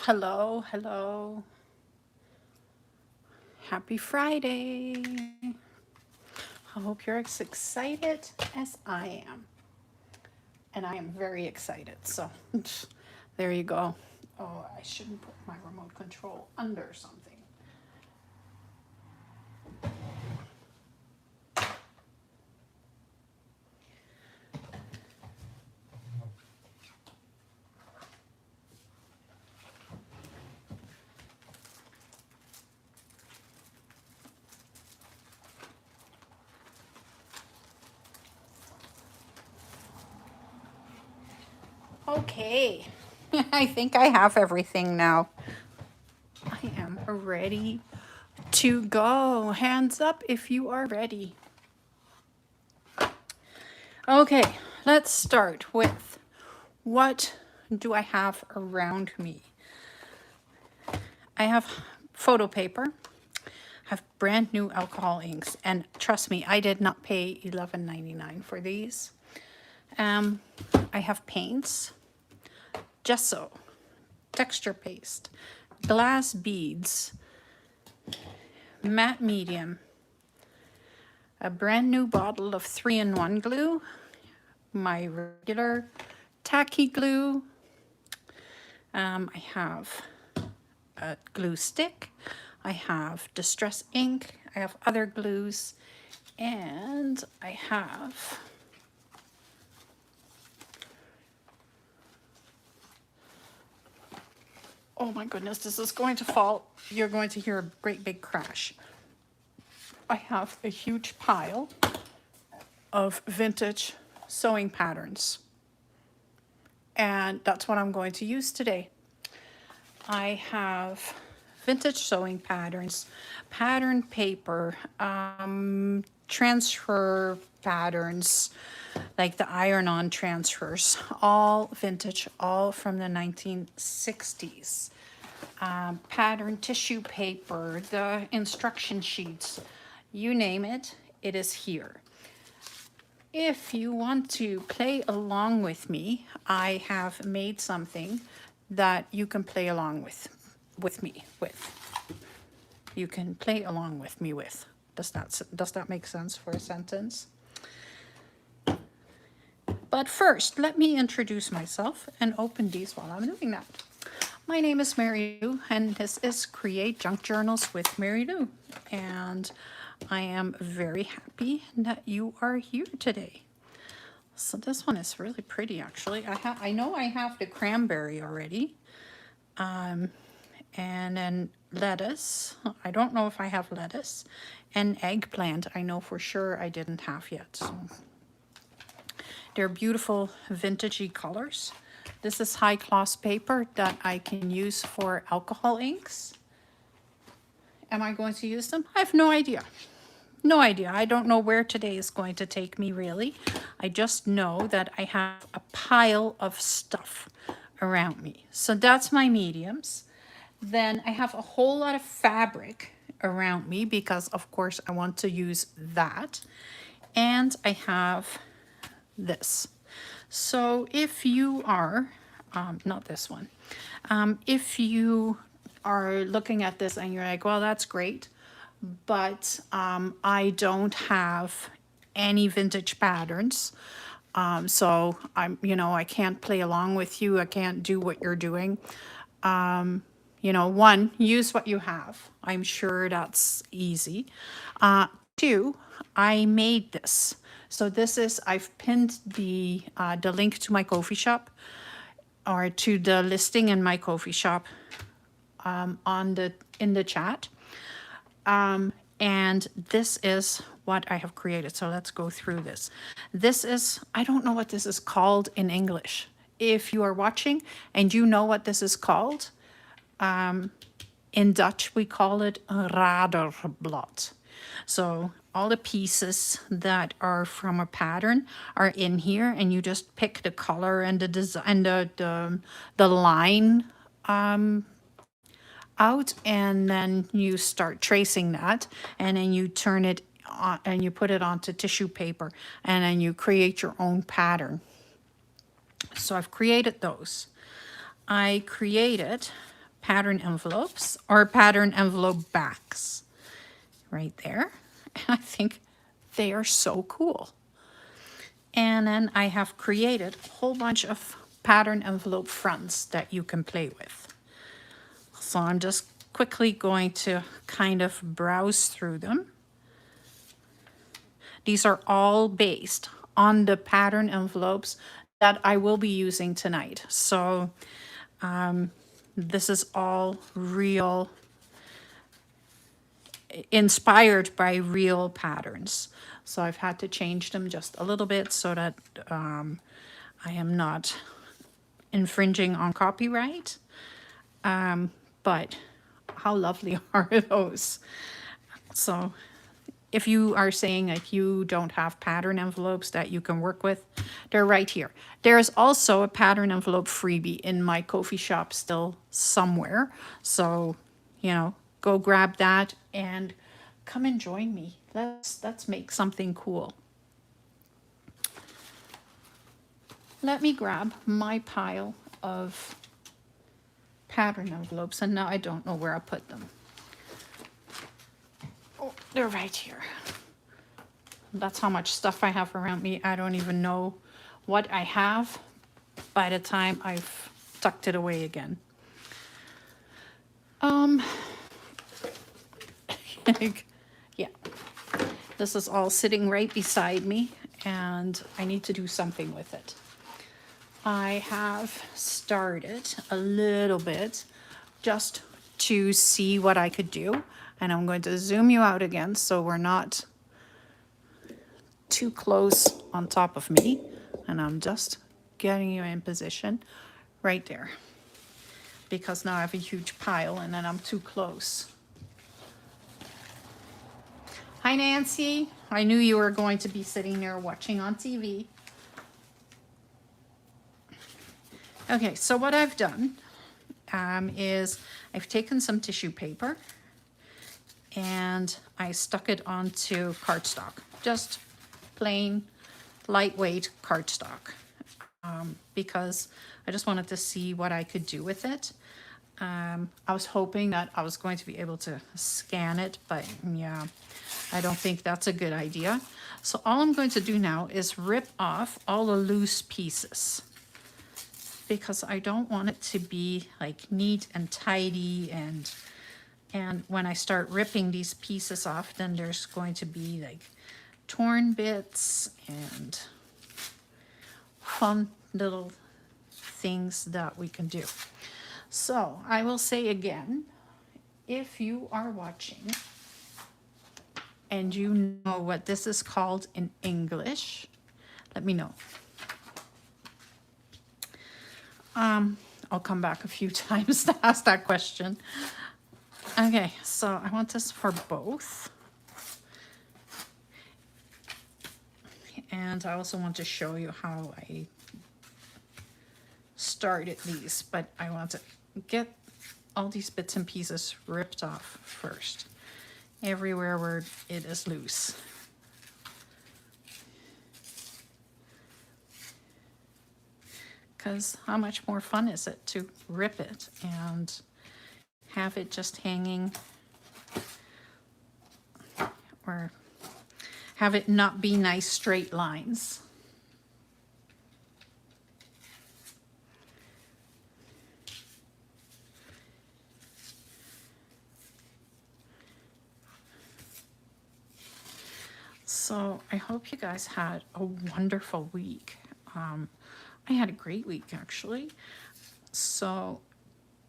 Hello, hello. Happy Friday. I hope you're as excited as I am. And I am very excited. So there you go. Oh, I shouldn't put my remote control under something. Okay. I think I have everything now. I am ready to go. Hands up if you are ready. Okay, let's start with what do I have around me? I have photo paper, have brand new alcohol inks, and trust me, I did not pay $11.99 for these. I have paints, gesso, texture paste, glass beads, matte medium, a brand new bottle of 3-in-1 glue, my regular tacky glue. I have a glue stick, I have distress ink, I have other glues, and I have oh my goodness, this is going to fall. You're going to hear a great big crash. I have a huge pile of vintage sewing patterns, and that's what I'm going to use today. I have vintage sewing patterns, pattern paper, transfer patterns, like the iron-on transfers, all vintage, all from the 1960s. Pattern tissue paper, the instruction sheets, you name it, it is here. If you want to play along with me, I have made something that you can play along with me with. You can play along with me with. Does that make sense for a sentence? But first, let me introduce myself and open these while I'm doing that. My name is Mary Lou, and this is Create Junk Journals with Mary Lou. And I am very happy that you are here today. So this one is really pretty, actually. I know I have the cranberry already. And then lettuce. I don't know if I have lettuce. And eggplant, I know for sure I didn't have yet. So they're beautiful vintagey colors. This is high gloss paper that I can use for alcohol inks. Am I going to use them? I have no idea. No idea. I don't know where today is going to take me, really. I just know that I have a pile of stuff around me. So that's my mediums. Then I have a whole lot of fabric around me because, of course, I want to use that. And I have this. So if you are, not this one, if you are looking at this and you're like, well, that's great, but I don't have any vintage patterns. So I can't play along with you. I can't do what you're doing. One, use what you have. I'm sure that's easy. Two, I made this. So I've pinned the link to my Ko-fi shop or to the listing in my Ko-fi shop in the chat. And this is what I have created. So let's go through this. I don't know what this is called in English. If you are watching and you know what this is called, in Dutch we call it een raderblad. So all the pieces that are from a pattern are in here, and you just pick the color and the design, the line out, and then you start tracing that, and then you turn it on and you put it onto tissue paper, and then you create your own pattern. So I've created those. I created pattern envelopes or pattern envelope backs right there. And I think they are so cool. And then I have created a whole bunch of pattern envelope fronts that you can play with. So I'm just quickly going to kind of browse through them. These are all based on the pattern envelopes that I will be using tonight. So this is all real, inspired by real patterns. So I've had to change them just a little bit so that I am not infringing on copyright. But how lovely are those? So if you are saying if you don't have pattern envelopes that you can work with, they're right here. There's also a pattern envelope freebie in my Ko-fi shop still somewhere. So, you know, go grab that and come and join me. Let's make something cool. Let me grab my pile of pattern envelopes, and now I don't know where I put them. Oh, they're right here. That's how much stuff I have around me. I don't even know what I have by the time I've tucked it away again. Yeah, this is all sitting right beside me and I need to do something with it. I have started a little bit just to see what I could do. And I'm going to zoom you out again so we're not too close on top of me. And I'm just getting you in position right there. Because now I have a huge pile and then I'm too close. Hi, Nancy. I knew you were going to be sitting there watching on TV. Okay, so what I've done is I've taken some tissue paper and I stuck it onto cardstock, just plain lightweight cardstock, because I just wanted to see what I could do with it. I was hoping that I was going to be able to scan it, but yeah, I don't think that's a good idea. So all I'm going to do now is rip off all the loose pieces, because I don't want it to be like neat and tidy, and when I start ripping these pieces off, then there's going to be like torn bits and fun little things that we can do. So I will say again, if you are watching and you know what this is called in English, let me know. I'll come back a few times to ask that question. Okay, so I want this for both. And I also want to show you how I started these, but I want to get all these bits and pieces ripped off first, everywhere where it is loose. Because how much more fun is it to rip it and have it just hanging, or have it not be nice straight lines. So I hope you guys had a wonderful week. I had a great week, actually. So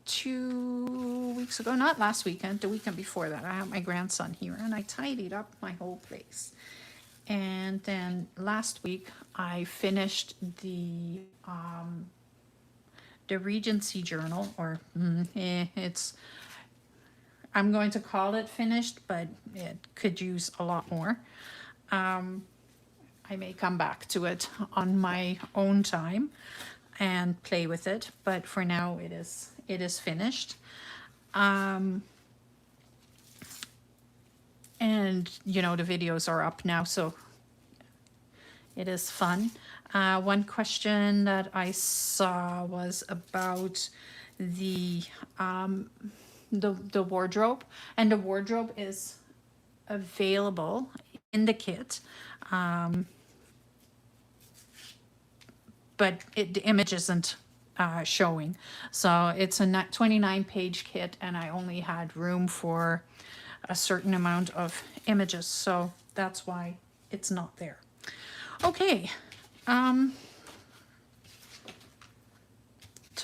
2 weeks ago, not last weekend, the weekend before that, I had my grandson here and I tidied up my whole place. And then last week I finished the Regency journal, or it's, I'm going to call it finished, but it could use a lot more. I may come back to it on my own time and play with it, but for now it is finished. And you know, the videos are up now, so it is fun. One question that I saw was about the the wardrobe, and the wardrobe is available in the kit, but the image isn't showing. So it's a 29-page kit, and I only had room for a certain amount of images, so that's why it's not there. Okay, so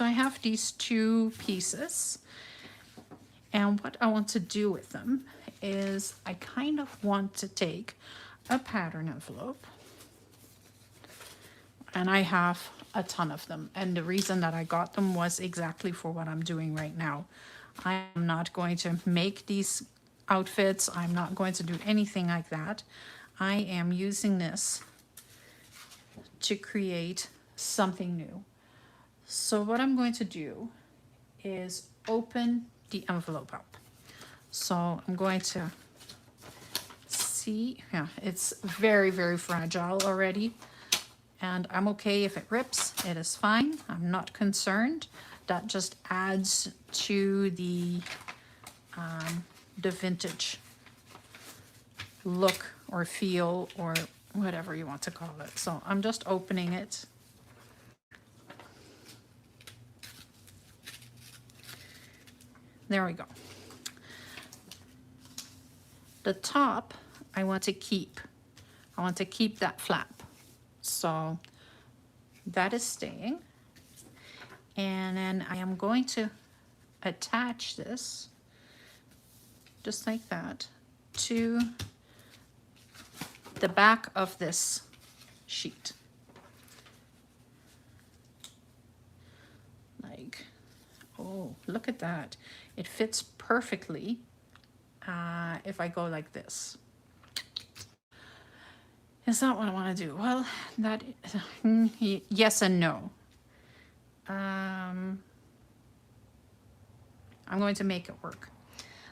I have these two pieces, and what I want to do with them is I kind of want to take a pattern envelope, and I have a ton of them, and the reason that I got them was exactly for what I'm doing right now. I am not going to make these outfits. I'm not going to do anything like that. I am using this to create something new. So what I'm going to do is open the envelope up. So I'm going to see, yeah, it's very, very fragile already. And I'm okay if it rips, it is fine. I'm not concerned. That just adds to the vintage look or feel or whatever you want to call it. So I'm just opening it. There we go. The top, I want to keep. I want to keep that flap. So that is staying. And then I am going to attach this, just like that, to the back of this sheet. Like, oh, look at that. It fits perfectly if I go like this. Is that what I want to do? Well, that, yes and no. I'm going to make it work.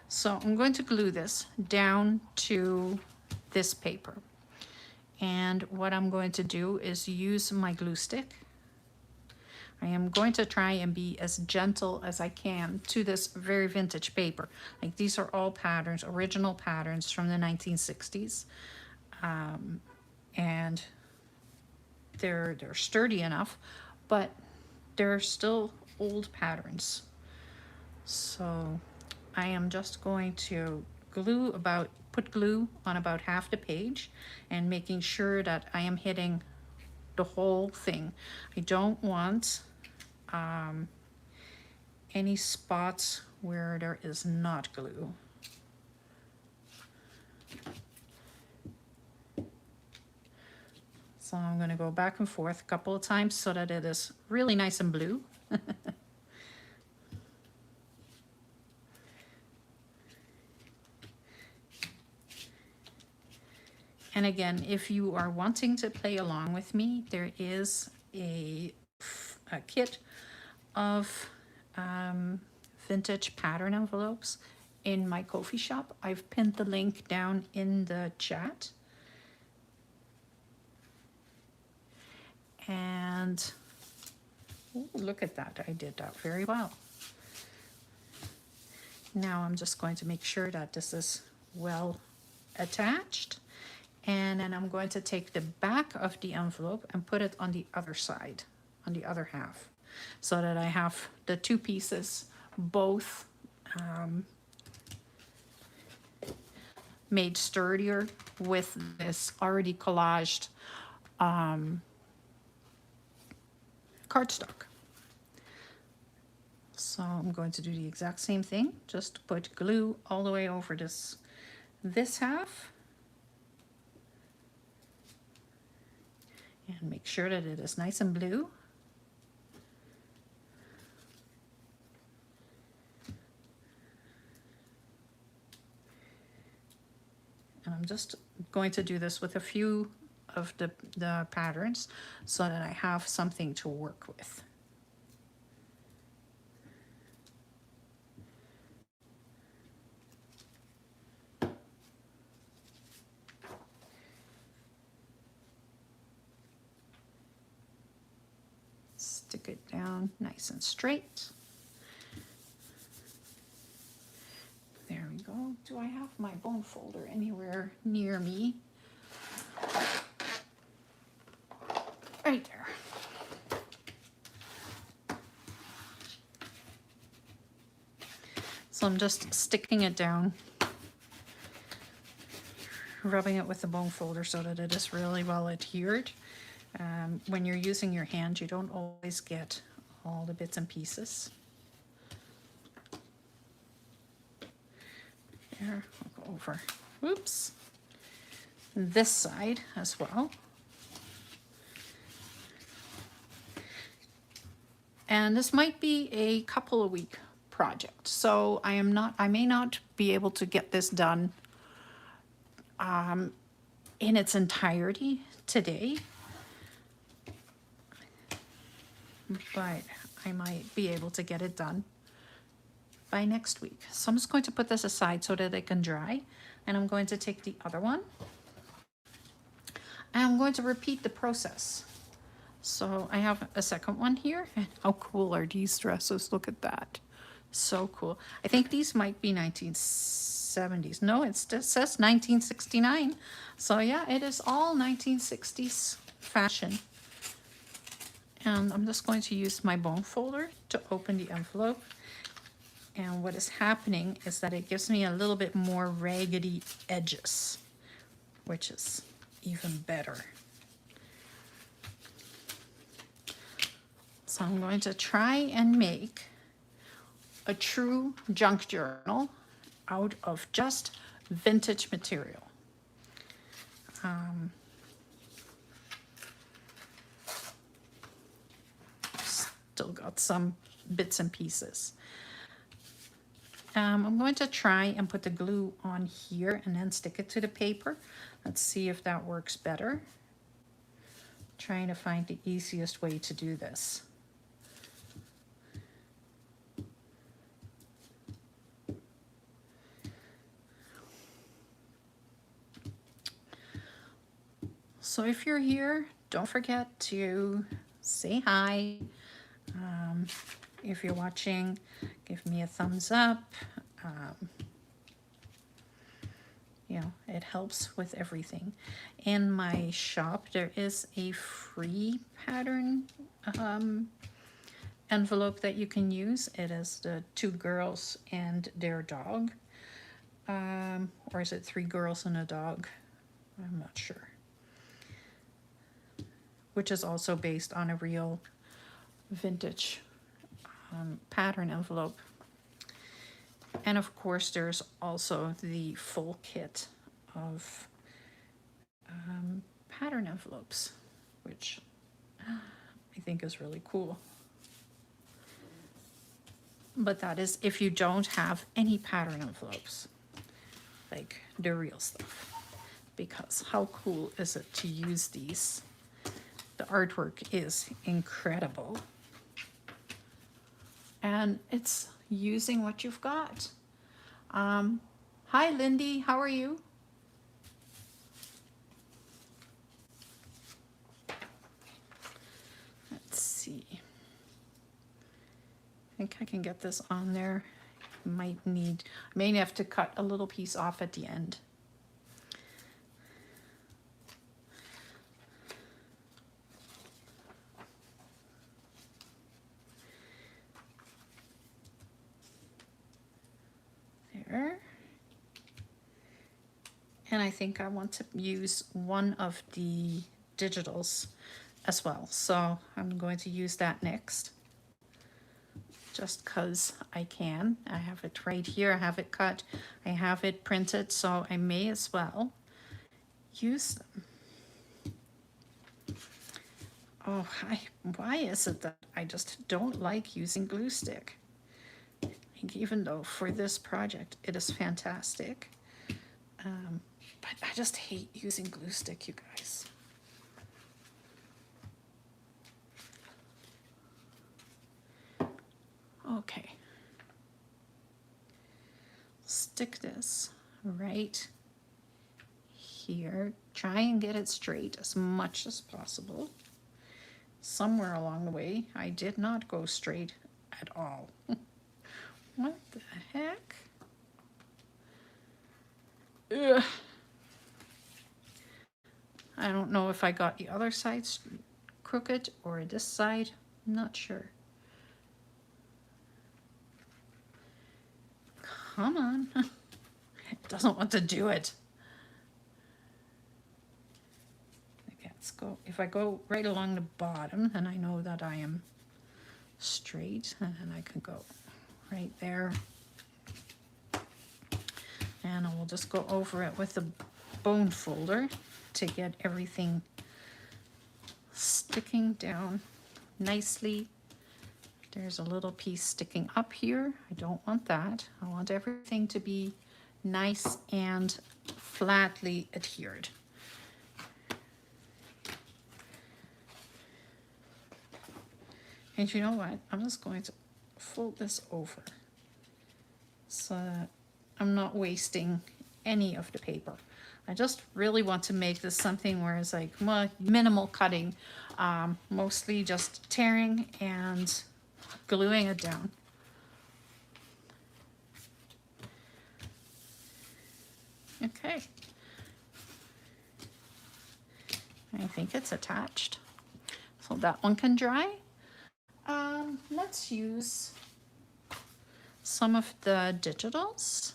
So I'm going to glue this down to this paper. And what I'm going to do is use my glue stick. I am going to try and be as gentle as I can to this very vintage paper. Like, these are all patterns, original patterns from the 1960s. And they're sturdy enough, but they're still old patterns. So I am just going to put glue on about half the page and making sure that I am hitting the whole thing. I don't want any spots where there is not glue. So I'm going to go back and forth a couple of times so that it is really nice and blue. And again, if you are wanting to play along with me, there is a kit of vintage pattern envelopes in my Ko-fi shop. I've pinned the link down in the chat. And ooh, look at that, I did that very well. Now I'm just going to make sure that this is well attached. And then I'm going to take the back of the envelope and put it on the other side, on the other half, so that I have the two pieces both made sturdier with this already collaged cardstock. So I'm going to do the exact same thing, just put glue all the way over this half. And make sure that it is nice and blue. And I'm just going to do this with a few of the patterns so that I have something to work with. Stick it down nice and straight. Do I have my bone folder anywhere near me? Right there. So I'm just sticking it down, rubbing it with the bone folder so that it is really well adhered. When you're using your hand, you don't always get all the bits and pieces. There, I'll go over, whoops, this side as well. And this might be a couple of week project. So I may not be able to get this done in its entirety today, but I might be able to get it done by next week. So I'm just going to put this aside so that it can dry, and I'm going to take the other one and I'm going to repeat the process. So I have a second one here, and how cool are these dresses? Look at that. So cool. I think these might be 1970s. No, it says 1969. So yeah, it is all 1960s fashion. And I'm just going to use my bone folder to open the envelope. And what is happening is that it gives me a little bit more raggedy edges, which is even better. So I'm going to try and make a true junk journal out of just vintage material. Still got some bits and pieces. I'm going to try and put the glue on here and then stick it to the paper. Let's see if that works better. Trying to find the easiest way to do this. So if you're here, don't forget to say hi. If you're watching, give me a thumbs up. You know, it helps with everything. In my shop, there is a free pattern envelope that you can use. It is the 2 girls and their dog. Or is it 3 girls and a dog? I'm not sure. Which is also based on a real vintage pattern envelope. And of course, there's also the full kit of pattern envelopes, which I think is really cool. But that is if you don't have any pattern envelopes, like the real stuff. Because how cool is it to use these? The artwork is incredible. And it's using what you've got. Hi, Lindy, how are you? Let's see. I think I can get this on there. I may have to cut a little piece off at the end. There. And I think I want to use one of the digitals as well. So I'm going to use that next. Just because I can. I have it right here. I have it cut. I have it printed. So I may as well use them. Oh, why is it that I just don't like using glue stick? Even though for this project it is fantastic. But I just hate using glue stick, you guys. Okay. Stick this right here. Try and get it straight as much as possible. Somewhere along the way, I did not go straight at all. What the heck? Ugh. I don't know if I got the other side crooked or this side. I'm not sure. Come on. It doesn't want to do it. Okay, let's go. If I go right along the bottom, then I know that I am straight, and then I can go right there. And I will just go over it with the bone folder to get everything sticking down nicely. There's a little piece sticking up here. I don't want that. I want everything to be nice and flatly adhered. And you know what? I'm just going to fold this over so that I'm not wasting any of the paper. I just really want to make this something where it's like minimal cutting, mostly just tearing and gluing it down. Okay. I think it's attached. So that one can dry. Let's use some of the digitals.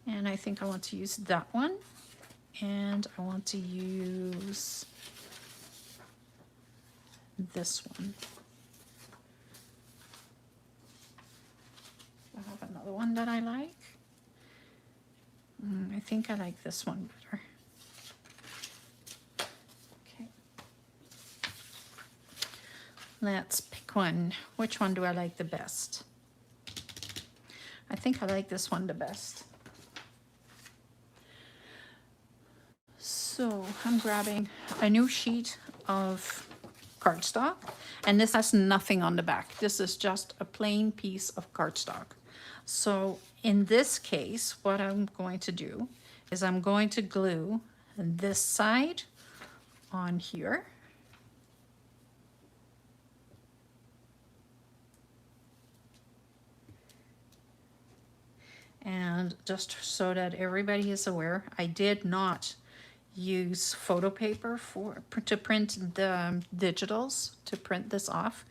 And I think I want to use that one. And I want to use this one. I have another one that I like. I think I like this one better. Okay. Let's pick one. Which one do I like the best? I think I like this one the best. So I'm grabbing a new sheet of cardstock, and this has nothing on the back. This is just a plain piece of cardstock. So in this case, what I'm going to do is I'm going to glue this side on here. And just so that everybody is aware, I did not use photo paper to print the digitals, to print this off.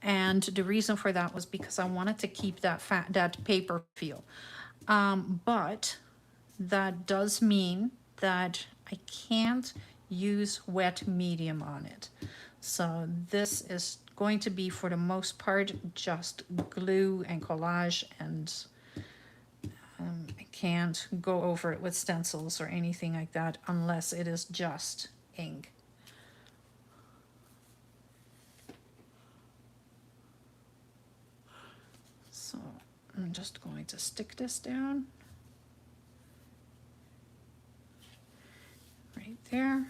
And the reason for that was because I wanted to keep that paper feel. But that does mean that I can't use wet medium on it. So this is going to be, for the most part, just glue and collage, and I can't go over it with stencils or anything like that unless it is just ink. So I'm just going to stick this down right there.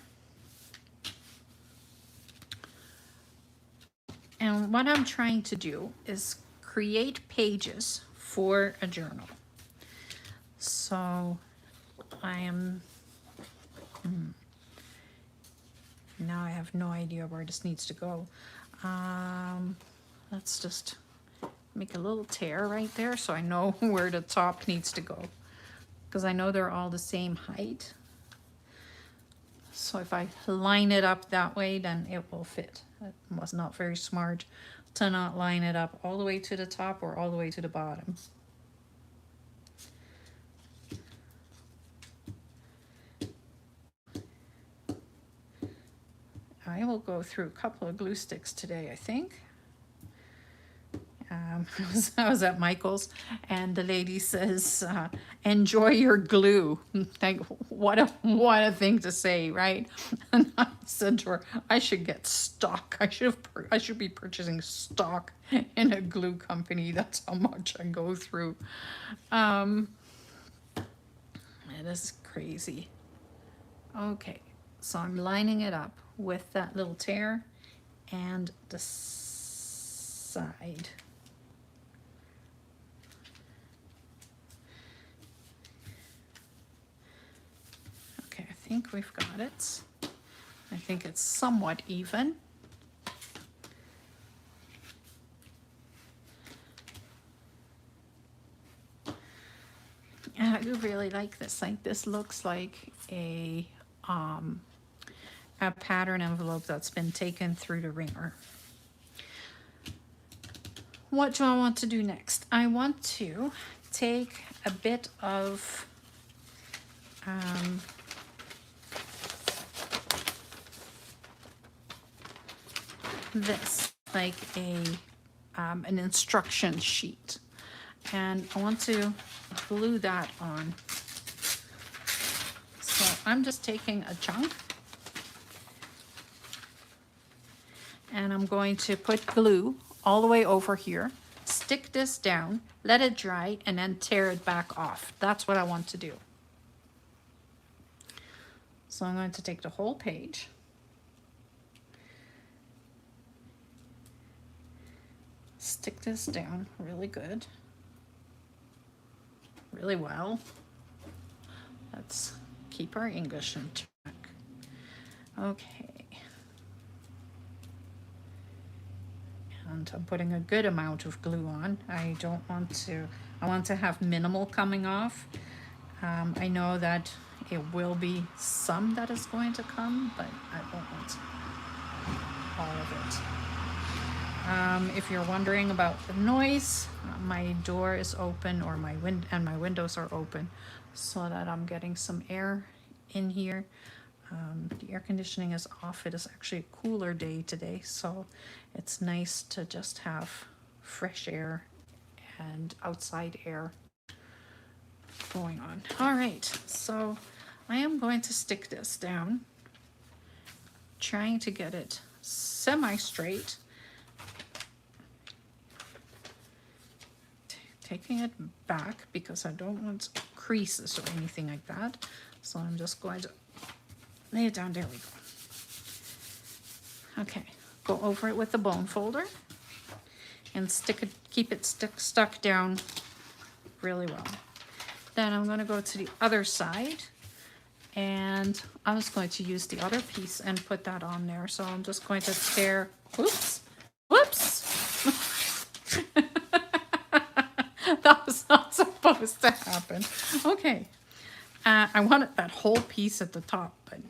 And what I'm trying to do is create pages for a journal. So I am, now I have no idea where this needs to go. Let's just make a little tear right there so I know where the top needs to go, because I know they're all the same height. So if I line it up that way, then it will fit. It was not very smart to not line it up all the way to the top or all the way to the bottom. I will go through a couple of glue sticks today, I think. I was at Michael's, and the lady says, enjoy your glue. Like, what a thing to say, right? And I said to her, I should get stock. I should be purchasing stock in a glue company. That's how much I go through. It is crazy. Okay, so I'm lining it up with that little tear and the side. Okay, I think we've got it. I think it's somewhat even. do really like this. Like, this looks like a pattern envelope that's been taken through the wringer. What do I want to do next? I want to take a bit of this, like an instruction sheet, and I want to glue that on. So I'm just taking a chunk and I'm going to put glue all the way over here, stick this down, let it dry, and then tear it back off. That's what I want to do. So I'm going to take the whole page, stick this down really good, really well. Let's keep our English in check. Okay. And I'm putting a good amount of glue on. I want to have minimal coming off. I know that it will be some that is going to come, but I don't want all of it. If you're wondering about the noise, my door is open, or my windows are open, so that I'm getting some air in here. The air conditioning is off. It is actually a cooler day today, so it's nice to just have fresh air and outside air going on. All right, so I am going to stick this down, trying to get it semi-straight, taking it back because I don't want creases or anything like that. So I'm just going to lay it down. There we go. Okay, go over it with the bone folder and keep it stuck down really well. Then I'm going to go to the other side, and I was going to use the other piece and put that on there. So I'm just going to tear, whoops. That was not supposed to happen. Okay, I wanted that whole piece at the top, but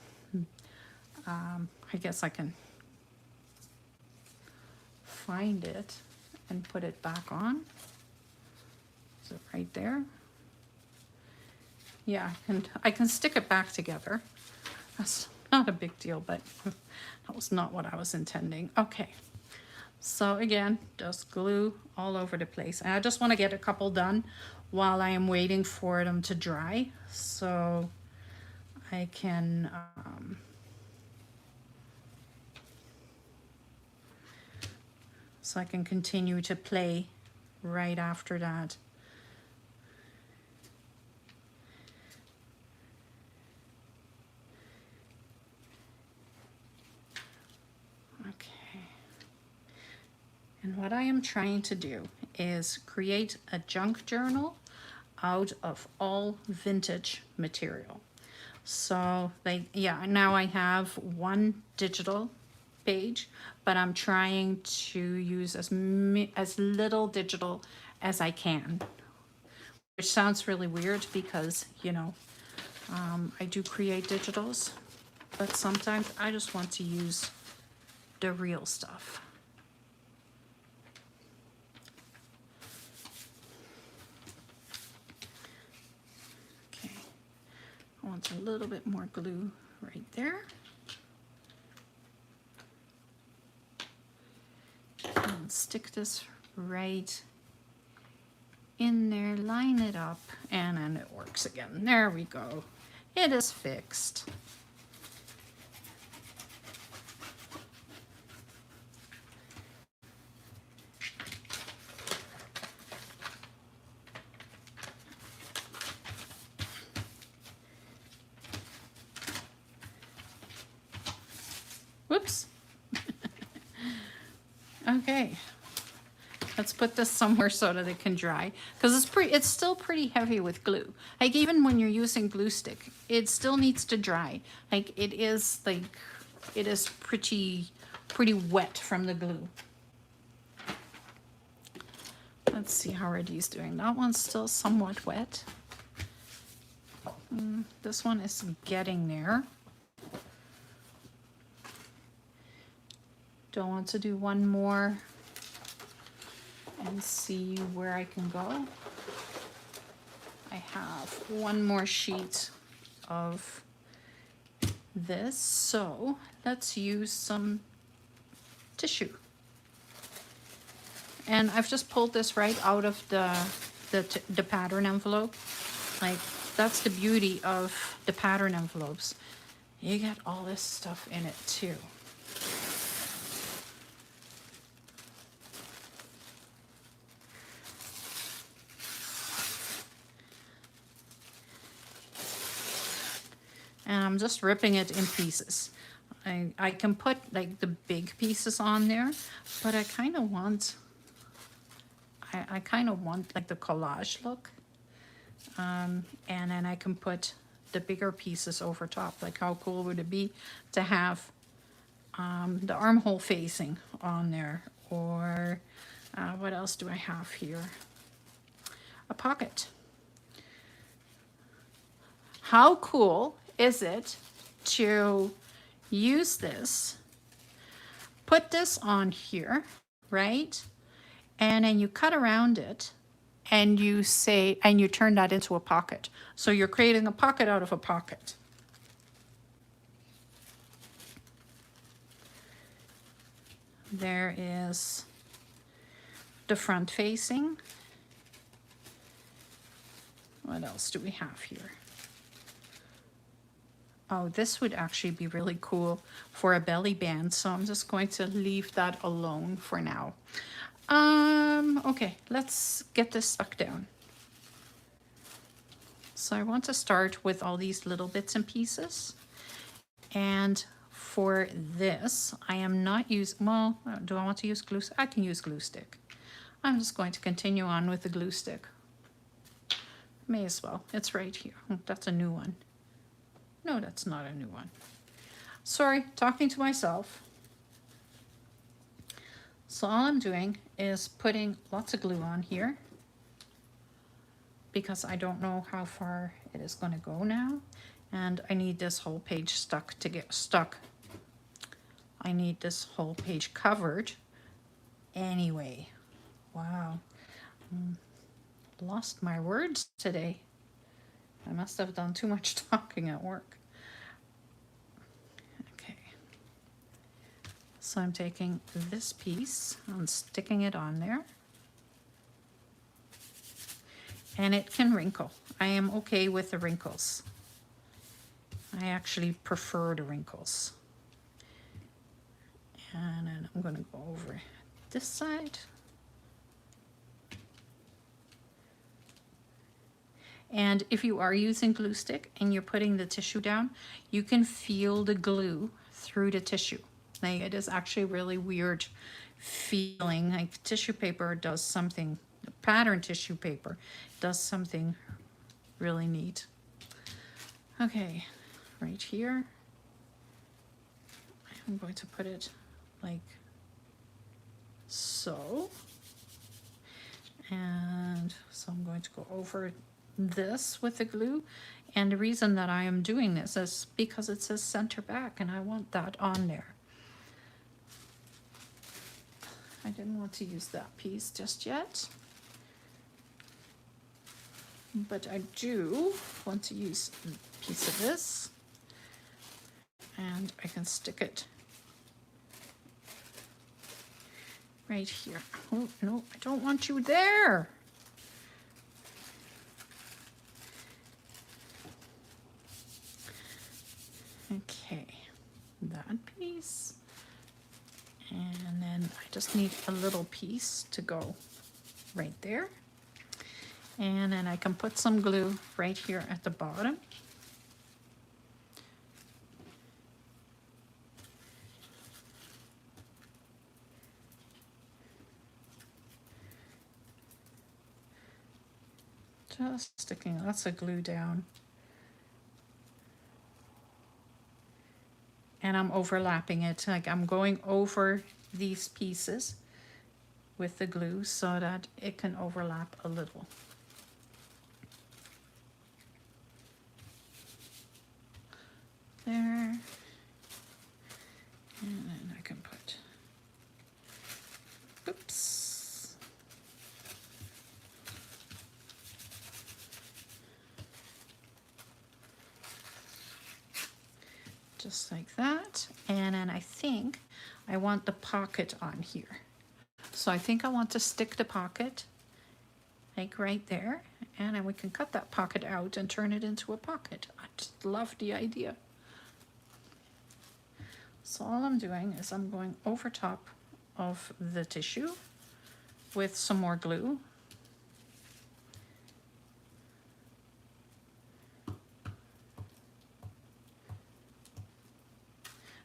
I guess I can find it and put it back on. Is it right there? Yeah, and I can stick it back together. That's not a big deal, but that was not what I was intending. Okay, so again, just glue all over the place. And I just want to get a couple done while I am waiting for them to dry, so I can continue to play right after that. And what I am trying to do is create a junk journal out of all vintage material. So now I have one digital page, but I'm trying to use as little digital as I can, which sounds really weird because, you know, I do create digitals, but sometimes I just want to use the real stuff. I want a little bit more glue right there. And stick this right in there, line it up, and then it works again. There we go. It is fixed. Whoops. Okay, let's put this somewhere so that it can dry, because it's still pretty heavy with glue. Like, even when you're using glue stick, it still needs to dry. Like, it is pretty wet from the glue. Let's see, how are these doing? That one's still somewhat wet. This one is getting there. Don't want to do one more and see where I can go. I have one more sheet of this, so let's use some tissue. And I've just pulled this right out of the pattern envelope. Like, that's the beauty of the pattern envelopes. You get all this stuff in it too. And I'm just ripping it in pieces. I can put like the big pieces on there, but I kind of want, I kind of want like the collage look. And then I can put the bigger pieces over top. Like, how cool would it be to have the armhole facing on there? Or what else do I have here? A pocket. How cool is it to use this, put this on here, right? And then you cut around it and you say, and you turn that into a pocket. So you're creating a pocket out of a pocket. There is the front facing. What else do we have here? Oh, this would actually be really cool for a belly band, so I'm just going to leave that alone for now. Okay, let's get this stuck down. So I want to start with all these little bits and pieces. And for this, I am not using, well, do I want to use glue? I can use glue stick. I'm just going to continue on with the glue stick. May as well, it's right here. Oh, that's a new one. No, that's not a new one. Sorry, talking to myself. So all I'm doing is putting lots of glue on here because I don't know how far it is going to go now. And I need this whole page stuck to get stuck. I need this whole page covered anyway. Wow. Lost my words today. I must have done too much talking at work. Okay. So I'm taking this piece and sticking it on there. And it can wrinkle. I am okay with the wrinkles. I actually prefer the wrinkles. And then I'm going to go over this side. And if you are using glue stick and you're putting the tissue down, you can feel the glue through the tissue. Like, it is actually really weird feeling. Like, tissue paper does something, pattern tissue paper does something really neat. Okay, right here. I'm going to put it like so. And so I'm going to go over this with the glue, and the reason that I am doing this is because it says center back and I want that on there. I didn't want to use that piece just yet, but I do want to use a piece of this, and I can stick it right here. Oh no, I don't want you there. Okay, that piece, and then I just need a little piece to go right there, and then I can put some glue right here at the bottom. Just sticking lots of glue down. And I'm overlapping it, like I'm going over these pieces with the glue so that it can overlap a little. just like that. And then I think I want the pocket on here. So I think I want to stick the pocket like right there, and then we can cut that pocket out and turn it into a pocket. I just love the idea. So all I'm doing is I'm going over top of the tissue with some more glue.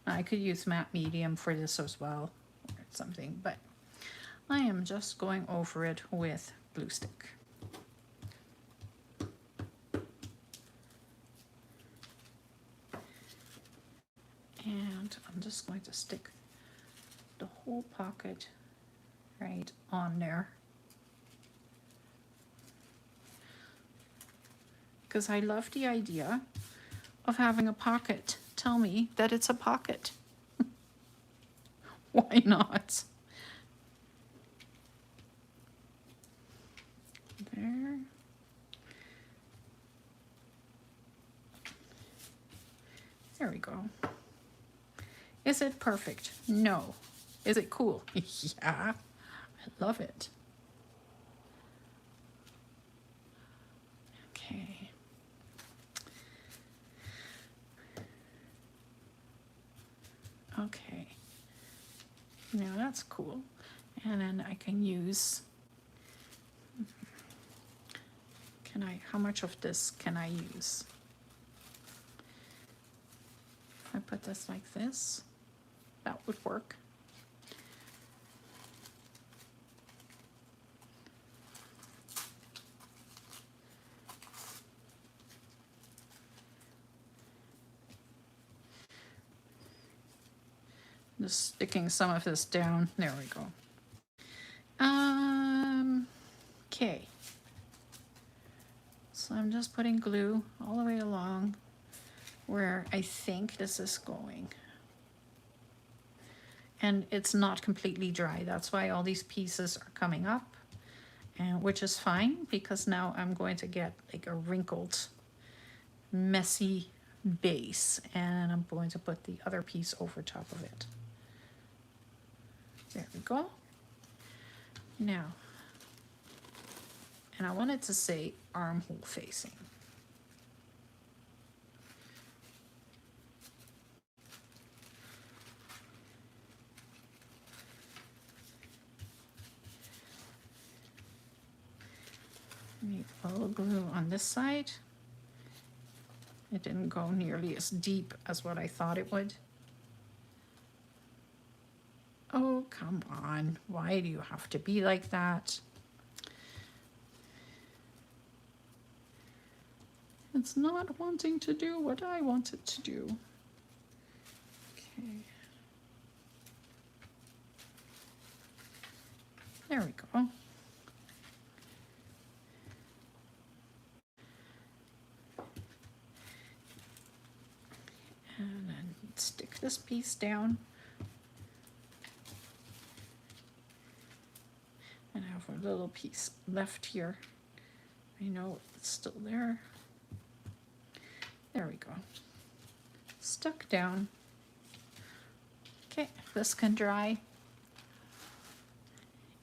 I could use matte medium for this as well, or something, but I am just going over it with glue stick. And I'm just going to stick the whole pocket right on there. Because I love the idea of having a pocket tell me that it's a pocket. Why not? There. There we go. Is it perfect? No. Is it cool? Yeah, I love it. Okay. Okay. Now that's cool. And then I can use, how much of this can I use? If I put this like this, that would work. Just sticking some of this down. There we go. Okay. So I'm just putting glue all the way along where I think this is going. And it's not completely dry. That's why all these pieces are coming up, and which is fine, because now I'm going to get like a wrinkled, messy base, and I'm going to put the other piece over top of it. There we go. Now, and I want it to say armhole facing. Need a little glue on this side. It didn't go nearly as deep as what I thought it would. Oh, come on. Why do you have to be like that? It's not wanting to do what I want it to do. Okay. There we go. And then stick this piece down. And I have a little piece left here. I know it's still there. There we go. Stuck down. Okay, this can dry.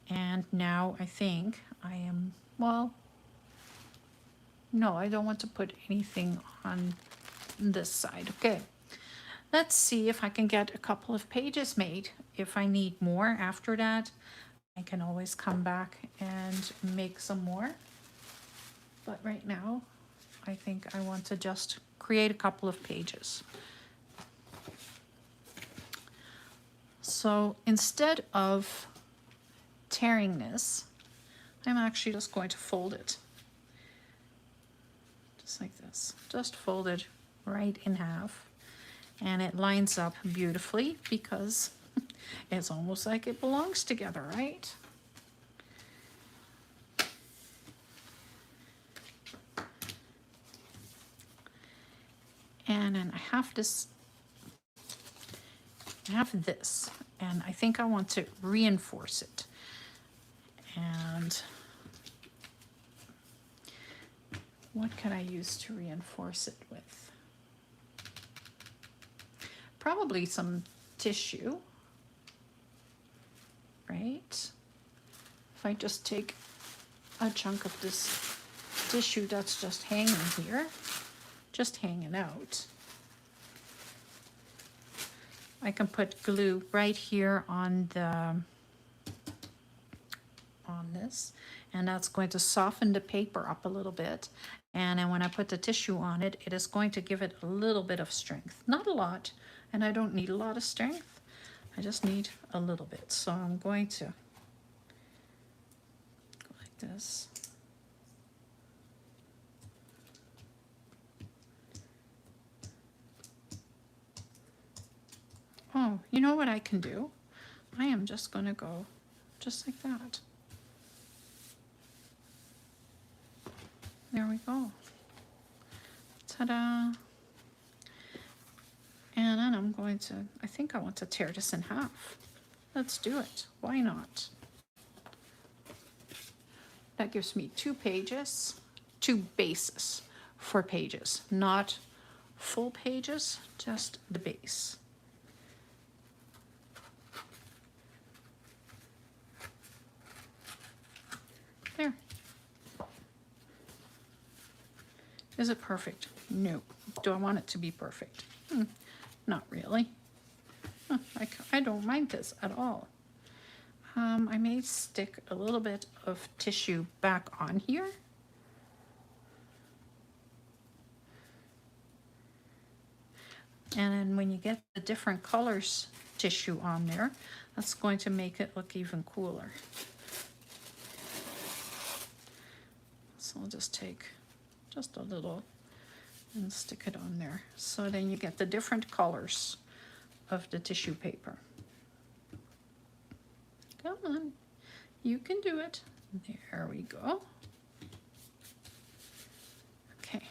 And now I think I am, well, no, I don't want to put anything on this side. Okay, let's see if I can get a couple of pages made. If I need more after that, I can always come back and make some more. But right now, I think I want to just create a couple of pages. So instead of tearing this, I'm actually just going to fold it. Just like this. Just fold it right in half. And it lines up beautifully because it's almost like it belongs together, right? And then I have this, and I think I want to reinforce it. And what can I use to reinforce it with? probably some tissue, right? If I just take a chunk of this tissue that's just hanging here, just hanging out, I can put glue right here on this, and that's going to soften the paper up a little bit. And then when I put the tissue on it, it is going to give it a little bit of strength. Not a lot, and I don't need a lot of strength. I just need a little bit. So I'm going to go like this. Oh, you know what I can do? I am just going to go just like that. There we go. Ta-da. And then I'm going to, I think I want to tear this in half. Let's do it. Why not? That gives me 2 pages, 2 bases for pages, not full pages, just the base. There. Is it perfect? No. Do I want it to be perfect? Not really. I don't mind this at all. I may stick a little bit of tissue back on here. And then when you get the different colors tissue on there, that's going to make it look even cooler. So I'll just take just a little and stick it on there. So then you get the different colors of the tissue paper. Come on, you can do it. There we go. Okay.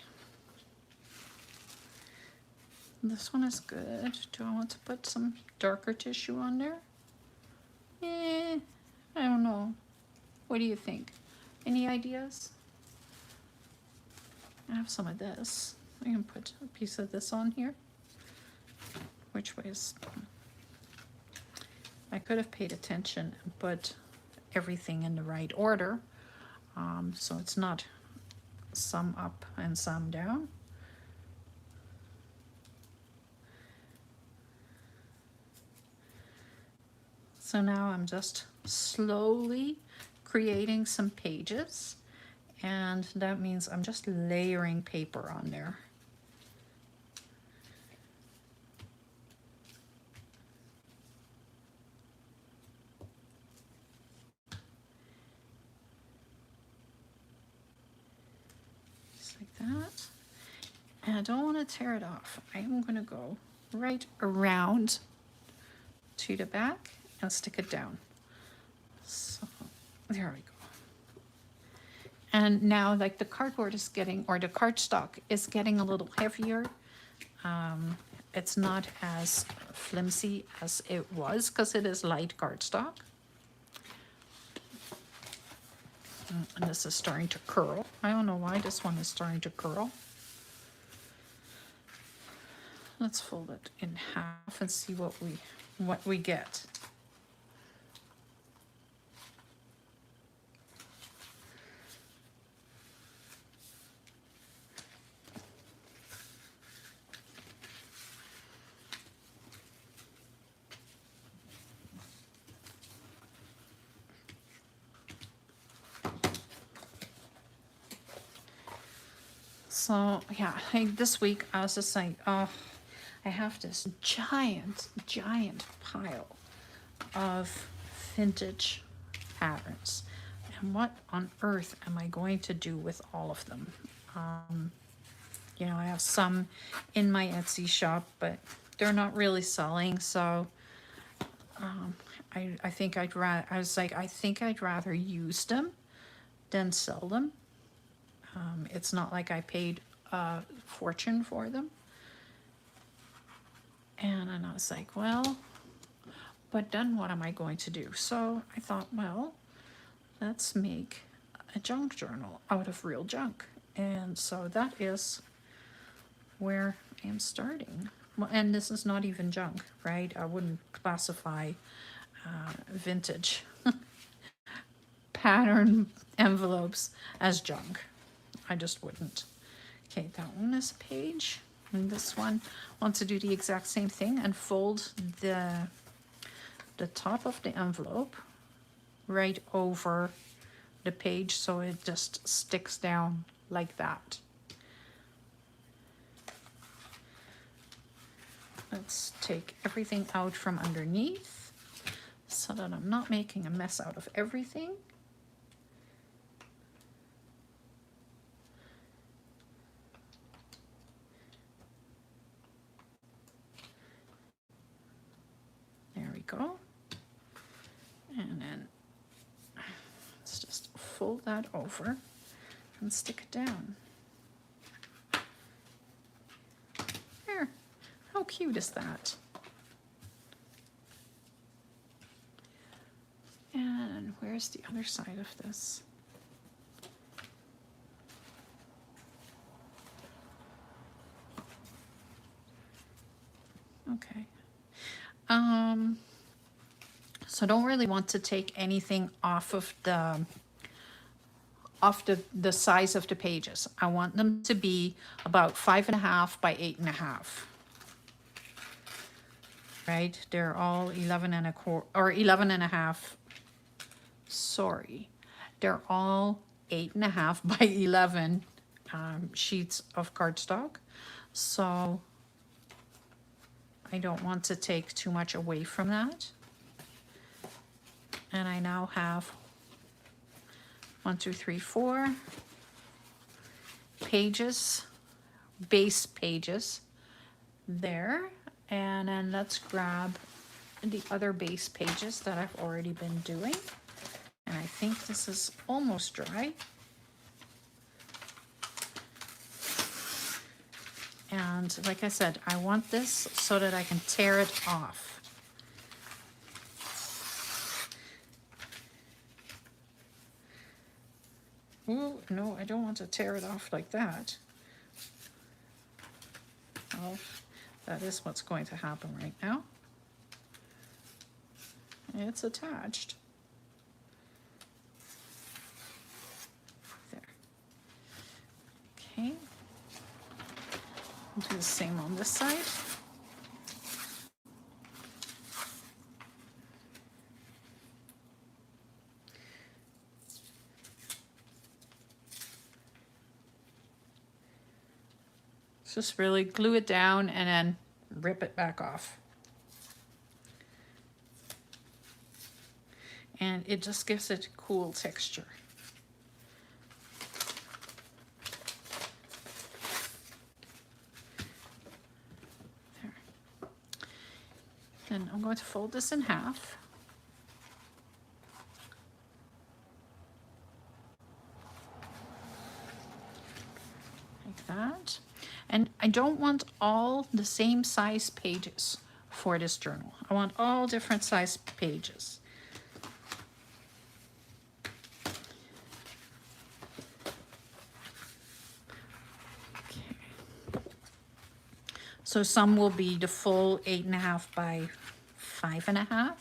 This one is good. Do I want to put some darker tissue on there? I don't know. What do you think? Any ideas? I have some of this. I can put a piece of this on here. Which way is... I could have paid attention and put everything in the right order. So it's not some up and some down. So now I'm just slowly creating some pages, and that means I'm just layering paper on there. Just like that. And I don't want to tear it off. I'm going to go right around to the back and stick it down. So there we go. And now, like, the cardboard is getting, or the cardstock is getting a little heavier. It's not as flimsy as it was because it is light cardstock. And this is starting to curl. I don't know why this one is starting to curl. Let's fold it in half and see what we get. So yeah, this week I was just like, oh, I have this giant pile of vintage patterns. And what on earth am I going to do with all of them? You know, I have some in my Etsy shop, but they're not really selling. So I think I'd rather, I was like, I think I'd rather use them than sell them. It's not like I paid a fortune for them. And I was like, well, but then what am I going to do? So I thought, well, let's make a junk journal out of real junk. And so that is where I am starting. and this is not even junk, right? I wouldn't classify vintage pattern envelopes as junk. I just wouldn't. Okay, that one is a page. And this one wants to do the exact same thing and fold the top of the envelope right over the page so it just sticks down like that. Let's take everything out from underneath so that I'm not making a mess out of everything. There we go. And then let's just fold that over and stick it down. There. How cute is that? And where's the other side of this? Okay. So I don't really want to take anything off of the size of the pages. I want them to be about 5.5 by 8.5. Right? They're all 11.25 or 11.5. Sorry. They're all 8.5 by 11 sheets of cardstock. So I don't want to take too much away from that. And I now have 1, 2, 3, 4 pages, base pages there. And then let's grab the other base pages that I've already been doing. And I think this is almost dry. And like I said, I want this so that I can tear it off. Ooh, no, I don't want to tear it off like that. Well, that is what's going to happen right now. It's attached. There. Okay. I'll do the same on this side. Just really glue it down and then rip it back off. And it just gives it a cool texture. There. Then I'm going to fold this in half. Like that. And I don't want all the same size pages for this journal. I want all different size pages. Okay. So some will be the full 8.5 by 5.5,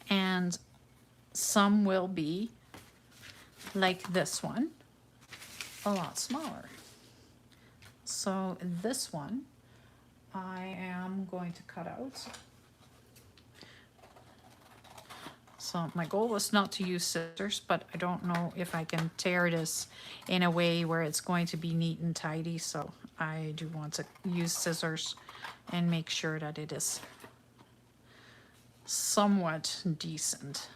and some will be like this one, a lot smaller. So this one, I am going to cut out. So my goal was not to use scissors, but I don't know if I can tear this in a way where it's going to be neat and tidy. So I do want to use scissors and make sure that it is somewhat decent.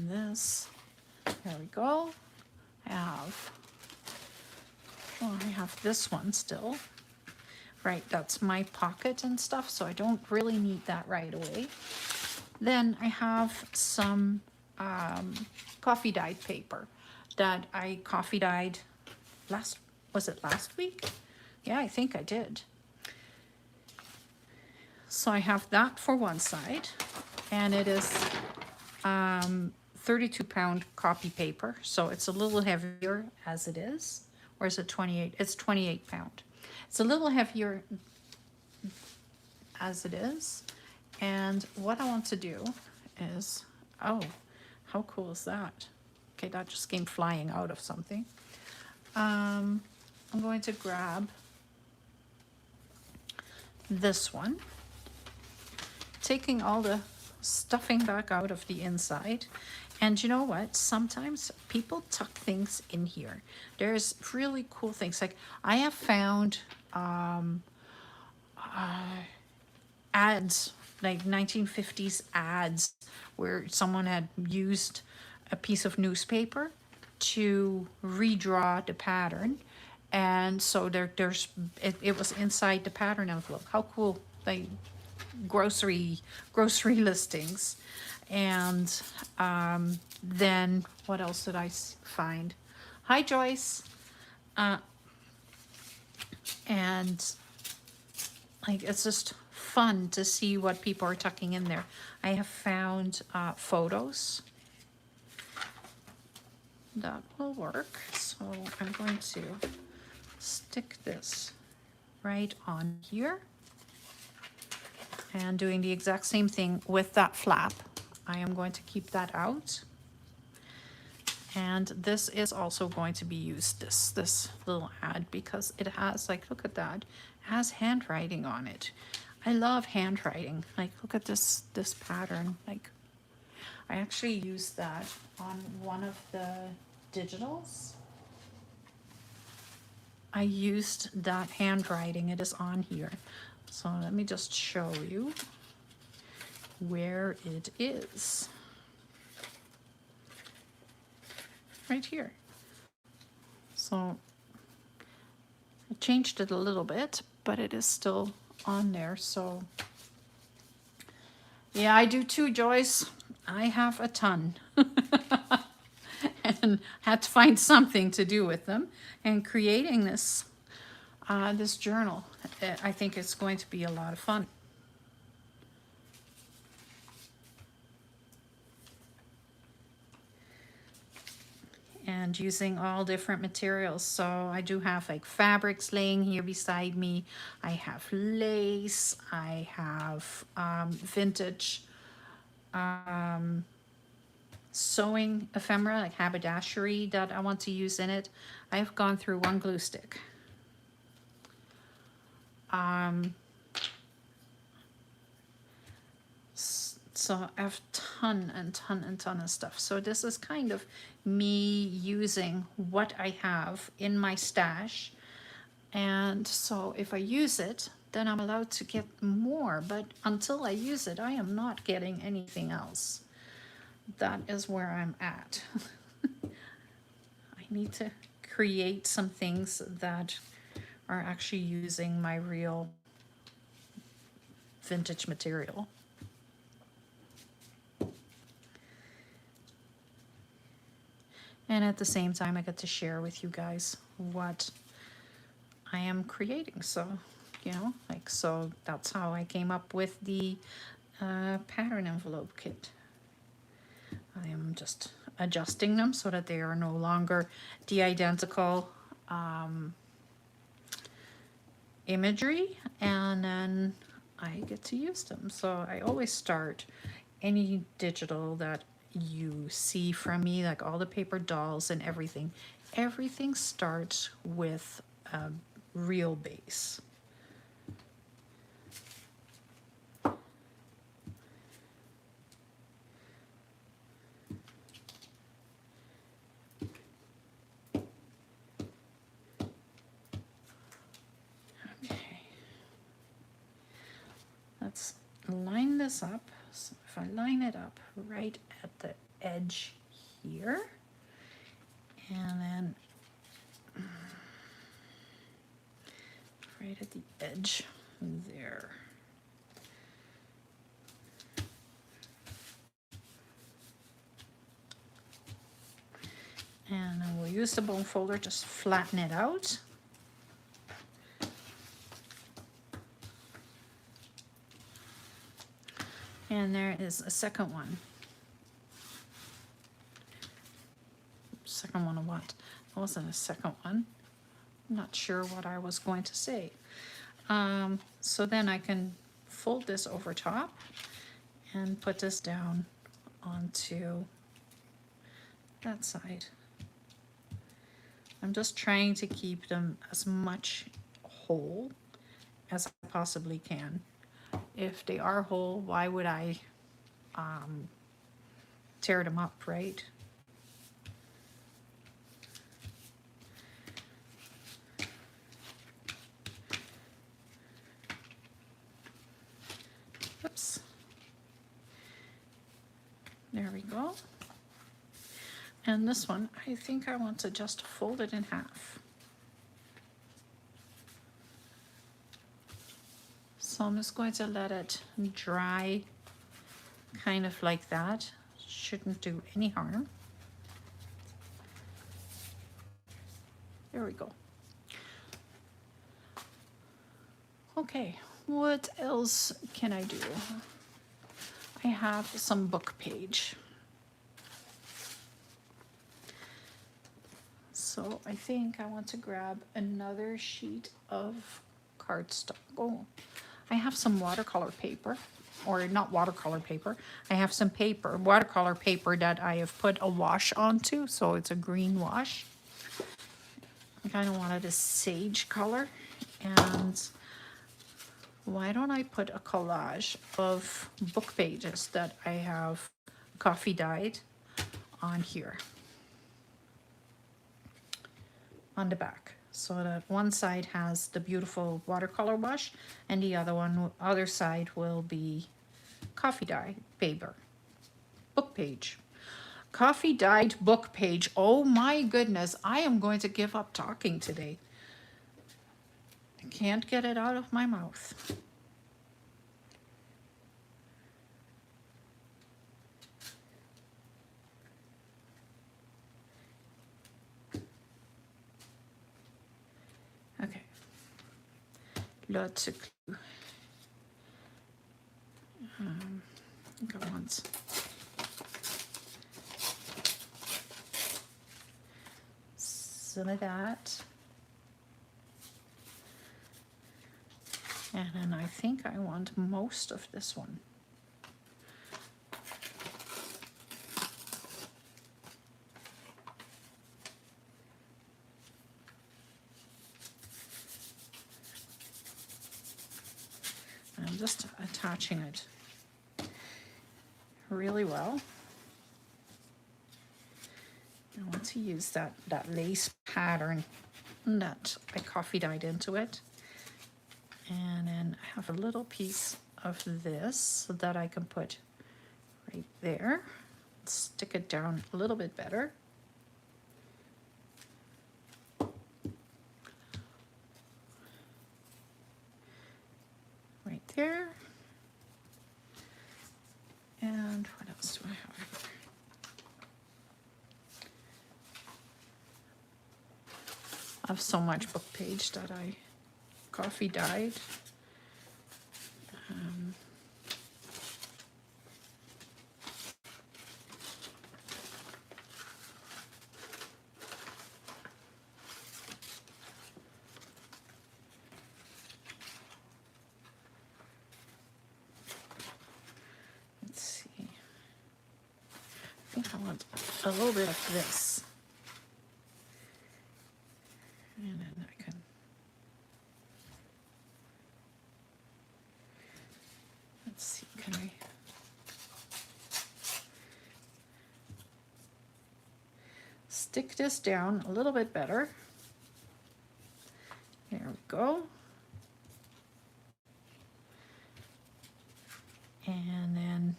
This, there we go. I have Well, I have this one still. Right, that's my pocket and stuff, so I don't really need that right away. Then I have some coffee dyed paper that I coffee dyed was it last week? Yeah, I think I did. So I have that for one side, and it is 32-pound copy paper, so it's a little heavier as it is. Or is it 28? It's 28 pound. It's a little heavier as it is. And what I want to do is, oh, how cool is that? Okay, that just came flying out of something. I'm going to grab this one, taking all the stuffing back out of the inside. And you know what? Sometimes people tuck things in here. There's really cool things. Like I have found ads, like 1950s ads, where someone had used a piece of newspaper to redraw the pattern. And so it was inside the pattern envelope. How cool. Like grocery listings. And then what else did I find? Hi, Joyce. And like it's just fun to see what people are tucking in there. I have found photos that will work. So I'm going to stick this right on here. And doing the exact same thing with that flap. I am going to keep that out. And this is also going to be used, this little ad, because it has, like, look at that. It has handwriting on it. I love handwriting. Like, look at this pattern. Like, I actually used that on one of the digitals. I used that handwriting. It is on here. So let me just show you where it is. Right here. So I changed it a little bit, but it is still on there. So yeah, I do too, Joyce. I have a ton. And had to find something to do with them. And creating this this journal, I think it's going to be a lot of fun. And using all different materials. So I do have like fabrics laying here beside me. I have lace. I have vintage sewing ephemera, like haberdashery, that I want to use in it. I've gone through one glue stick. So I have ton of stuff. So this is kind of me using what I have in my stash. And so if I use it, then I'm allowed to get more. But until I use it, I am not getting anything else. That is where I'm at. I need to create some things that are actually using my real vintage material. And at the same time, I get to share with you guys what I am creating. So, you know, like, so that's how I came up with the pattern envelope kit. I am just adjusting them so that they are no longer the identical imagery, and then I get to use them. So I always start any digital that you see from me, like all the paper dolls and everything starts with a real base. Okay, let's line this up. So if I line it up right at the edge here, and then right at the edge there. And then we'll use the bone folder, just flatten it out. And there is a second one. Second one of what? That wasn't a second one. I'm not sure what I was going to say. So then I can fold this over top and put this down onto that side. I'm just trying to keep them as much whole as I possibly can. If they are whole, why would I tear them up, right? Oops. There we go. And this one, I think I want to just fold it in half. So I'm just going to let it dry kind of like that. Shouldn't do any harm. There we go. Okay, what else can I do? I have some book page. So I think I want to grab another sheet of cardstock. Oh, I have some watercolor paper, or not watercolor paper. I have some paper, watercolor paper that I have put a wash onto, so it's a green wash. I kind of wanted a sage color, and why don't I put a collage of book pages that I have coffee dyed on here, on the back, so that one side has the beautiful watercolor wash and the other side will be coffee dye paper, book page. Coffee dyed book page. Oh my goodness, I am going to give up talking today. I can't get it out of my mouth. Okay. Lots of clue. Go once. Some of that. And then I think I want most of this one. I'm just attaching it really well. I want to use that lace pattern that I coffee dyed into it. And then I have a little piece of this so that I can put right there. Stick it down a little bit better. Right there. And what else do I have here? I have so much book page that I coffee dyed. Let's see. I think I want a little bit of this. And then I can let's see, can I stick this down a little bit better? There we go. And then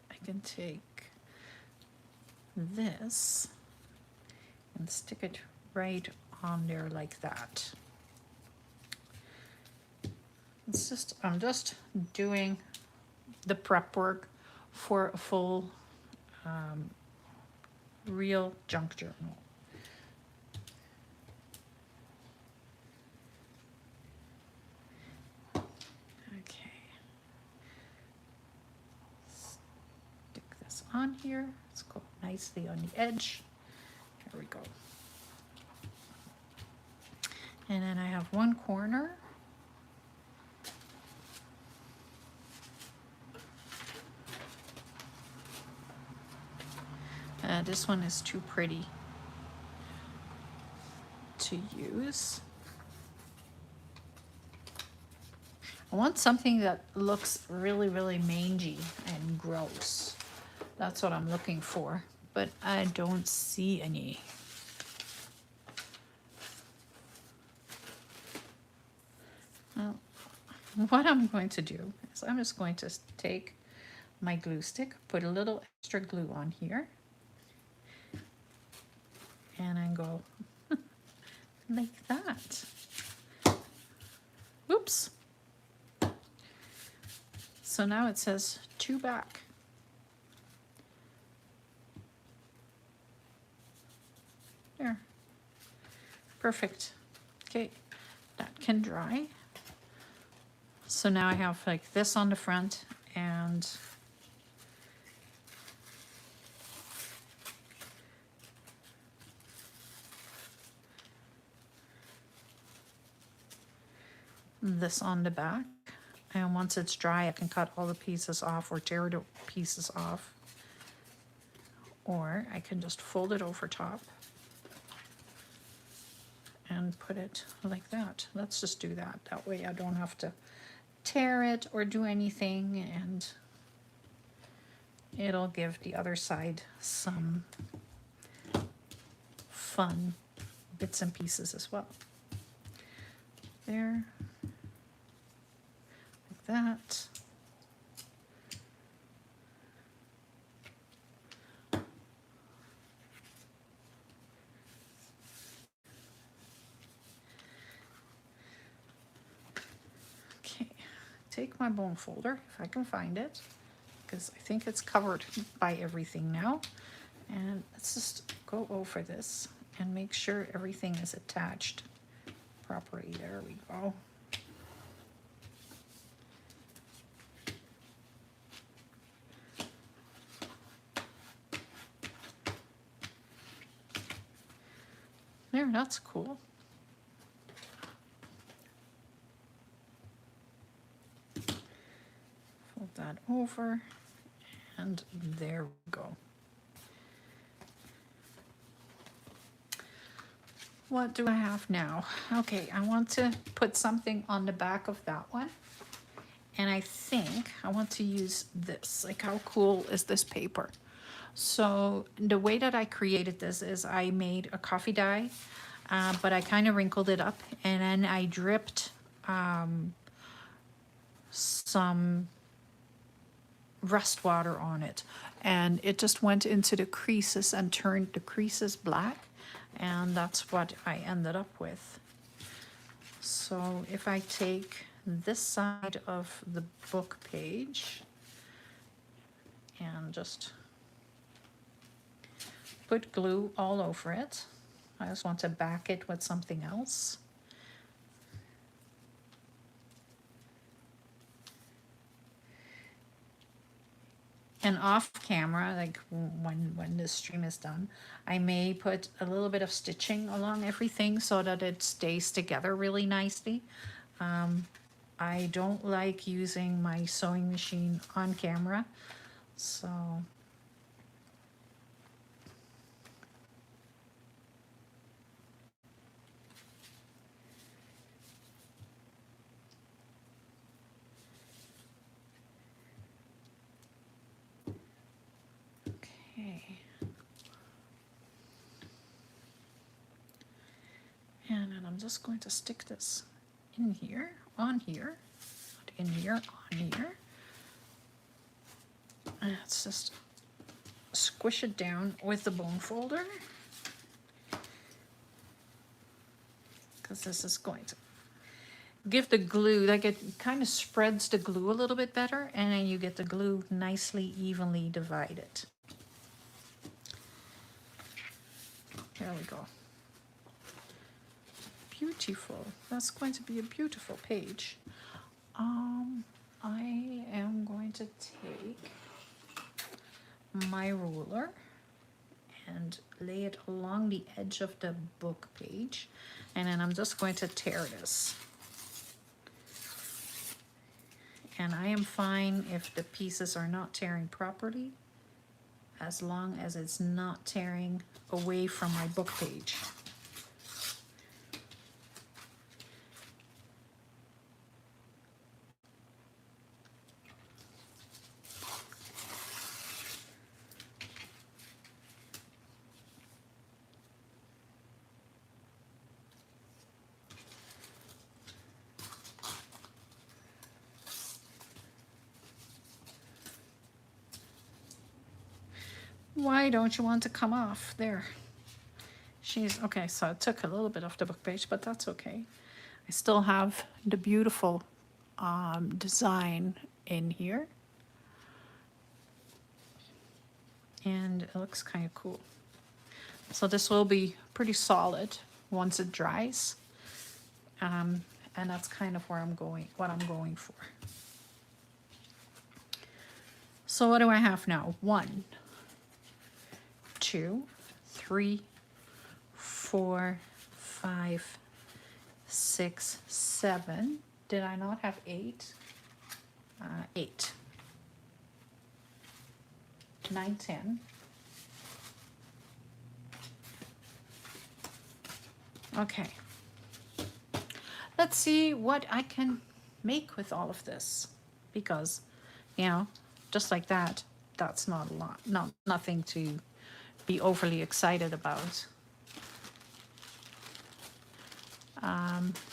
I can take this and stick it right on there like that. It's just, I'm just doing the prep work for a full real junk journal. Okay. Stick this on here. Let's go nicely on the edge. Here we go. And then I have one corner. This one is too pretty to use. I want something that looks really, really mangy and gross. That's what I'm looking for, but I don't see any. Well, what I'm going to do is I'm just going to take my glue stick, put a little extra glue on here, and then go like that. Whoops. So now it says to back. There. Perfect. Okay, that can dry. So now I have like this on the front and this on the back. And once it's dry, I can cut all the pieces off or tear the pieces off. Or I can just fold it over top and put it like that. Let's just do that. That way I don't have to tear it or do anything, and it'll give the other side some fun bits and pieces as well. There. Like that. Okay, take my bone folder if I can find it, because I think it's covered by everything now. And let's just go over this and make sure everything is attached properly. There we go. There, that's cool. Fold that over, and there we go. What do I have now? Okay, I want to put something on the back of that one. And I think I want to use this. Like, how cool is this paper? So the way that I created this is I made a coffee dye, but I kind of wrinkled it up, and then I dripped some rust water on it, and it just went into the creases and turned the creases black, and that's what I ended up with. So if I take this side of the book page and just put glue all over it. I just want to back it with something else. And off camera, like when this stream is done, I may put a little bit of stitching along everything so that it stays together really nicely. I don't like using my sewing machine on camera, so okay. And then I'm just going to stick this in here, on here, not in here, on here. And let's just squish it down with the bone folder, because this is going to give the glue, like it kind of spreads the glue a little bit better, and then you get the glue nicely evenly divided. There we go. Beautiful. That's going to be a beautiful page. I am going to take my ruler and lay it along the edge of the book page, and then I'm just going to tear this. And I am fine if the pieces are not tearing properly, as long as it's not tearing away from my book page. Why don't you want to come off? There. She's, okay, so it took a little bit off the book page, but that's okay. I still have the beautiful design in here. And it looks kind of cool. So this will be pretty solid once it dries. And that's kind of where I'm going, what I'm going for. So what do I have now? 1, 2, 3, 4, 5, 6, 7. Did I not have 8? 8. 9, 10. Okay. Let's see what I can make with all of this, because, you know, just like that, that's not a lot, nothing to be overly excited about.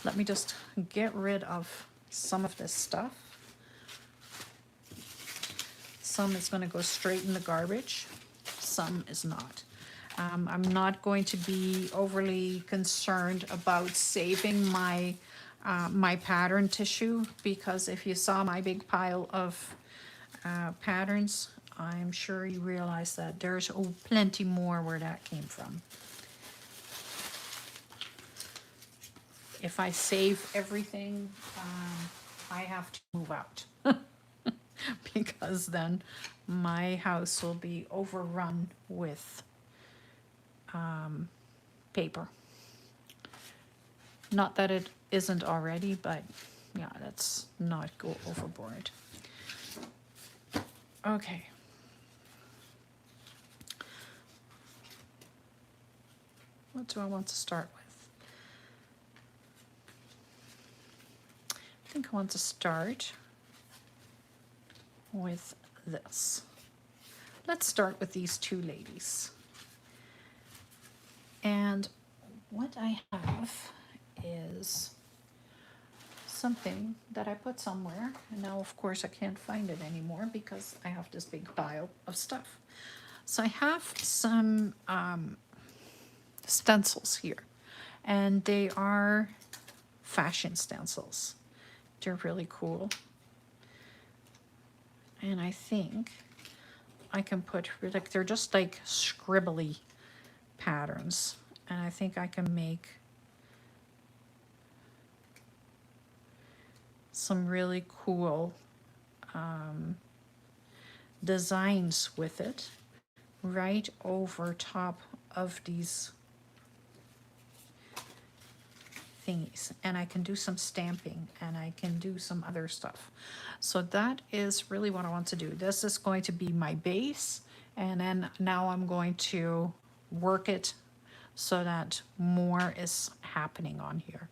Let me just get rid of some of this stuff. Some is going to go straight in the garbage. Some is not. I'm not going to be overly concerned about saving my my pattern tissue, because if you saw my big pile of patterns, I'm sure you realize that there's plenty more where that came from. If I save everything, I have to move out because then my house will be overrun with paper. Not that it isn't already, but yeah, let's not go overboard. Okay. What do I want to start with? I think I want to start with this. Let's start with these two ladies. And what I have is something that I put somewhere, and now of course I can't find it anymore because I have this big pile of stuff. So I have some stencils here, and they are fashion stencils. They're really cool. And I think I can put, like, they're just like scribbly patterns. And I think I can make some really cool designs with it right over top of these thingies, and I can do some stamping and I can do some other stuff. So that is really what I want to do. This is going to be my base, and then now I'm going to work it so that more is happening on here.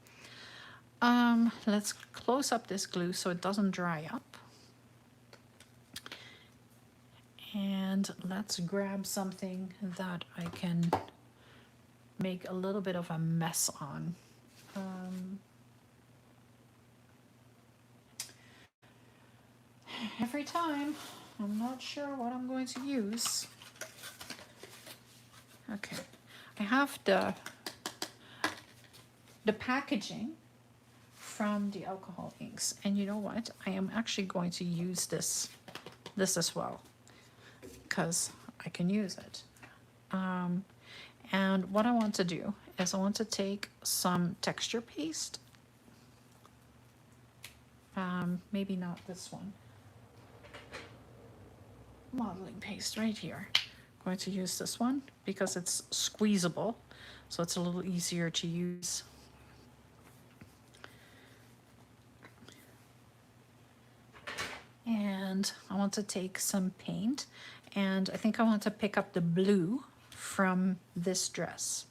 Let's close up this glue so it doesn't dry up. And let's grab something that I can make a little bit of a mess on. Every time, I'm not sure what I'm going to use. Okay, I have the packaging from the alcohol inks. And you know what? I am actually going to use this as well, because I can use it. And what I want to do is I want to take some texture paste. Maybe not this one. Modeling paste right here. I'm going to use this one because it's squeezable, so it's a little easier to use. And I want to take some paint, and I think I want to pick up the blue from this dress.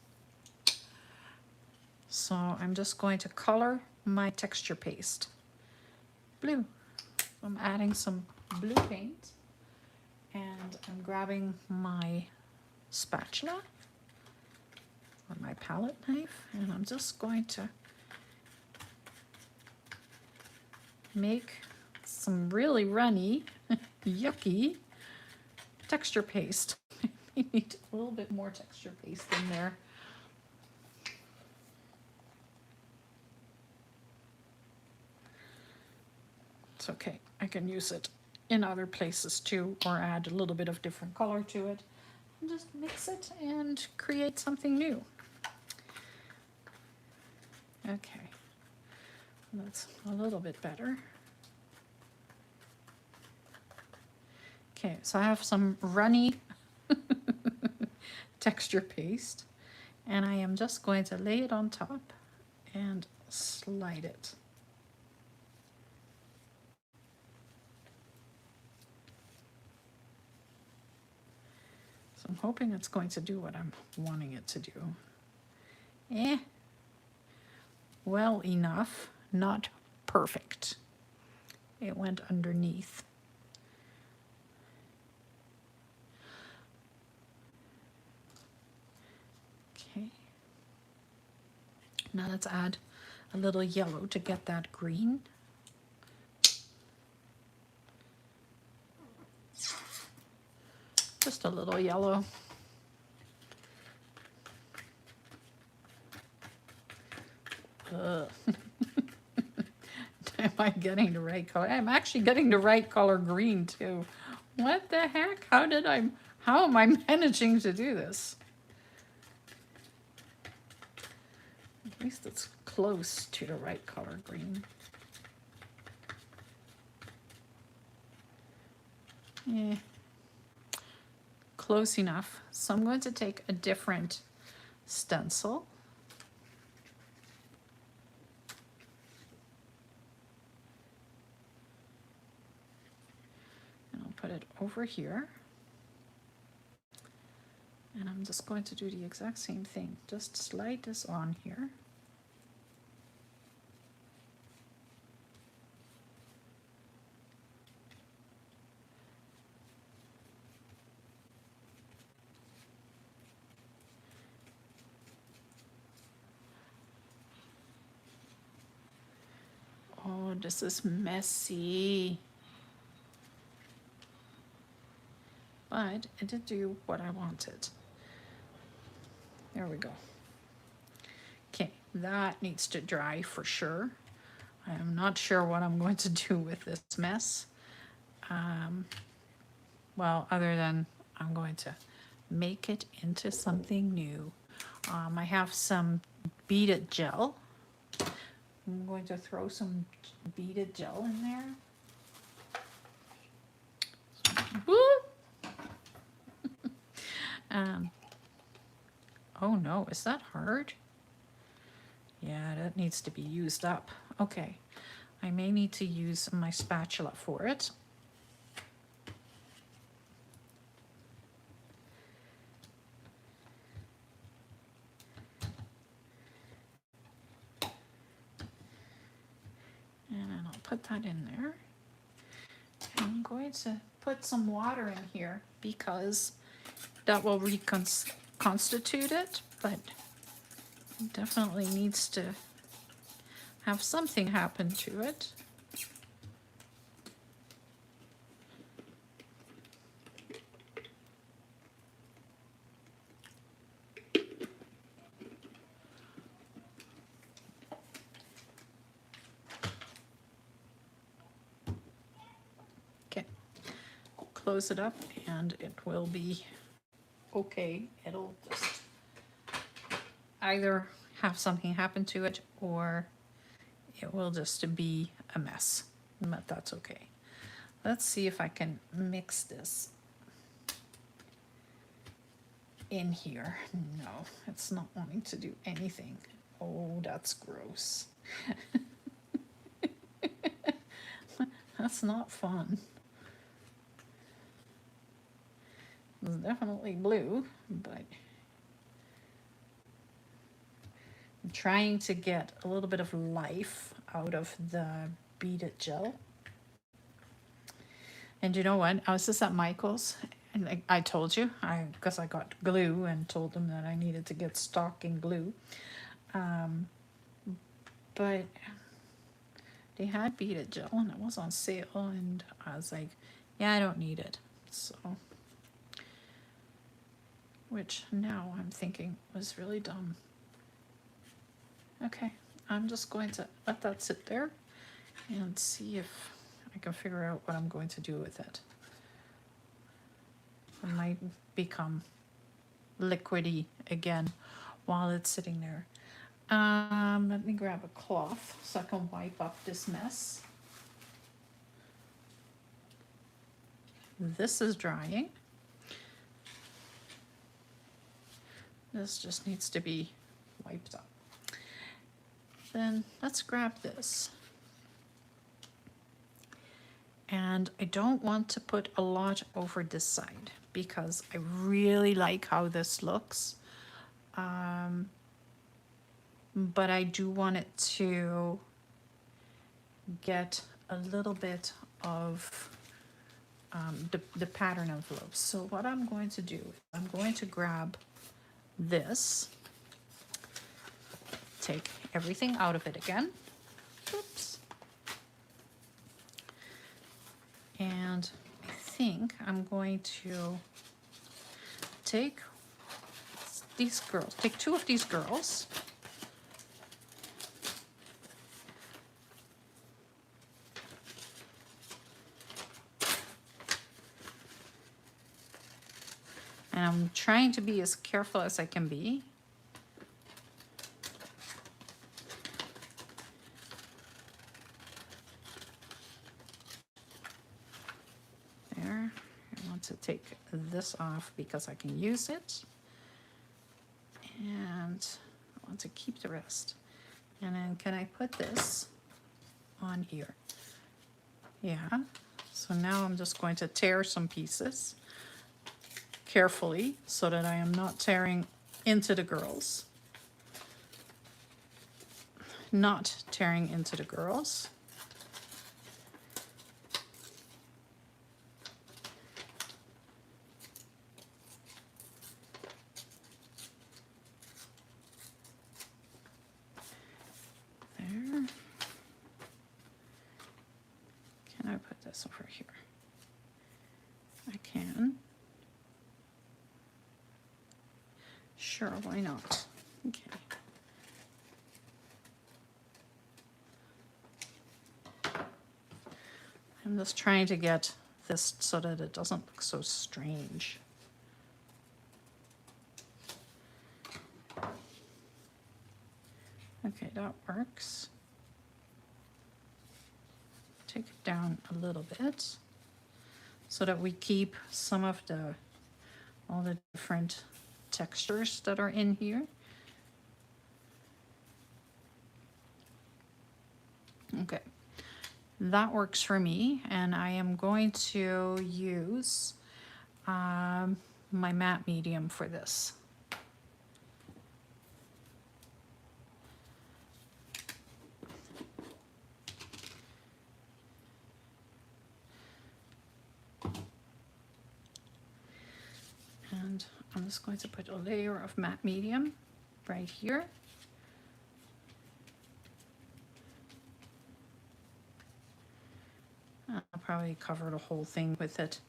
So I'm just going to color my texture paste blue. I'm adding some blue paint, and I'm grabbing my spatula or my palette knife, and I'm just going to make some really runny, yucky texture paste. We need a little bit more texture paste in there. It's okay. I can use it in other places too, or add a little bit of different color to it. And just mix it and create something new. Okay. That's a little bit better. Okay, so I have some runny texture paste, and I am just going to lay it on top and slide it. So I'm hoping it's going to do what I'm wanting it to do. Well enough, not perfect. It went underneath. Okay. Now let's add a little yellow to get that green. Just a little yellow. Am I getting the right color? I'm actually getting the right color green too. What the heck? How am I managing to do this? At least it's close to the right color green. Yeah. Close enough. So I'm going to take a different stencil. And I'll put it over here. And I'm just going to do the exact same thing. Just slide this on here. Oh, this is messy. But it did do what I wanted. There we go. Okay, that needs to dry for sure. I am not sure what I'm going to do with this mess. Well, other than I'm going to make it into something new. I have some beaded gel. I'm going to throw some beaded gel in there. Oh no, is that hard? Yeah, that needs to be used up. Okay, I may need to use my spatula for it. And then I'll put that in there. I'm going to put some water in here because that will reconstitute it, but it definitely needs to have something happen to it. close it up and it will be okay. It'll just either have something happen to it or it will just be a mess, but that's okay. Let's see if I can mix this in here. No, it's not wanting to do anything. Oh, that's gross. That's not fun. It's definitely blue, but I'm trying to get a little bit of life out of the beaded gel. And you know what? I was just at Michael's, and I told you, because I got glue and told them that I needed to get stocking glue. But they had beaded gel and it was on sale, and I was like, yeah, I don't need it. So, which now I'm thinking was really dumb. Okay, I'm just going to let that sit there and see if I can figure out what I'm going to do with it. It might become liquidy again while it's sitting there. Let me grab a cloth so I can wipe up this mess. This is drying. This just needs to be wiped up. Then let's grab this. And I don't want to put a lot over this side because I really like how this looks. But I do want it to get a little bit of the pattern envelopes. So what I'm going to do, I'm going to grab this, take everything out of it again. Oops. And I think I'm going to take these girls, take two of these girls. And I'm trying to be as careful as I can be. There. I want to take this off because I can use it. And I want to keep the rest. And then can I put this on here? Yeah. So now I'm just going to tear some pieces carefully so that I am not tearing into the girls. Not tearing into the girls. There. Can I put this over here? I can. Sure, why not? Okay. I'm just trying to get this so that it doesn't look so strange. Okay, that works. Take it down a little bit so that we keep some of all the different textures that are in here. Okay, that works for me, and I am going to use my matte medium for this. And I'm just going to put a layer of matte medium right here. I'll probably cover the whole thing with it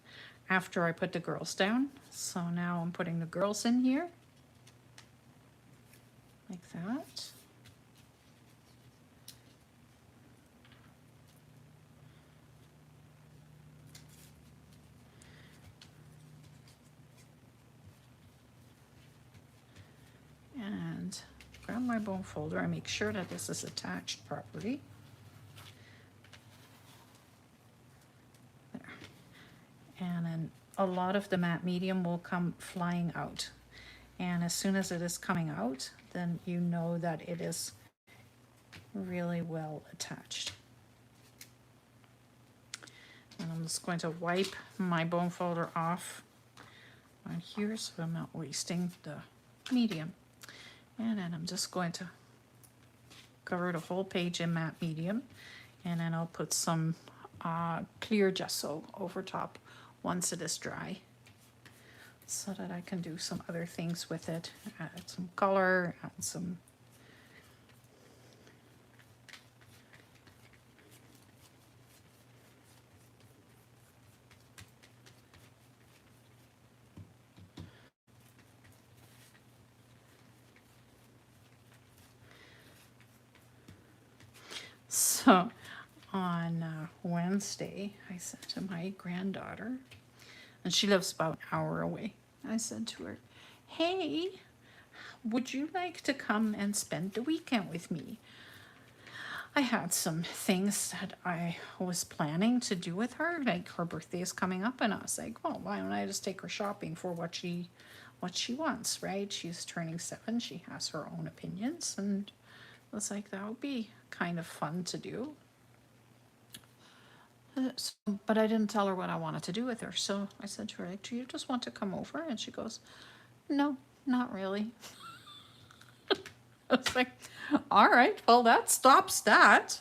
after I put the girls down. So now I'm putting the girls in here, like that. grab my bone folder and make sure that this is attached properly. There. And then a lot of the matte medium will come flying out. And as soon as it is coming out, then you know that it is really well attached. And I'm just going to wipe my bone folder off on here so I'm not wasting the medium. And then I'm just going to cover the whole page in matte medium, and then I'll put some clear gesso over top once it is dry, so that I can do some other things with it. Add some color, add some So on Wednesday, I said to my granddaughter, and she lives about an hour away, I said to her, hey, would you like to come and spend the weekend with me? I had some things that I was planning to do with her, like her birthday is coming up, and I was like, well, why don't I just take her shopping for what she wants, right? She's turning 7, she has her own opinions, and I was like, that would be kind of fun to do. But I didn't tell her what I wanted to do with her. So I said to her, like, do you just want to come over? And she goes, no, not really. I was like, all right, well, that stops that.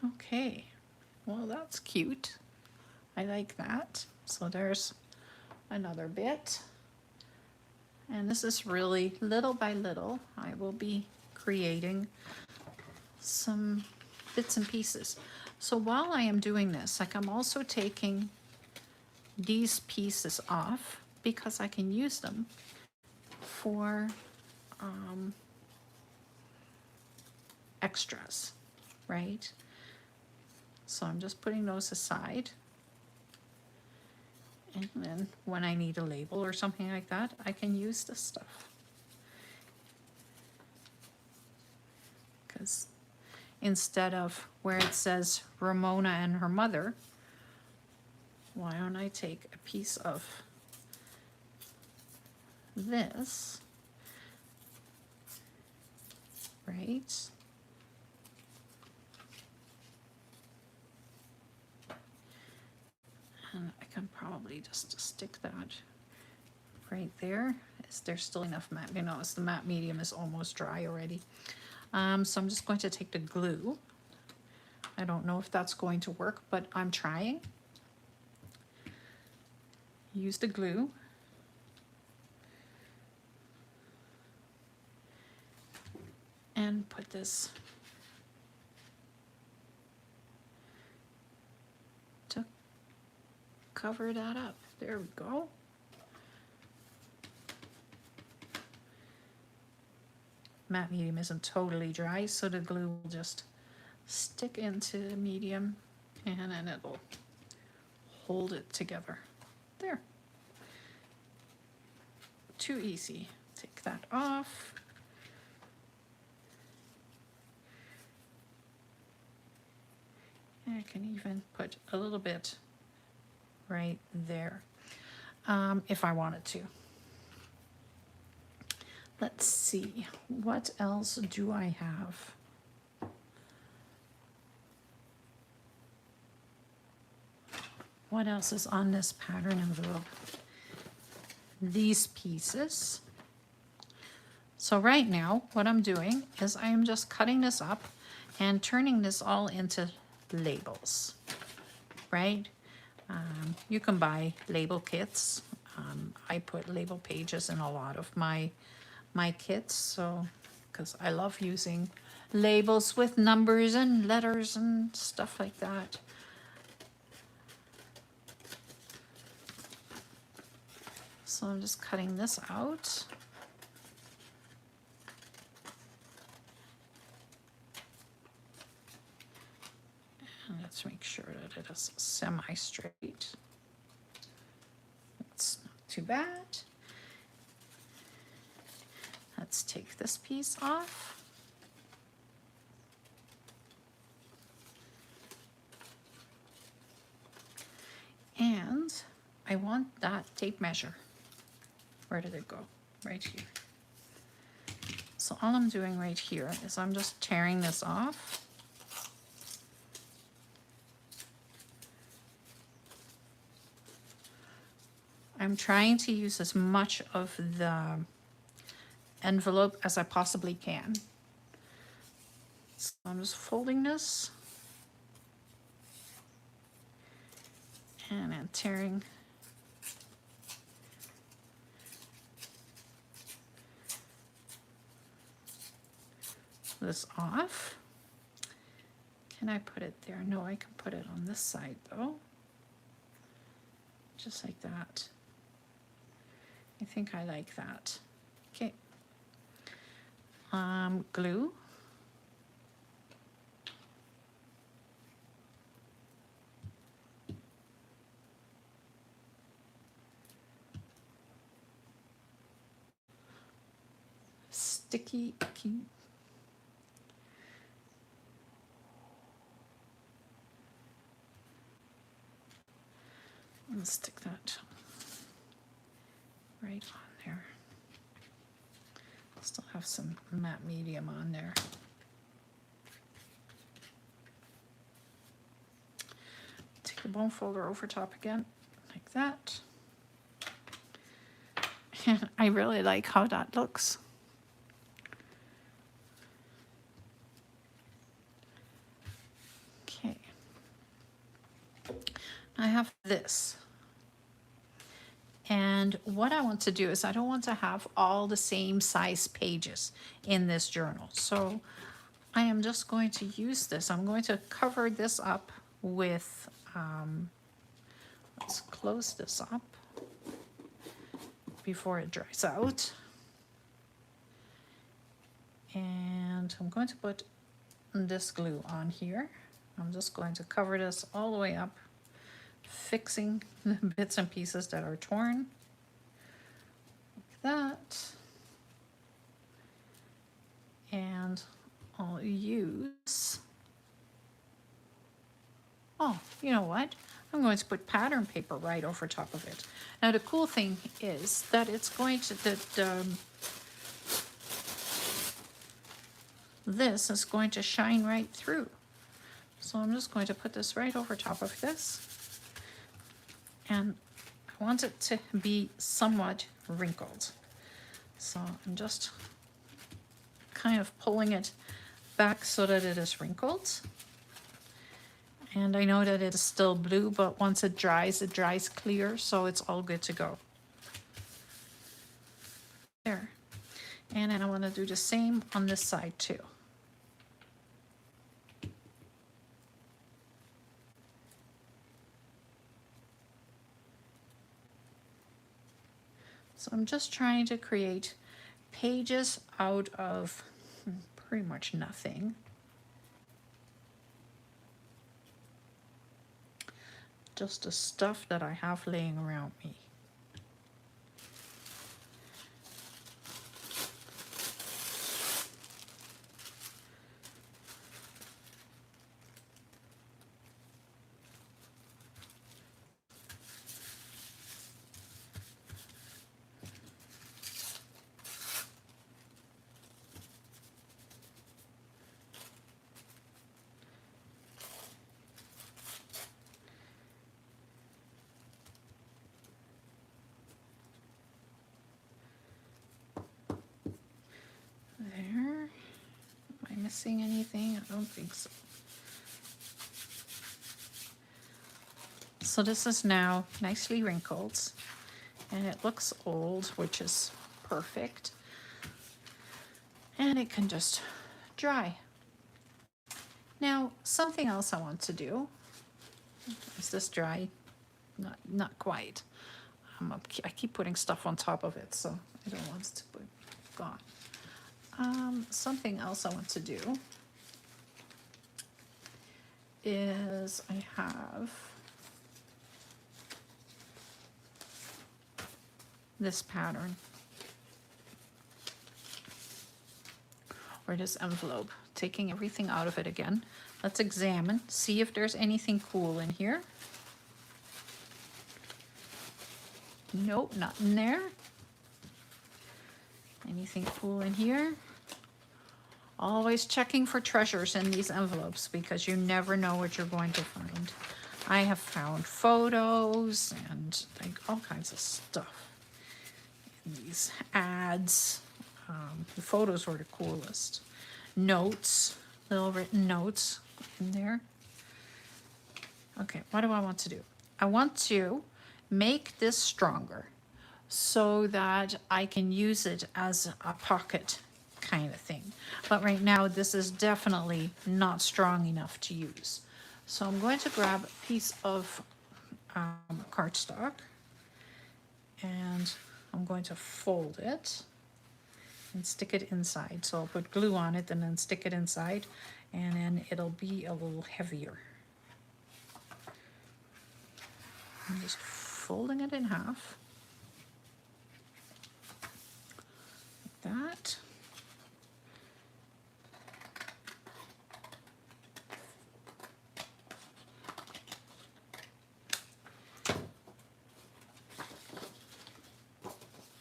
Okay, well, that's cute. I like that. So there's another bit. And this is really little by little, I will be creating some bits and pieces. So while I am doing this, like, I'm also taking these pieces off because I can use them for extras, right? So I'm just putting those aside. And then when I need a label or something like that, I can use this stuff. Because instead of where it says Ramona and her mother, why don't I take a piece of this, right? And I can probably just stick that right there. Is there still enough matte? You know, the matte medium is almost dry already. So I'm just going to take the glue. I don't know if that's going to work, but I'm trying. Use the glue. And put this to cover that up. There we go. Matte medium isn't totally dry, so the glue will just stick into the medium and then it'll hold it together. There. Too easy. Take that off. And I can even put a little bit right there if I wanted to. Let's see, what else do I have? What else is on this pattern envelope? These pieces. So right now, what I'm doing is I am just cutting this up and turning this all into labels, right? You can buy label kits. I put label pages in a lot of my kits, so because I love using labels with numbers and letters and stuff like that. So I'm just cutting this out. And let's make sure that it is semi-straight. It's not too bad. Let's take this piece off. And I want that tape measure. Where did it go? Right here. So all I'm doing right here is I'm just tearing this off. I'm trying to use as much of the envelope as I possibly can. So I'm just folding this and then tearing this off. Can I put it there? No, I can put it on this side though. Just like that. I think I like that. Okay. Glue. Sticky key. Let's stick that right on there. Still have some matte medium on there. Take the bone folder over top again, like that. And I really like how that looks. Okay. I have this. And what I want to do is I don't want to have all the same size pages in this journal. So I am just going to use this. I'm going to cover this up with, let's close this up before it dries out. And I'm going to put this glue on here. I'm just going to cover this all the way up, fixing the bits and pieces that are torn, like that. And I'll use, oh, you know what? I'm going to put pattern paper right over top of it. Now the cool thing is that it's going to, this is going to shine right through. So I'm just going to put this right over top of this. And I want it to be somewhat wrinkled. So I'm just kind of pulling it back so that it is wrinkled. And I know that it is still blue, but once it dries clear, so it's all good to go. There. And then I want to do the same on this side too. So I'm just trying to create pages out of pretty much nothing. Just the stuff that I have laying around me. There. Am I missing anything? I don't think so. So this is now nicely wrinkled and it looks old, which is perfect. And it can just dry. Now, something else I want to do. Is this dry? Not quite. I keep putting stuff on top of it, so I don't want it to be gone. Something else I want to do is I have this pattern or this envelope, taking everything out of it again. Let's examine, see if there's anything cool in here. Nope, not in there. Anything cool in here? Always checking for treasures in these envelopes because you never know what you're going to find. I have found photos and like all kinds of stuff in these ads. The photos were the coolest. Notes, little written notes in there. Okay, what do I want to do? I want to make this stronger so that I can use it as a pocket kind of thing. But right now, this is definitely not strong enough to use. So I'm going to grab a piece of cardstock and I'm going to fold it and stick it inside. So I'll put glue on it and then stick it inside, and then it'll be a little heavier. I'm just folding it in half, like that.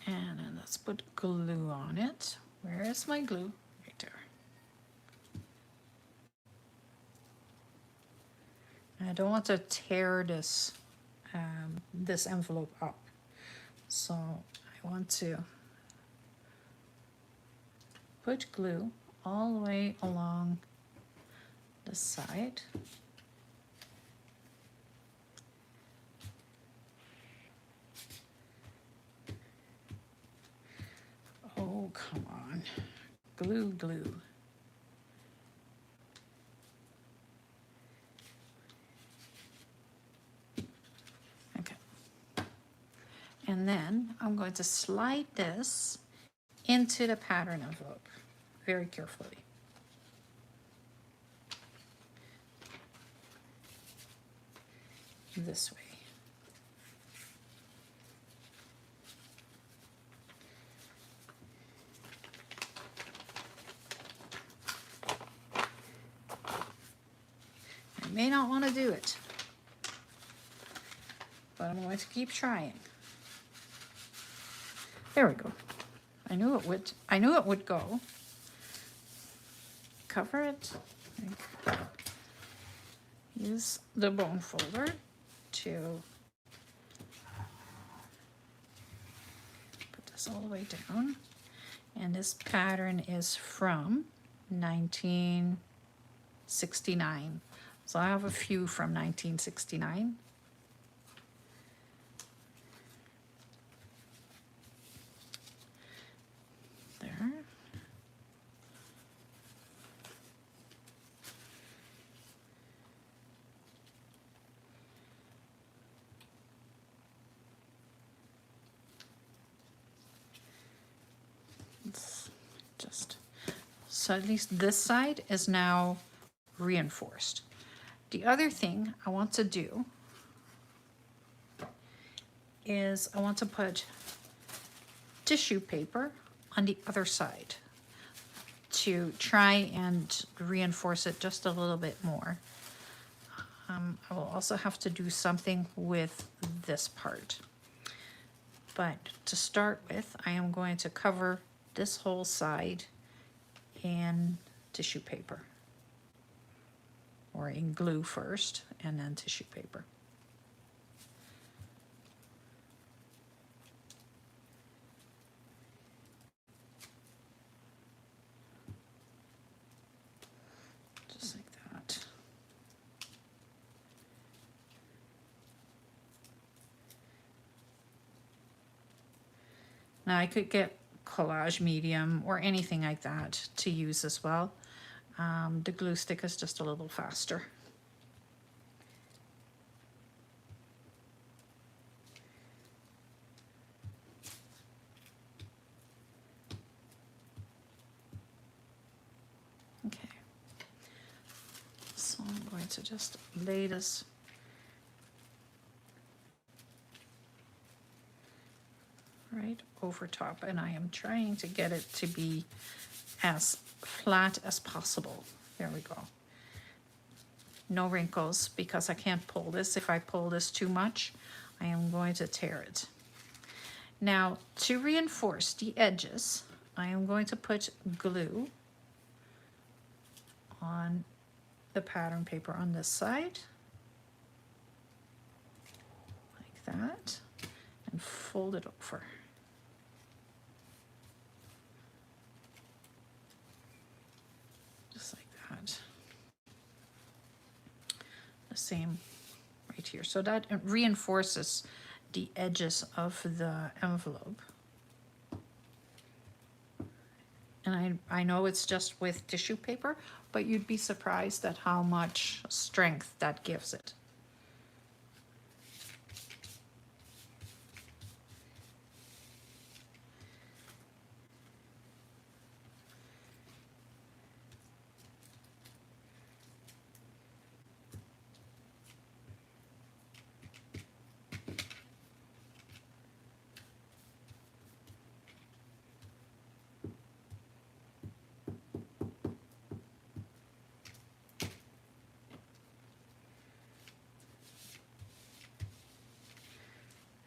And then let's put glue on it. Where is my glue? Right there. And I don't want to tear this this envelope up. So I want to put glue all the way along the side. Oh, come on. Glue, glue. Okay. And then I'm going to slide this into the pattern envelope very carefully. This way. I may not want to do it, but I'm going to keep trying. There we go. I knew it would go. Cover it. Use the bone folder to put this all the way down. And this pattern is from 1969. So I have a few from 1969. There. It's just, so at least this side is now reinforced. The other thing I want to do is I want to put tissue paper on the other side to try and reinforce it just a little bit more. I will also have to do something with this part. But to start with, I am going to cover this whole side in tissue paper. Or in glue first, and then tissue paper. Just like that. Now I could get collage medium or anything like that to use as well. The glue stick is just a little faster. Okay. So I'm going to just lay this right over top, and I am trying to get it to be as flat as possible. There we go. No wrinkles, because I can't pull this. If I pull this too much, I am going to tear it. Now, to reinforce the edges, I am going to put glue on the pattern paper on this side, like that, and fold it over. Just like that. The same right here. So that reinforces the edges of the envelope. And I know it's just with tissue paper, but you'd be surprised at how much strength that gives it.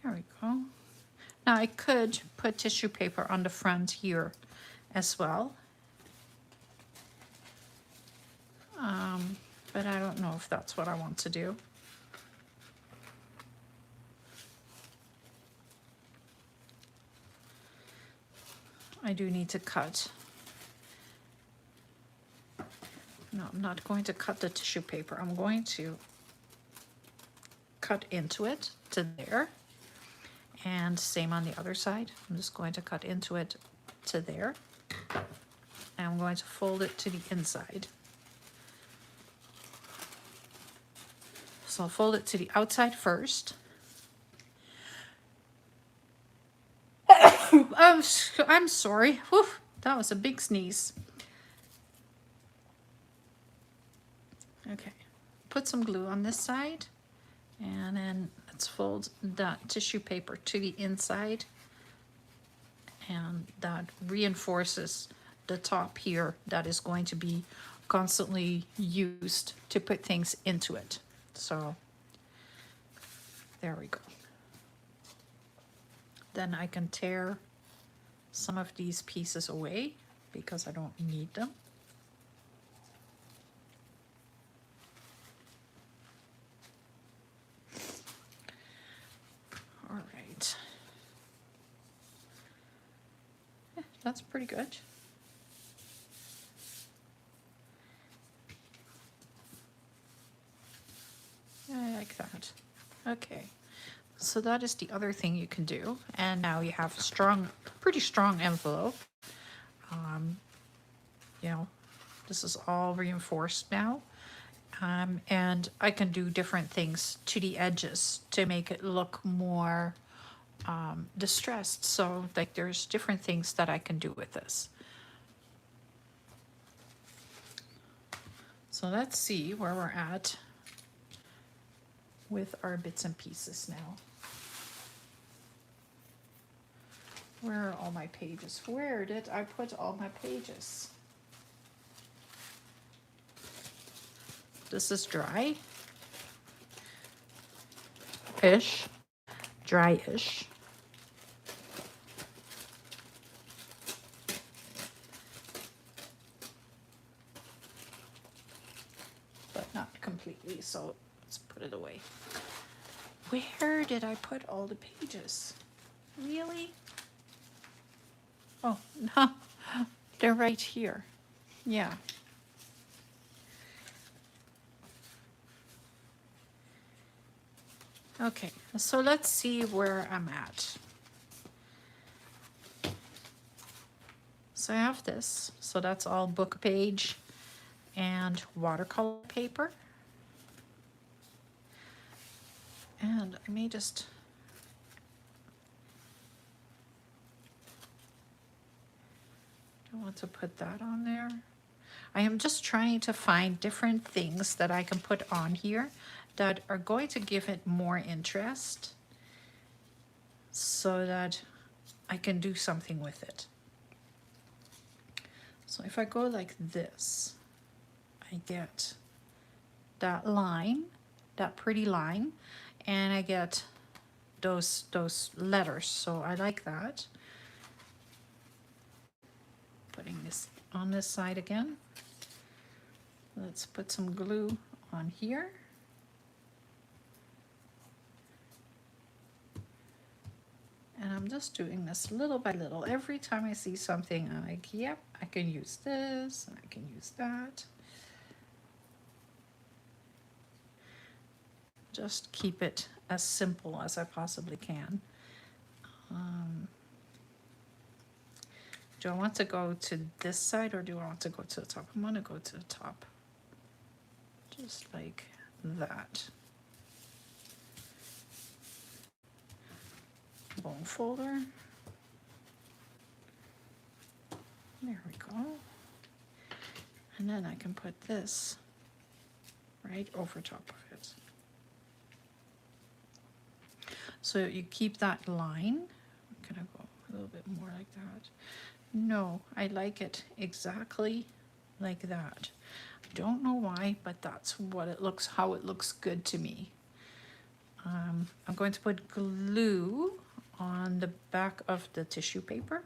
There we go. Now I could put tissue paper on the front here as well. But I don't know if that's what I want to do. I do need to cut. No, I'm not going to cut the tissue paper. I'm going to cut into it to there. And same on the other side. I'm just going to cut into it to there. And I'm going to fold it to the inside. So I'll fold it to the outside first. I'm sorry. Whew, that was a big sneeze. Okay, put some glue on this side, and then let's fold that tissue paper to the inside, and that reinforces the top here that is going to be constantly used to put things into it. So there we go. Then I can tear some of these pieces away because I don't need them. All right. Yeah, that's pretty good. I like that. Okay. So that is the other thing you can do. And now you have a strong, pretty strong envelope. You know, this is all reinforced now. And I can do different things to the edges to make it look more distressed. So like there's different things that I can do with this. So let's see where we're at with our bits and pieces now. Where are all my pages? Where did I put all my pages? This is dry-ish, dry-ish. But not completely, so let's put it away. Where did I put all the pages? Really? Oh, no, they're right here. Yeah. Okay, so let's see where I'm at. So I have this, so that's all book page and watercolor paper. And I may just don't want to put that on there. I am just trying to find different things that I can put on here that are going to give it more interest so that I can do something with it. So if I go like this, I get that line, that pretty line, and I get those letters. So I like that. Putting this on this side again. Let's put some glue on here. And I'm just doing this little by little. Every time I see something, I'm like, yep, I can use this, and I can use that. Just keep it as simple as I possibly can. Do I want to go to this side or do I want to go to the top? I'm gonna go to the top. Just like that. Bone folder. There we go. And then I can put this right over top of it. So you keep that line. I'm gonna go a little bit more like that. No, I like it exactly like that. I don't know why, but that's what it looks, how it looks good to me. I'm going to put glue on the back of the tissue paper.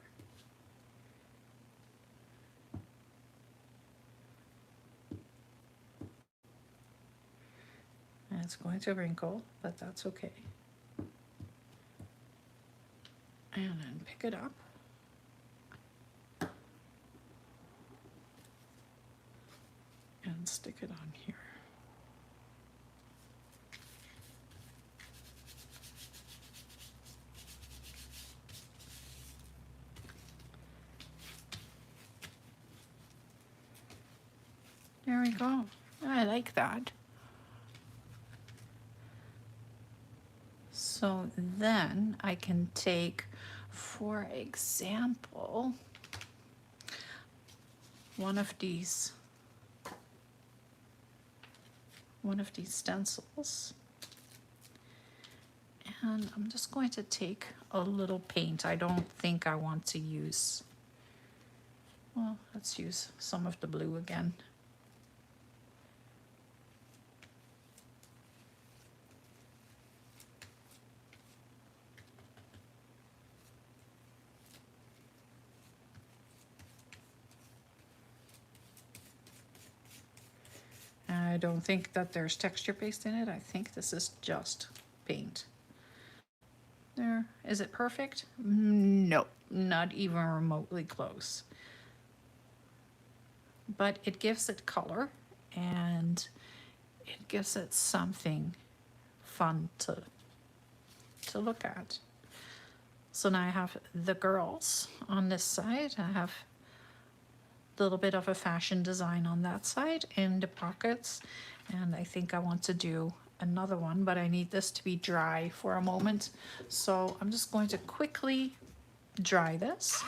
And it's going to wrinkle, but that's okay. And then pick it up. And stick it on here. There we go. I like that. So then I can take, for example, one of these stencils, and I'm just going to take a little paint. I don't think I want to use, well, let's use some of the blue again. I don't think that there's texture paste in it. I think this is just paint. There, is it perfect? No, not even remotely close. But it gives it color and it gives it something fun to look at. So now I have the girls on this side. I have a little bit of a fashion design on that side in the pockets, and I think I want to do another one, but I need this to be dry for a moment, so I'm just going to quickly dry this.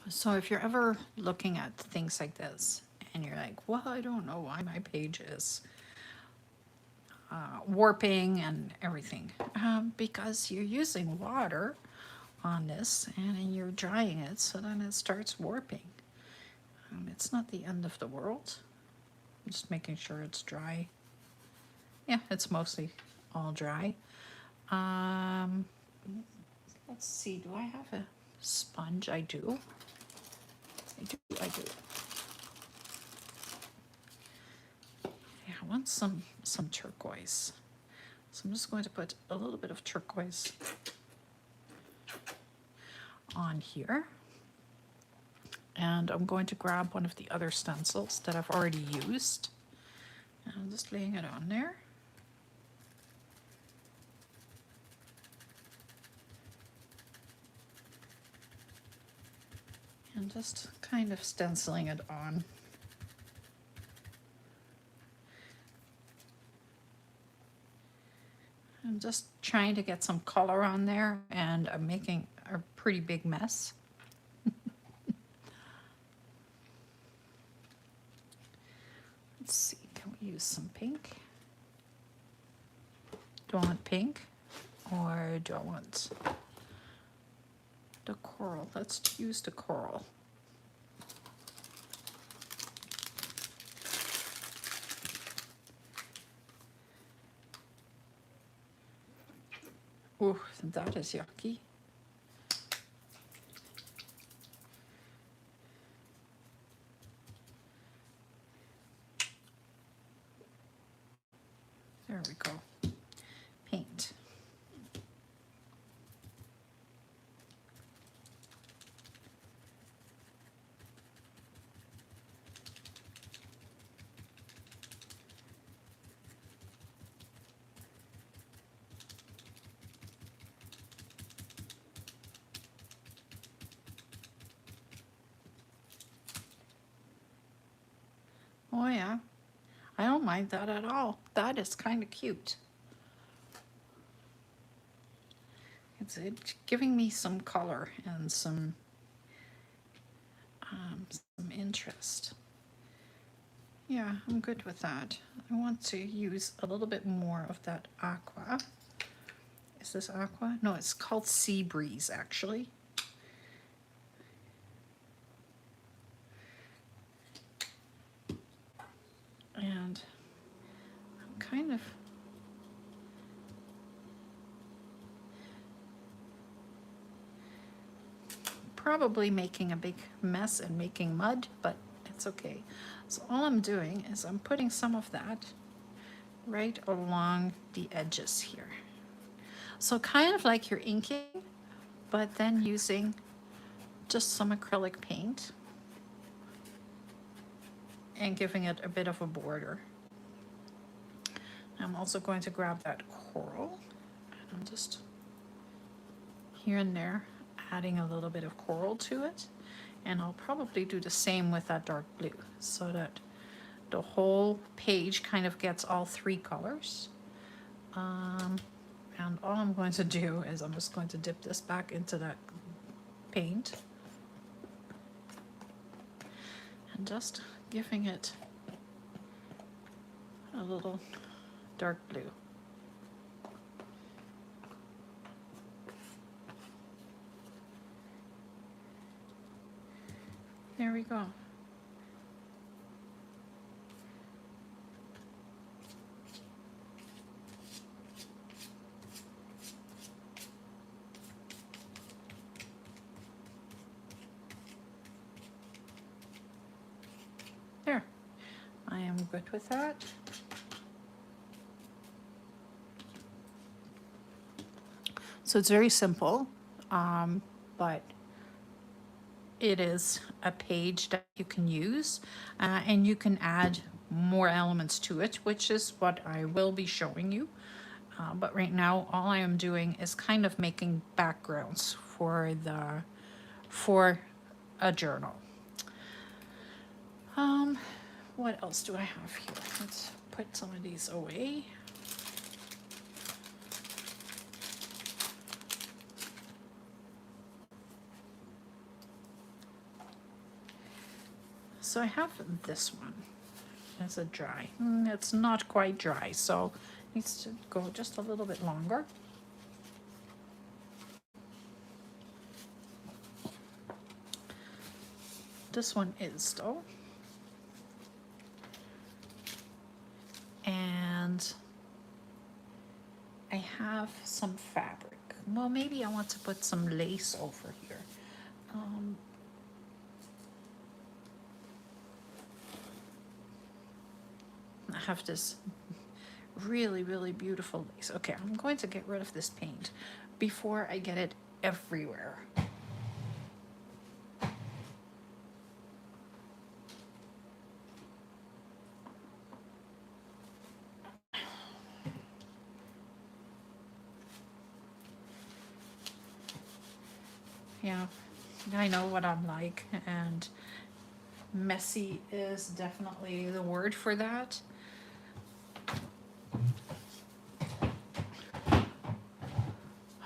So if you're ever looking at things like this and you're like, well, I don't know why my page is warping and everything, because you're using water on this and you're drying it, so then it starts warping. It's not the end of the world. I'm just making sure it's dry. Yeah, it's mostly all dry. Let's see, do I have a sponge? I do. I do. want some turquoise. So I'm just going to put a little bit of turquoise on here. And I'm going to grab one of the other stencils that I've already used. And I'm just laying it on there. And just kind of stenciling it on. I'm just trying to get some color on there, and I'm making a pretty big mess. Let's see, can we use some pink? Do I want pink or do I want the coral? Let's use the coral. Oh, that is yucky. There we go. Paint. Oh yeah, I don't mind that at all. That is kind of cute. It's giving me some color and some interest. Yeah, I'm good with that. I want to use a little bit more of that aqua. Is this aqua? No, it's called Sea Breeze actually. And I'm kind of probably making a big mess and making mud, but it's okay. So all I'm doing is I'm putting some of that right along the edges here. So kind of like you're inking, but then using just some acrylic paint and giving it a bit of a border. I'm also going to grab that coral and I'm just here and there adding a little bit of coral to it. And I'll probably do the same with that dark blue so that the whole page kind of gets all three colors. And all I'm going to do is I'm just going to dip this back into that paint and just giving it a little dark blue. There we go. There. I am good with that. So it's very simple, but it is a page that you can use and you can add more elements to it, which is what I will be showing you. But right now, all I am doing is kind of making backgrounds for a journal. What else do I have here? Let's put some of these away. So I have this one. It's a dry. It's not quite dry, so it needs to go just a little bit longer. This one is though. And I have some fabric. Well, maybe I want to put some lace over here. have this really, really beautiful lace. Okay, I'm going to get rid of this paint before I get it everywhere. Yeah, I know what I'm like, and messy is definitely the word for that.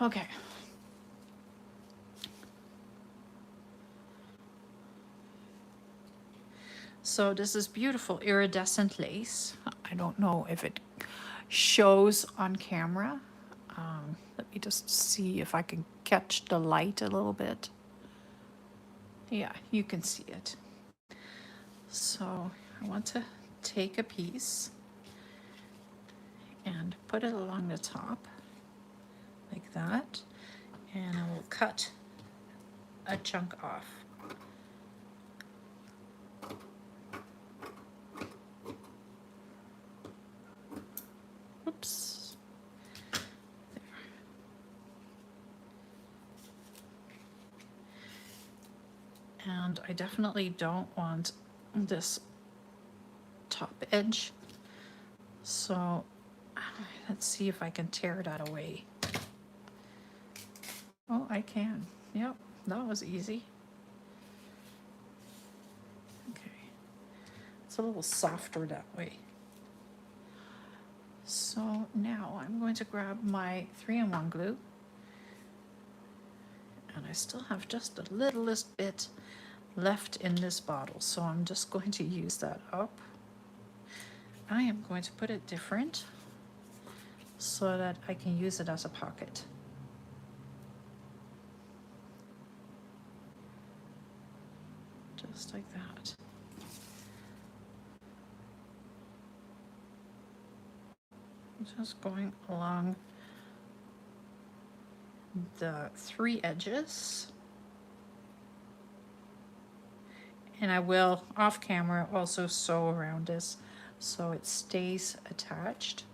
Okay. So this is beautiful iridescent lace. I don't know if it shows on camera. Let me just see if I can catch the light a little bit. Yeah, you can see it. So I want to take a piece and put it along the top like that, and I will cut a chunk off. Oops. There. And I definitely don't want this top edge. So let's see if I can tear that away. Oh, I can. Yep, that was easy. Okay. It's a little softer that way. So now I'm going to grab my 3-in-1 glue. And I still have just the littlest bit left in this bottle, so I'm just going to use that up. I am going to put it different so that I can use it as a pocket. Just like that. Just going along the 3 edges. And I will, off camera, also sew around this so it stays attached.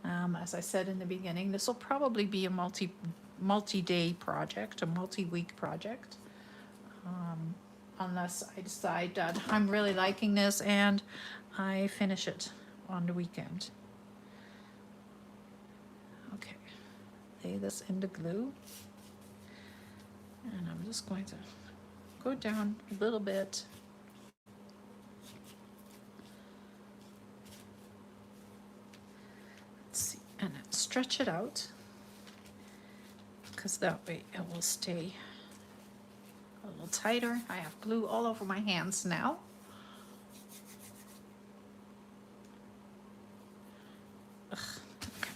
As I said in the beginning, this will probably be a multi-day project, a multi-week project. Unless I decide that I'm really liking this and I finish it on the weekend. Okay, lay this in the glue. And I'm just going to go down a little bit. Let's see, and then stretch it out, because that way it will stay a little tighter. I have glue all over my hands now. Ugh, okay.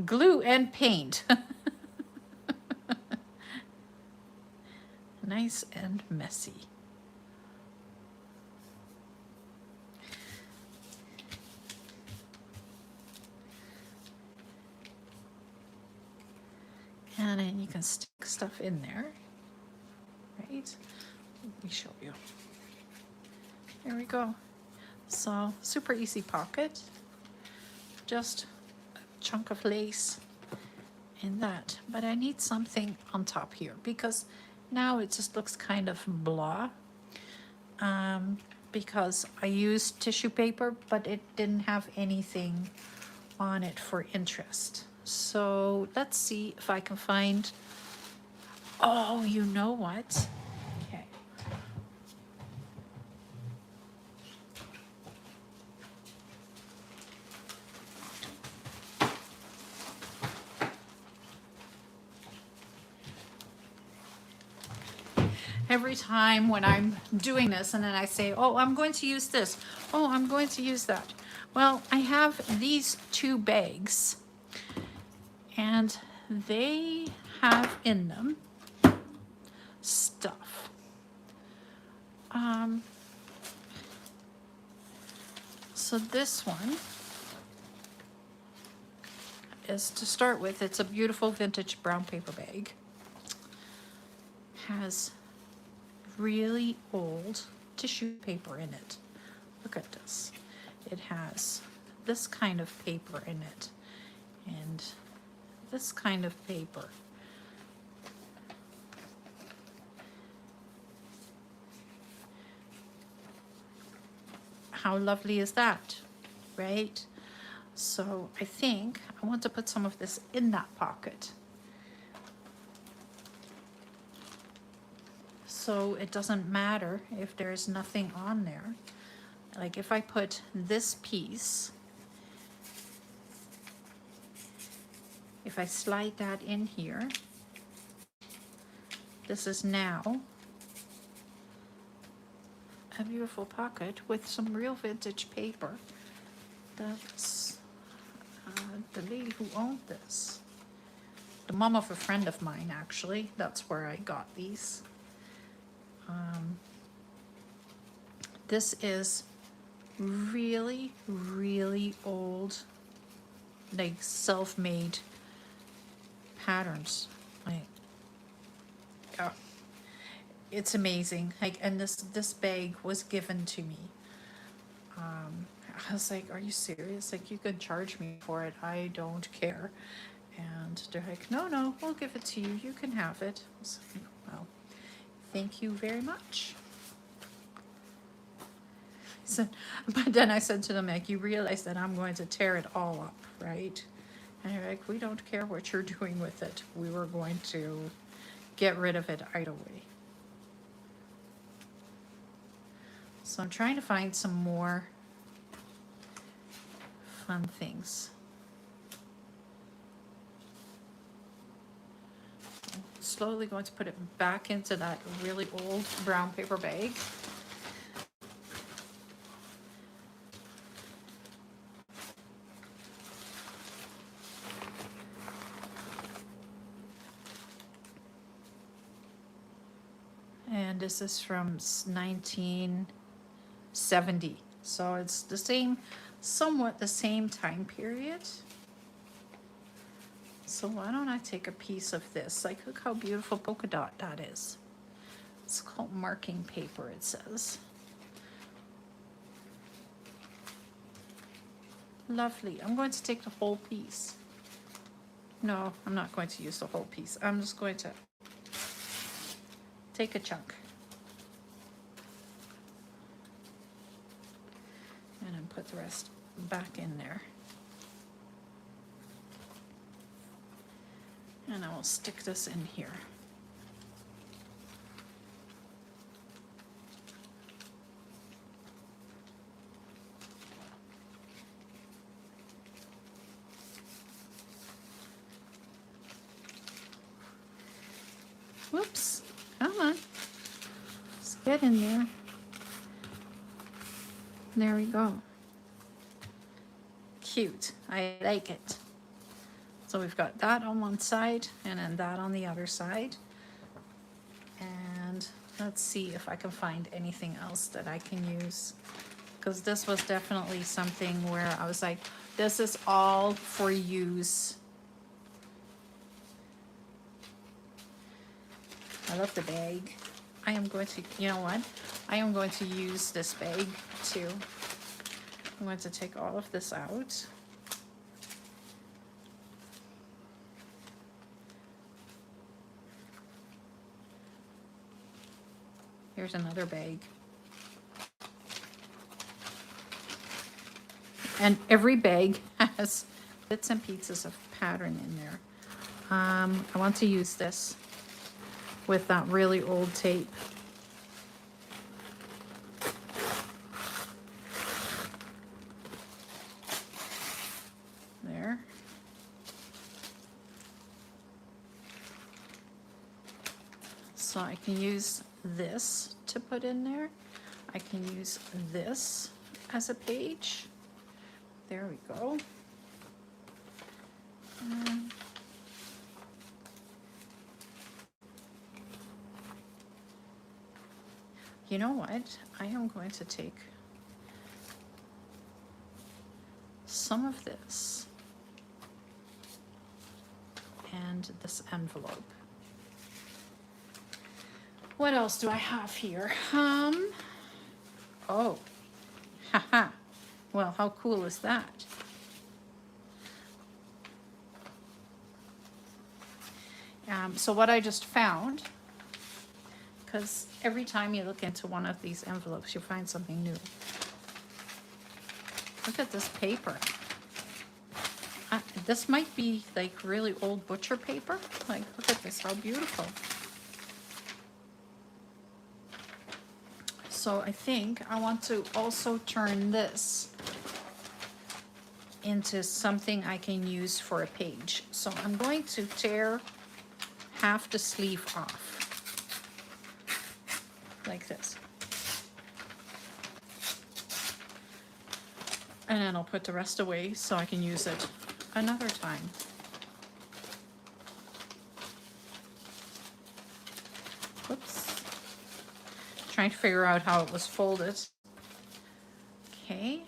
Glue and paint. Nice and messy. And then you can stick stuff in there, right? Let me show you. There we go. So super easy pocket. Just a chunk of lace in that. But I need something on top here because now it just looks kind of blah. Because I used tissue paper, but it didn't have anything on it for interest. So let's see if I can find, oh, you know what? Okay. Every time when I'm doing this and then I say, oh, I'm going to use this. Oh, I'm going to use that. Well, I have these 2 bags and they have in them stuff. So this one is, to start with, it's a beautiful vintage brown paper bag. Has really old tissue paper in it. Look at this. It has this kind of paper in it, and this kind of paper. How lovely is that, right? So I think I want to put some of this in that pocket, so it doesn't matter if there's nothing on there. Like if I put this piece, if I slide that in here, this is now a beautiful pocket with some real vintage paper. That's the lady who owned this. The mom of a friend of mine, actually. That's where I got these. This is really, really old, like self-made patterns. Like, oh, it's amazing. Like, and this bag was given to me. I was like, are you serious? Like, you can charge me for it. I don't care. And they're like, no, we'll give it to you. You can have it. I was like, well, thank you very much. So, but then I said to them, like, you realize that I'm going to tear it all up, right? And they're like, we don't care what you're doing with it. We were going to get rid of it either way. So I'm trying to find some more fun things. Slowly going to put it back into that really old brown paper bag. And this is from 1970. So it's the same, somewhat the same time period. So why don't I take a piece of this? Like, look how beautiful polka dot that is. It's called marking paper, it says. Lovely. I'm going to take the whole piece. No, I'm not going to use the whole piece. I'm just going to take a chunk. And then put the rest back in there. And I will stick this in here. Whoops, come on. Let's get in there. There we go. Cute, I like it. So we've got that on one side and then that on the other side. And let's see if I can find anything else that I can use. Because this was definitely something where I was like, this is all for use. I love the bag. I am going to, you know what? I am going to use this bag too. I'm going to take all of this out. Here's another bag. And every bag has bits and pieces of pattern in there. I want to use this with that really old tape. There. So I can use this to put in there. I can use this as a page. There we go. You know what? I am going to take some of this and this envelope. What else do I have here? Oh, haha. Well, how cool is that? So what I just found, because every time you look into one of these envelopes, you find something new. Look at this paper. This might be like really old butcher paper. Like, look at this, how beautiful. So I think I want to also turn this into something I can use for a page. So I'm going to tear half the sleeve off, like this. And then I'll put the rest away so I can use it another time. Whoops. Trying to figure out how it was folded. Okay.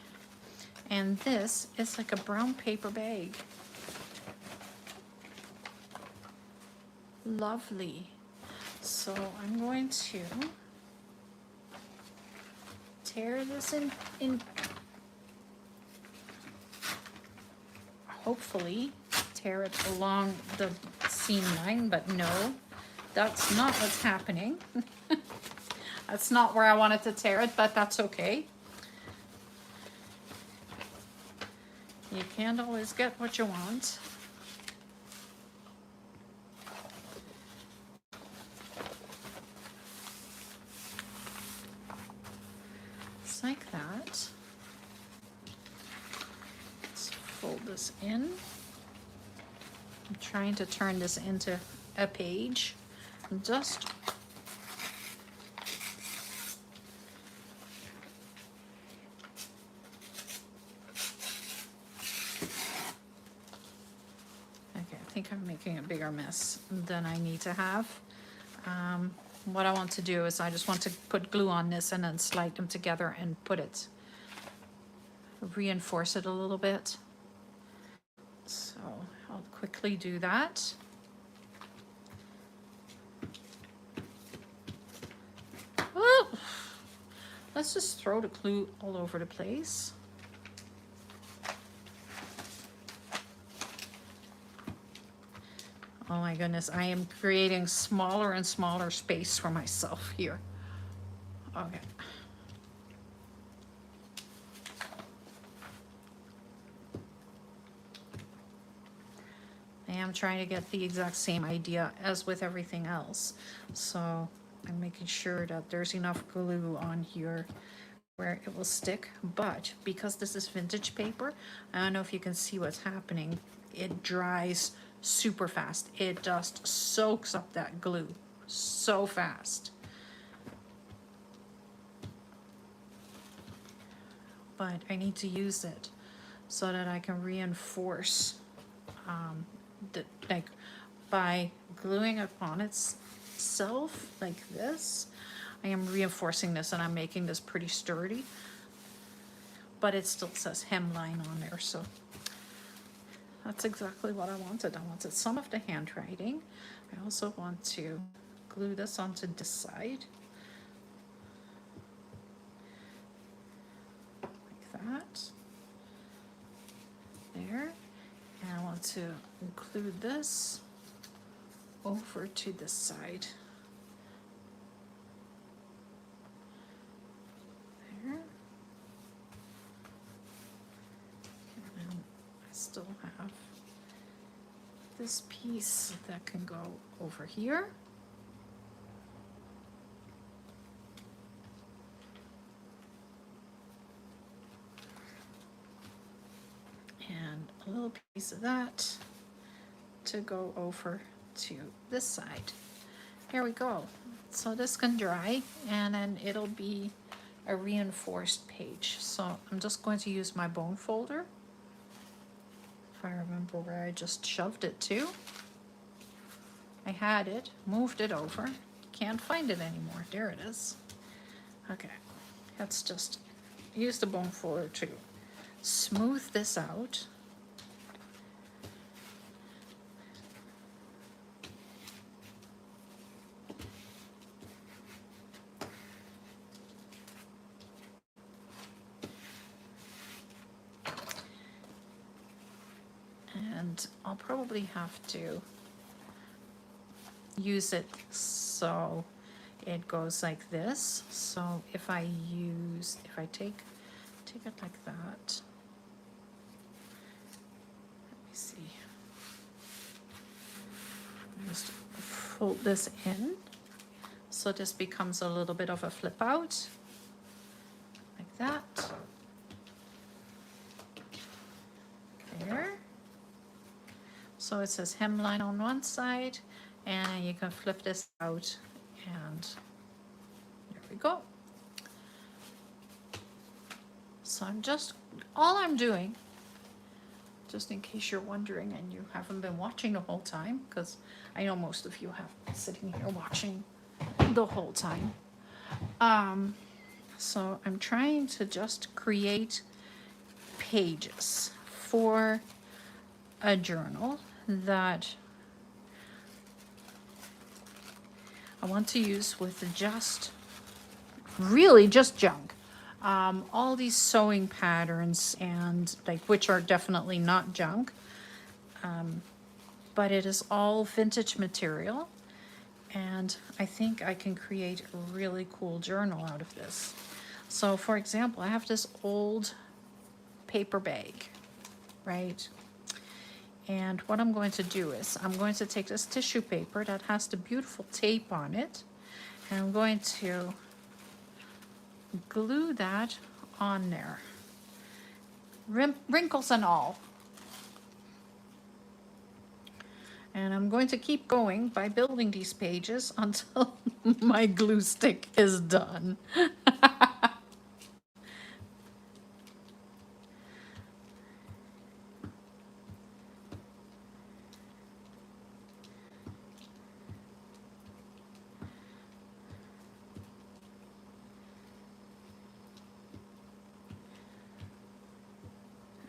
And this is like a brown paper bag. Lovely. So I'm going to tear this in hopefully tear it along the seam line, but no, that's not what's happening. That's not where I wanted to tear it, but that's okay. You can't always get what you want. Just like that. Let's fold this in. I'm trying to turn this into a page. Just I think I'm making a bigger mess than I need to have. What I want to do is I just want to put glue on this and then slide them together and put it, reinforce it a little bit. So I'll quickly do that. Oh, let's just throw the glue all over the place. Oh my goodness, I am creating smaller and smaller space for myself here. Okay. I am trying to get the exact same idea as with everything else. So I'm making sure that there's enough glue on here where it will stick. But because this is vintage paper, I don't know if you can see what's happening. It dries super fast. It just soaks up that glue so fast. But I need to use it so that I can reinforce like by gluing upon itself like this. I am reinforcing this and I'm making this pretty sturdy, but it still says hemline on there, so that's exactly what I wanted. I wanted some of the handwriting. I also want to glue this onto this side. Like that. There. And I want to include this over to this side. There. And then I still have this piece that can go over here. And a little piece of that to go over to this side. Here we go. So this can dry and then it'll be a reinforced page. So I'm just going to use my bone folder. If I remember where I just shoved it to. I had it, moved it over. Can't find it anymore. There it is. Okay, let's just use the bone folder to smooth this out. And I'll probably have to use it so it goes like this. So if I take it like that. Let me see. Just fold this in. So this becomes a little bit of a flip out. Like that. There. So it says hemline on one side, and you can flip this out, and there we go. So all I'm doing, just in case you're wondering and you haven't been watching the whole time, because I know most of you have been sitting here watching the whole time. So I'm trying to just create pages for a journal that I want to use with really just junk. All these sewing patterns and which are definitely not junk, but it is all vintage material, and I think I can create a really cool journal out of this. So for example, I have this old paper bag, right? And what I'm going to do is I'm going to take this tissue paper that has the beautiful tape on it, and I'm going to glue that on there, wrinkles and all. And I'm going to keep going by building these pages until my glue stick is done.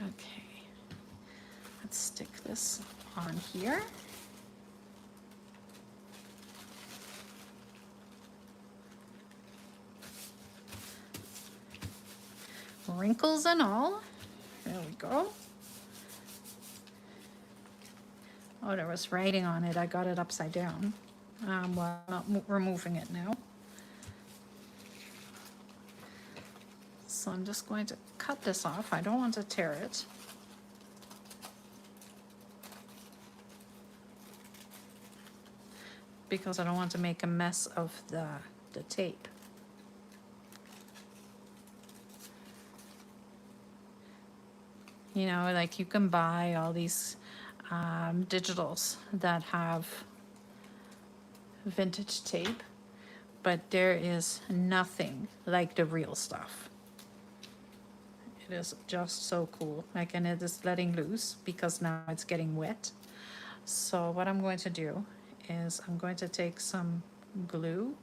Okay, let's stick this on here. Wrinkles and all. There we go. Oh, there was writing on it. I got it upside down. Well, I'm not removing it now. So I'm just going to cut this off. I don't want to tear it. Because I don't want to make a mess of the tape. You know, like you can buy all these digitals that have vintage tape, but there is nothing like the real stuff. It is just so cool. Like, and it is letting loose because now it's getting wet. So what I'm going to do is I'm going to take some glue.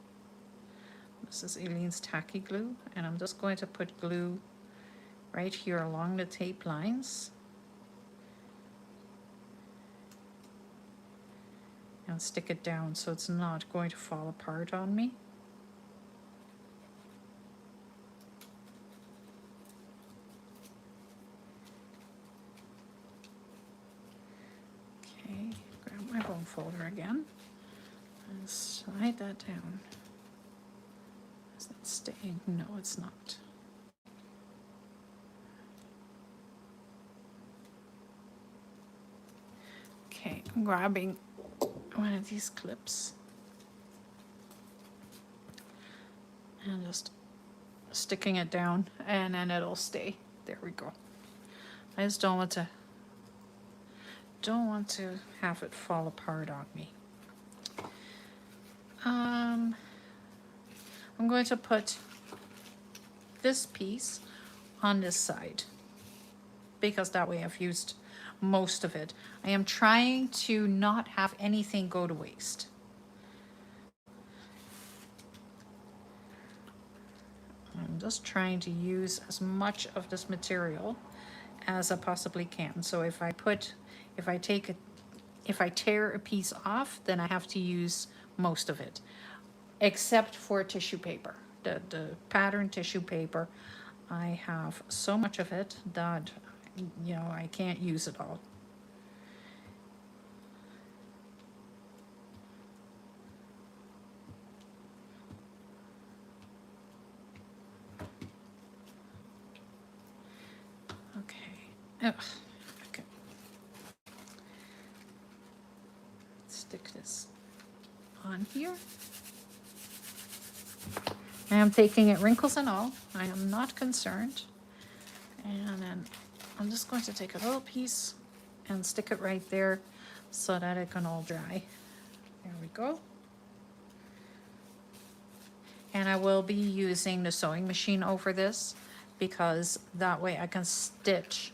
This is Aleene's Tacky Glue, and I'm just going to put glue right here along the tape lines. And stick it down so it's not going to fall apart on me. Okay, grab my bone folder again and slide that down. Is that staying? No, it's not. Okay, I'm grabbing one of these clips and just sticking it down, and then it'll stay. There we go. I just don't want to have it fall apart on me. I'm going to put this piece on this side because that way I've used most of it. I am trying to not have anything go to waste. I'm just trying to use as much of this material as I possibly can. So if I tear a piece off, then I have to use most of it, except for tissue paper. The pattern tissue paper, I have so much of it that, you know, I can't use it all. Ugh, okay. Stick this on here. I am taking it wrinkles and all. I am not concerned. And then I'm just going to take a little piece and stick it right there so that it can all dry. There we go. And I will be using the sewing machine over this because that way I can stitch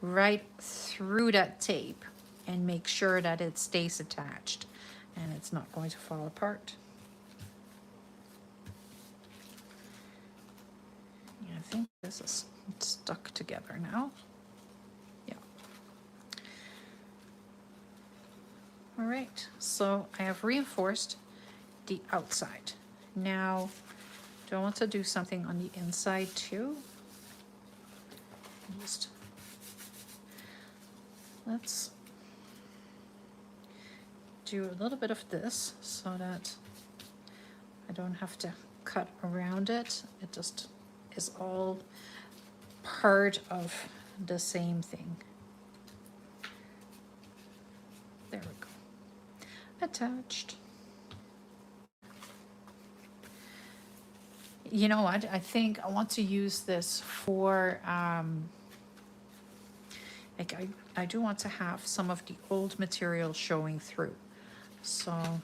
right through that tape and make sure that it stays attached and it's not going to fall apart. Yeah, I think this is stuck together now. Yeah. All right, so I have reinforced the outside. Now, do I want to do something on the inside too? Just, let's do a little bit of this so that I don't have to cut around it. It just is all part of the same thing. There we go. Attached. You know what? I think I want to use this for, like I do want to have some of the old material showing through. So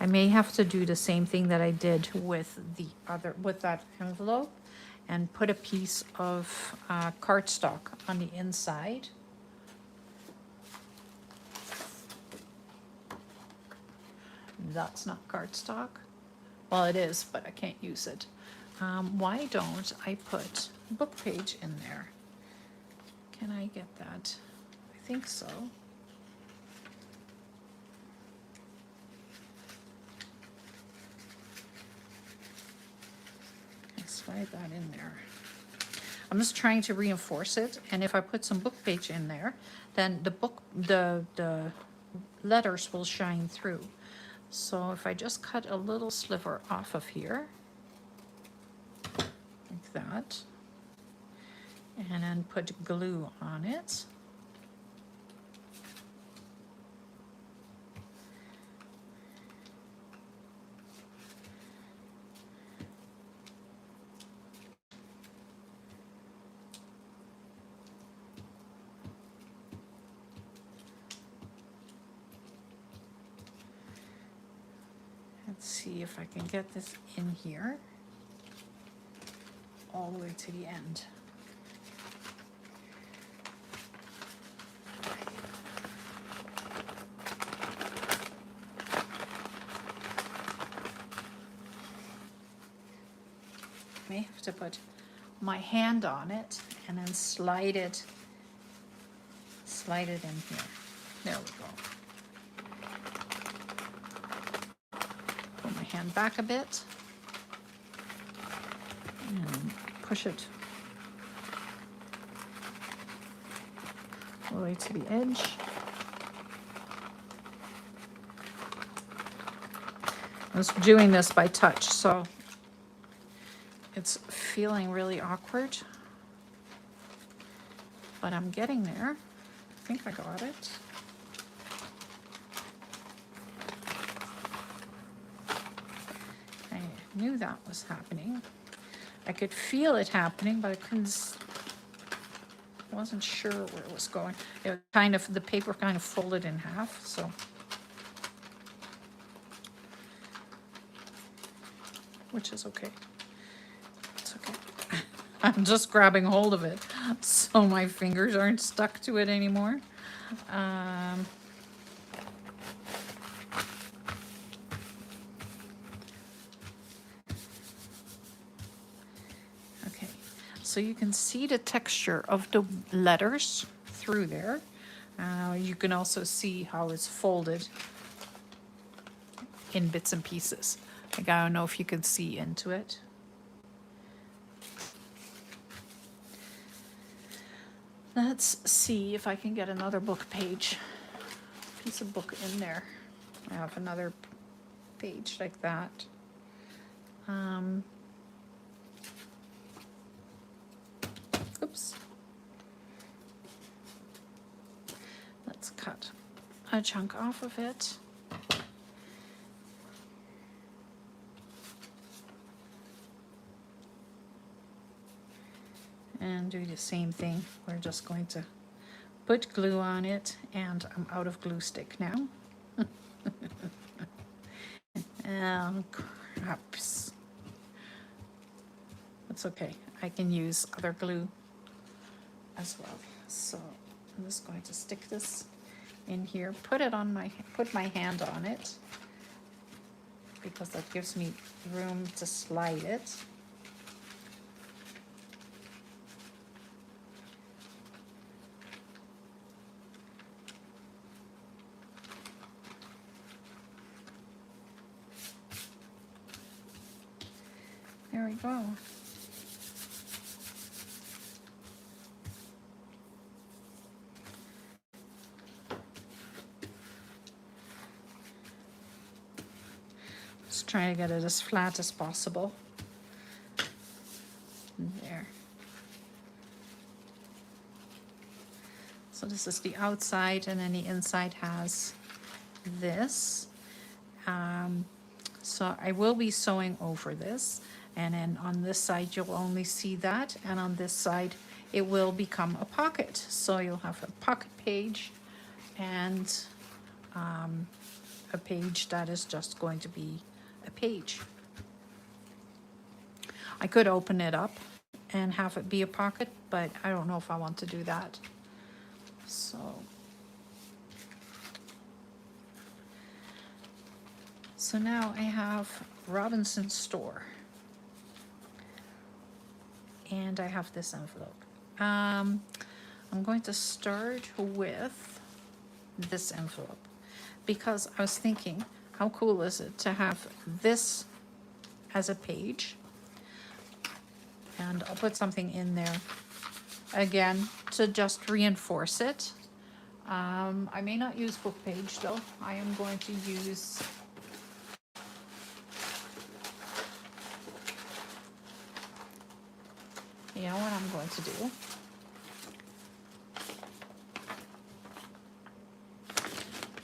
I may have to do the same thing that I did with the other, with that envelope, and put a piece of cardstock on the inside. That's not cardstock. Well, it is, but I can't use it. Why don't I put a book page in there? Can I get that? I think so. Slide that in there. I'm just trying to reinforce it, and if I put some book page in there, then the letters will shine through. So if I just cut a little sliver off of here, like that, and then put glue on it. Let's see if I can get this in here all the way to the end. I may have to put my hand on it and then slide it in here. There we go. Pull my hand back a bit and push it all the way to the edge. I was doing this by touch, so it's feeling really awkward, but I'm getting there. I think I got it. I knew that was happening. I could feel it happening, but I wasn't sure where it was going. It kind of, the paper kind of folded in half, so. Which is okay. It's okay. I'm just grabbing hold of it so my fingers aren't stuck to it anymore. Okay, so you can see the texture of the letters through there. You can also see how it's folded in bits and pieces. Like, I don't know if you can see into it. Let's see if I can get another book page, piece of book in there. I have another page like that. Oops. let's cut a chunk off of it. And do the same thing. We're just going to put glue on it, and I'm out of glue stick now. Oh, craps. That's okay. I can use other glue as well. So I'm just going to stick this in here, put my hand on it, because that gives me room to slide it. There we go. Just trying to get it as flat as possible. There. So this is the outside, and then the inside has this. So I will be sewing over this, and then on this side you'll only see that, and on this side it will become a pocket. So you'll have a pocket page and a page that is just going to be a page. I could open it up and have it be a pocket, but I don't know if I want to do that. So now I have Robinson Store, and I have this envelope. I'm going to start with this envelope, because I was thinking, how cool is it to have this as a page? And I'll put something in there again to just reinforce it. I may not use book page though. I am going to use what I'm going to do.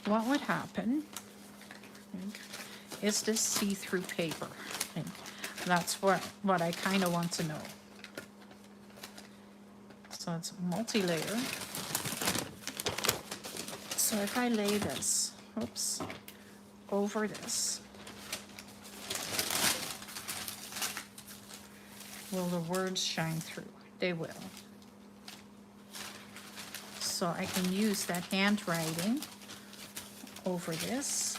What would happen is this see-through paper. And that's what I kind of want to know. So it's multi-layer. So if I lay this, over this, will the words shine through? They will. So I can use that handwriting over this.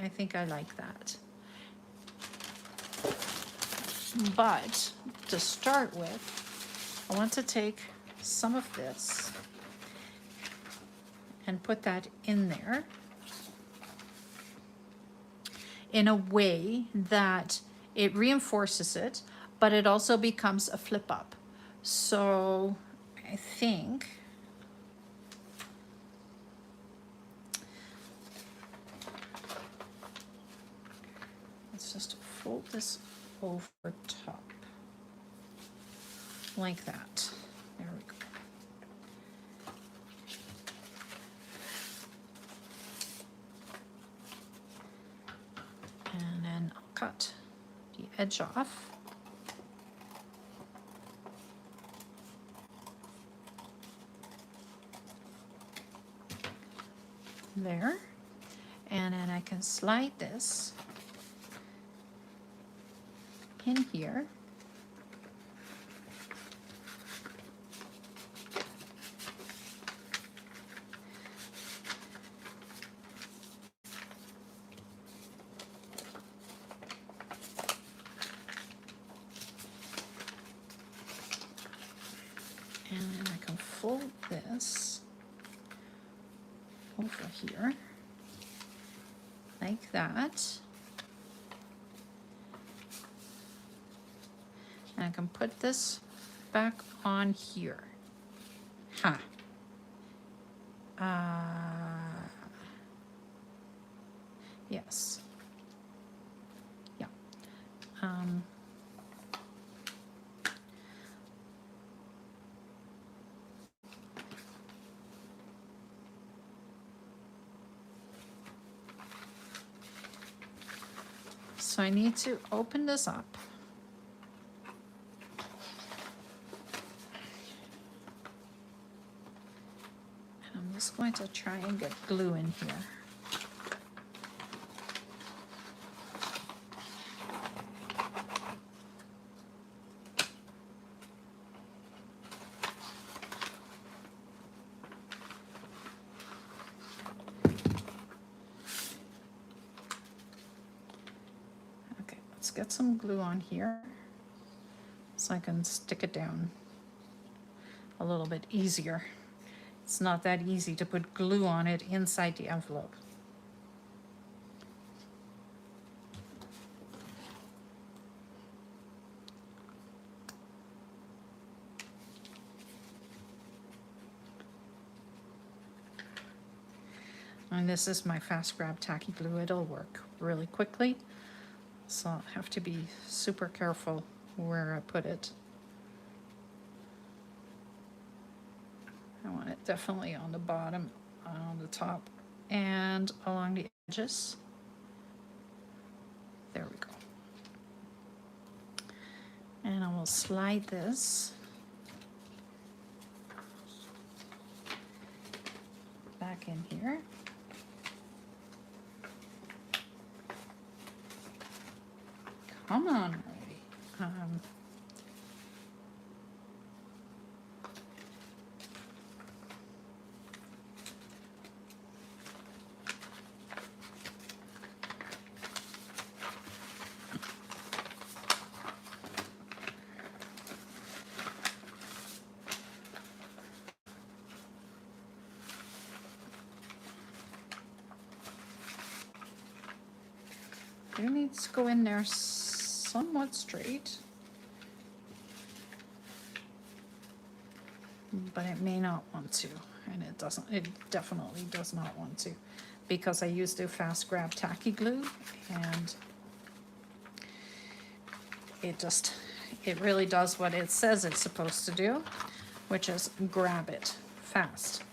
I think I like that. But to start with, I want to take some of this and put that in there in a way that it reinforces it, but it also becomes a flip up. So I think let's just fold this over top like that. There we go. And then I'll cut the edge off. There. And then I can slide this in here. And then I can fold this over here like that. And I can put this back on here. Huh. Yes. Yeah. So I need to open this up. And I'm just going to try and get glue in here. Okay, let's get some glue on here so I can stick it down a little bit easier. It's not that easy to put glue on it inside the envelope. And this is my fast grab tacky glue. It'll work really quickly. So I'll have to be super careful where I put it. I want it definitely on the bottom, on the top, and along the edges. There we go. And I will slide this back in here. Come on already. It needs to go in there somewhat straight, but it may not want to, and it doesn't. It definitely does not want to, because I used the fast grab tacky glue, and it really does what it says it's supposed to do, which is grab it fast.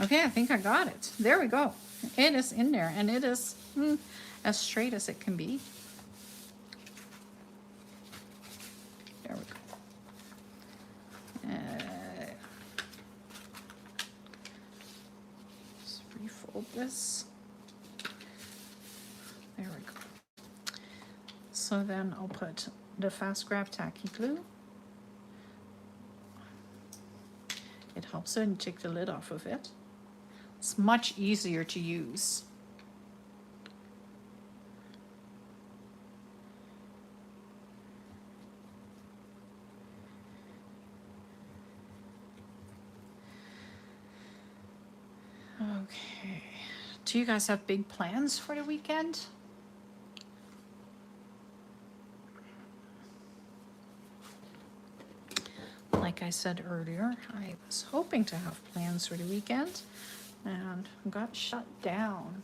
Okay, I think I got it. There we go. It is in there, and it is as straight as it can be. There we go. Just refold this. There we go. So then I'll put the fast grab tacky glue. It helps to take the lid off of it. It's much easier to use. Okay. Do you guys have big plans for the weekend? Like I said earlier, I was hoping to have plans for the weekend and got shut down.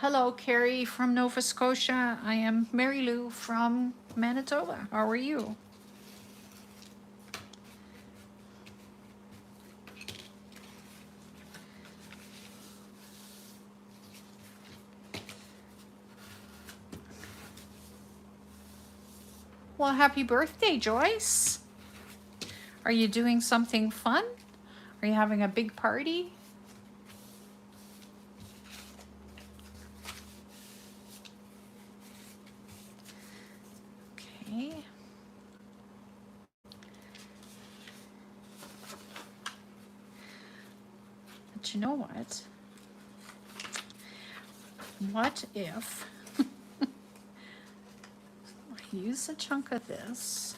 Hello, Carrie from Nova Scotia. I am Mary Lou from Manitoba. How are you? Well, happy birthday, Joyce. Are you doing something fun? Are you having a big party? Okay. But you know what? What if I use a chunk of this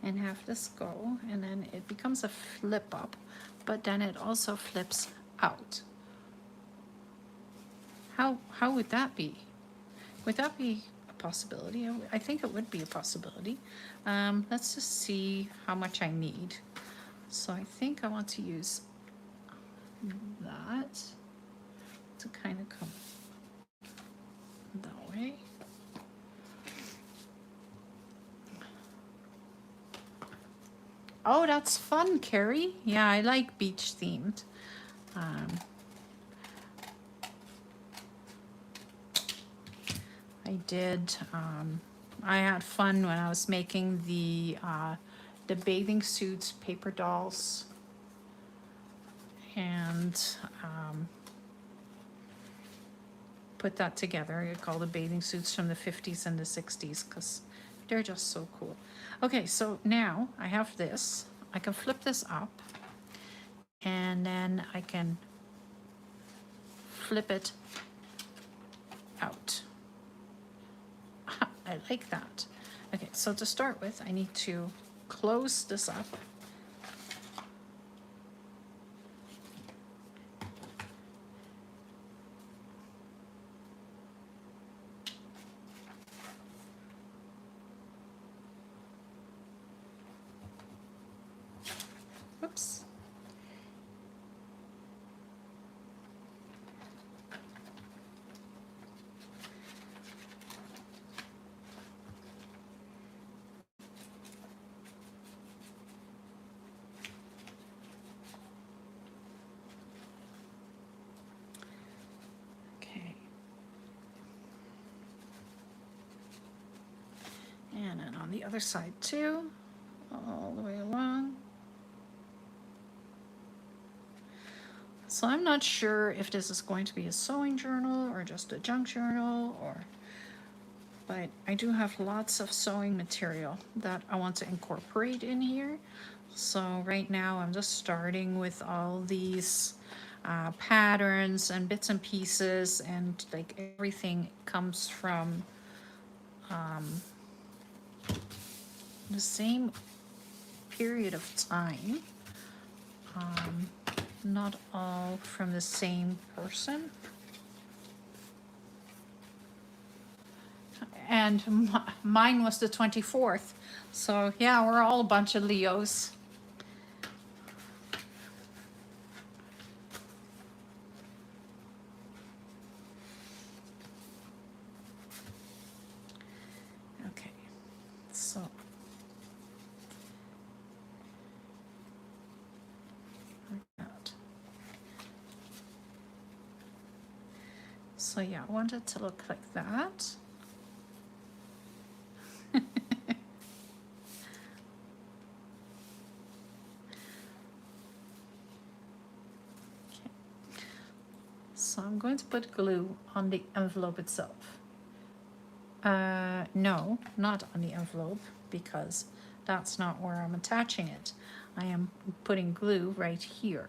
and have this go, and then it becomes a flip up, but then it also flips out. How would that be? Would that be a possibility. I think it would be a possibility. Let's just see how much I need. So I think I want to use that to kind of come that way. Oh, that's fun, Carrie. Yeah, I like beach themed. I did. I had fun when I was making the bathing suits, paper dolls, and put that together. I call the bathing suits from the 50s and the 60s because they're just so cool. Okay, so now I have this. I can flip this up, and then I can flip it out. I like that. Okay, so to start with, I need to close this up. Whoops. Okay. And then on the other side too, all the way along. So I'm not sure if this is going to be a sewing journal or just a junk journal, but I do have lots of sewing material that I want to incorporate in here. So right now I'm just starting with all these patterns and bits and pieces, and like everything comes from the same period of time. Not all from the same person. And mine was the 24th. So yeah, we're all a bunch of Leos. Okay, so. So yeah, I want it to look like that. So I'm going to put glue on the envelope itself. No, not on the envelope, because that's not where I'm attaching it. I am putting glue right here.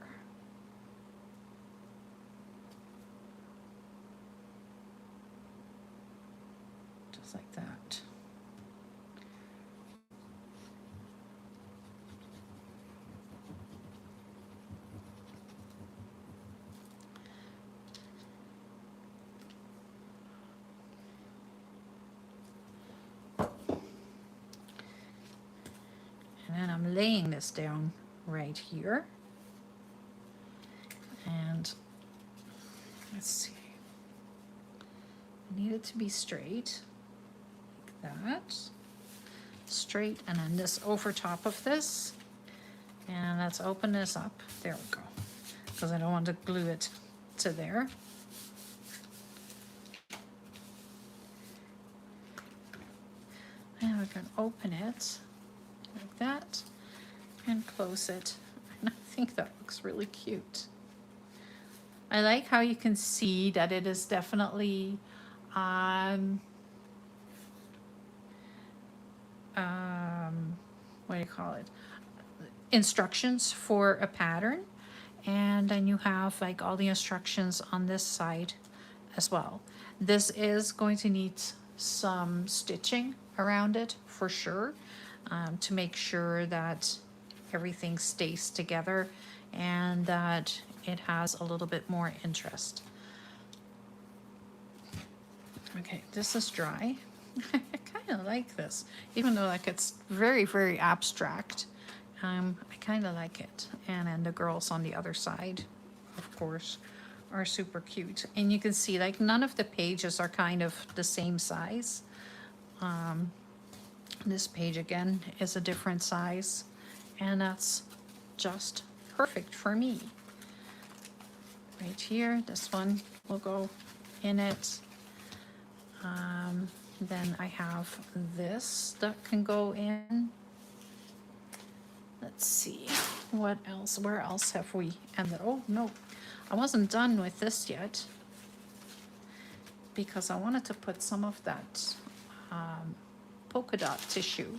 Just like that. And then I'm laying this down right here. And let's see. I need it to be straight, like that. Straight, and then this over top of this. And let's open this up. There we go. Because I don't want to glue it to there. And we can open it like that and close it. And I think that looks really cute. I like how you can see that it is definitely what do you call it? Instructions for a pattern. And then you have like all the instructions on this side as well. This is going to need some stitching around it for sure, to make sure that everything stays together and that it has a little bit more interest. Okay, this is dry. I kind of like this, even though like it's very, very abstract. I kind of like it. And then the girls on the other side, of course, are super cute. And you can see like none of the pages are kind of the same size. This page again is a different size, and that's just perfect for me. Right here, this one will go in it. Then I have this that can go in. Let's see, what else? Where else have we ended? Oh, no, I wasn't done with this yet because I wanted to put some of that polka dot tissue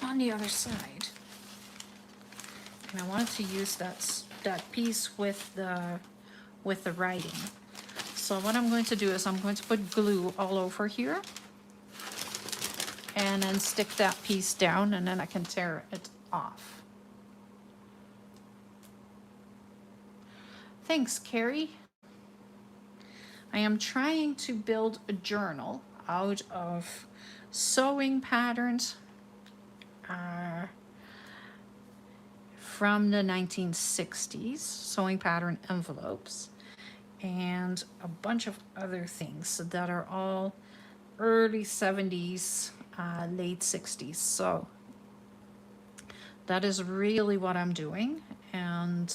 on the other side. And I wanted to use that piece with the writing. So what I'm going to do is I'm going to put glue all over here and then stick that piece down, and then I can tear it off. Thanks, Carrie. I am trying to build a journal out of sewing patterns from the 1960s, sewing pattern envelopes, and a bunch of other things that are all early 70s, late 60s. So that is really what I'm doing. And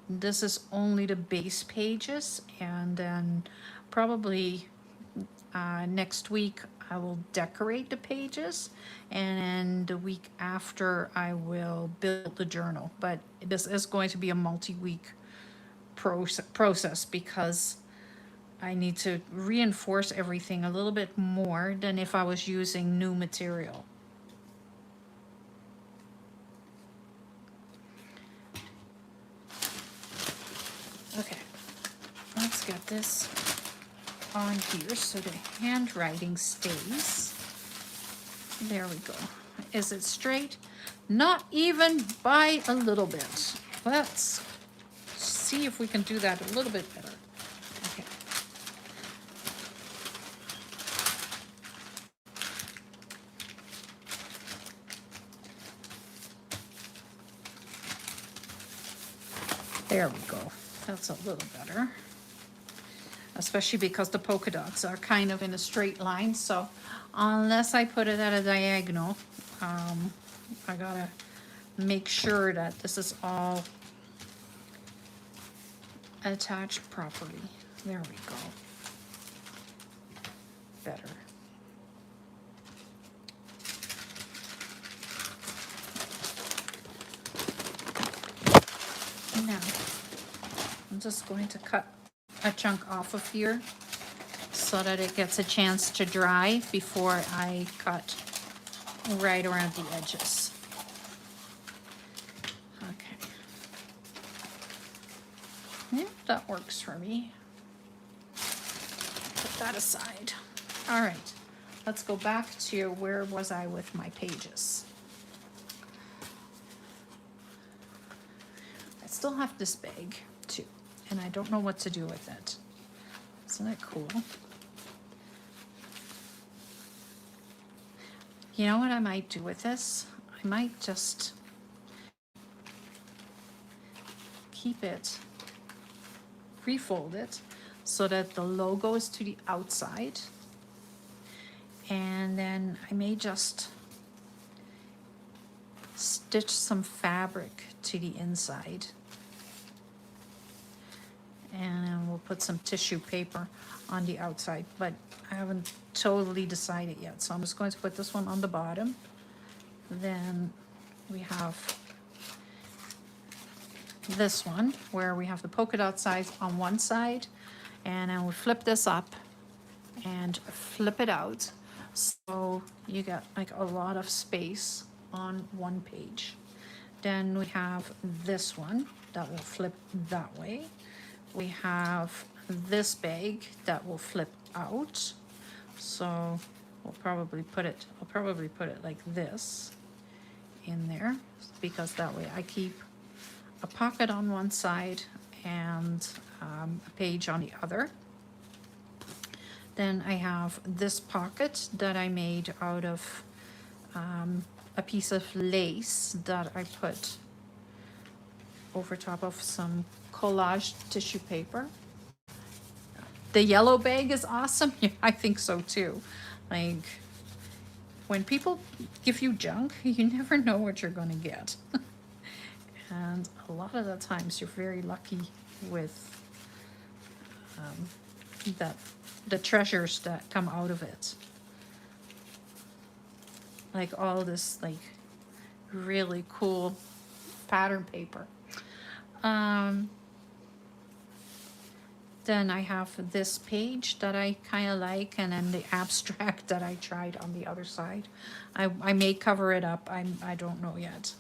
this is only the base pages. And then probably next week I will decorate the pages. And then the week after I will build the journal. But this is going to be a multi-week process because I need to reinforce everything a little bit more than if I was using new material. Okay, let's get this on here so the handwriting stays. There we go. Is it straight? Not even by a little bit. Let's see if we can do that a little bit better. Okay. There we go. That's a little better. Especially because the polka dots are kind of in a straight line. So unless I put it at a diagonal, I gotta make sure that this is all attached properly. There we go. Better. Now, I'm just going to cut a chunk off of here so that it gets a chance to dry before I cut right around the edges. Okay. Yeah, that works for me. Put that aside. All right, let's go back to where was I with my pages. I still have this bag too, and I don't know what to do with it. Isn't that cool? You know what I might do with this? I might just keep it, refold it, so that the logo is to the outside. And then I may just stitch some fabric to the inside. And then we'll put some tissue paper on the outside, but I haven't totally decided yet. So I'm just going to put this one on the bottom. Then we have this one where we have the polka dot sides on one side, and then we flip this up and flip it out. So you get like a lot of space on one page. Then we have this one that will flip that way. We have this bag that will flip out. So we'll probably put it, I'll probably put it like this in there, because that way I keep a pocket on one side and a page on the other. Then I have this pocket that I made out of a piece of lace that I put over top of some collage tissue paper. The yellow bag is awesome. Yeah, I think so too. Like, when people give you junk, you never know what you're going to get. And a lot of the times you're very lucky with that the treasures that come out of it. Like all this like really cool pattern paper. Then I have this page that I kind of like, and then the abstract that I tried on the other side. I may cover it up, I don't know yet.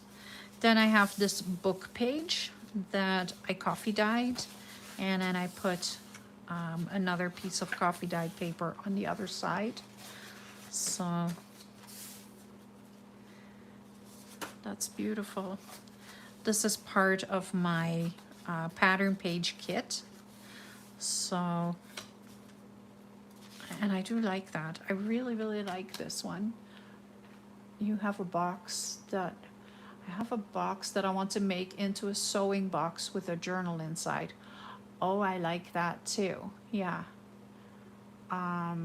Then I have this book page that I coffee dyed, and then I put another piece of coffee dyed paper on the other side. So that's beautiful. This is part of my pattern page kit. So, and I do like that. I really, really like this one. You have a box that, I have a box that I want to make into a sewing box with a journal inside. Oh, I like that too. Yeah. Are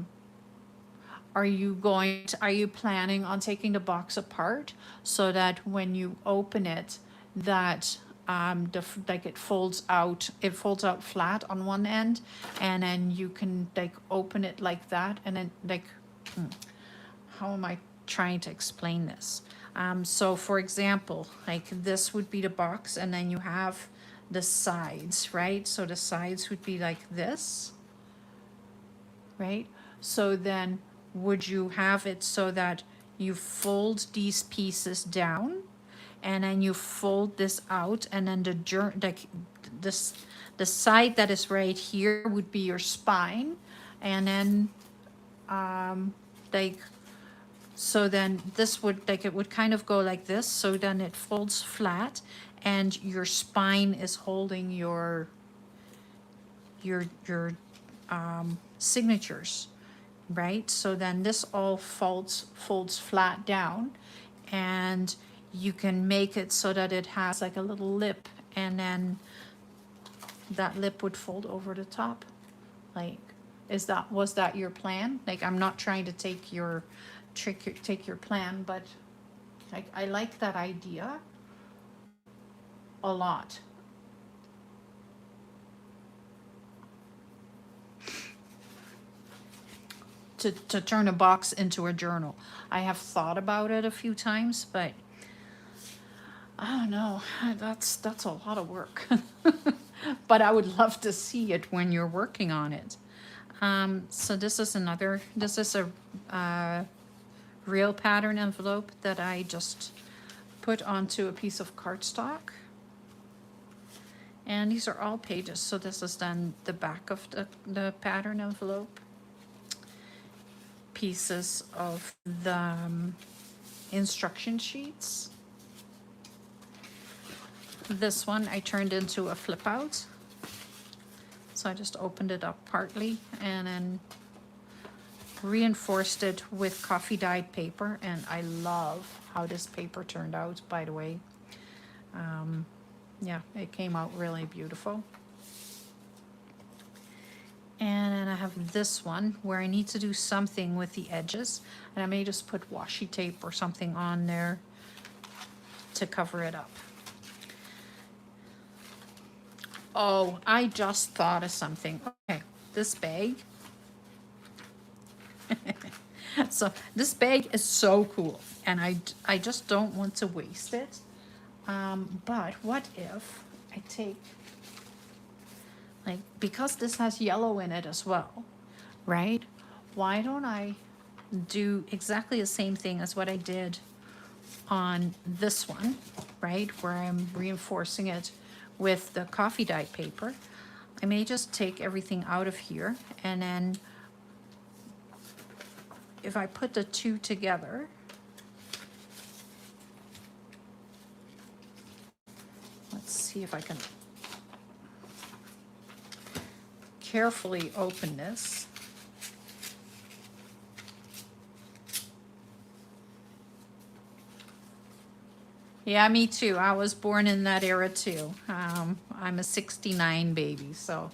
you planning on taking the box apart so that when you open it, that like it folds out flat on one end, and then you can like open it like that, and then like, how am I trying to explain this? So for example, like this would be the box, and then you have the sides, right? So the sides would be like this, right? So then would you have it so that you fold these pieces down, and then you fold this out, and then the side that is right here would be your spine, and then like, so then this would, like, it would kind of go like this, so then it folds flat, and your spine is holding your signatures, right? So then this all folds flat down, and you can make it so that it has like a little lip, and then that lip would fold over the top. Like, was that your plan? Like, I'm not trying to take your plan, but like, I like that idea a lot. To turn a box into a journal. I have thought about it a few times, but I don't know. That's a lot of work. But I would love to see it when you're working on it. So this is a real pattern envelope that I just put onto a piece of cardstock. And these are all pages. So this is then the back of the pattern envelope. Pieces of the instruction sheets. This one I turned into a flip out. So I just opened it up partly and then reinforced it with coffee dyed paper, and I love how this paper turned out, by the way. Yeah, it came out really beautiful. And then I have this one where I need to do something with the edges, and I may just put washi tape or something on there to cover it up. Oh, I just thought of something. Okay, this bag. So this bag is so cool, and I just don't want to waste it. But what if I take, like, because this has yellow in it as well, right? Why don't I do exactly the same thing as what I did on this one, right? Where I'm reinforcing it with the coffee dyed paper. I may just take everything out of here, and then if I put the two together, let's see if I can carefully open this. Yeah, me too. I was born in that era too. I'm a 69 baby, so.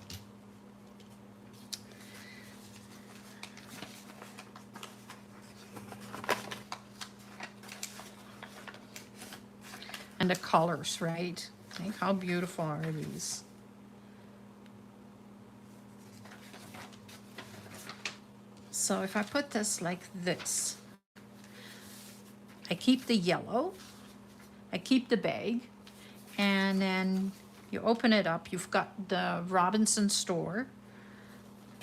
And the colors, right? Like, how beautiful are these? So if I put this like this, I keep the yellow, I keep the bag, and then you open it up, you've got the Robinson store,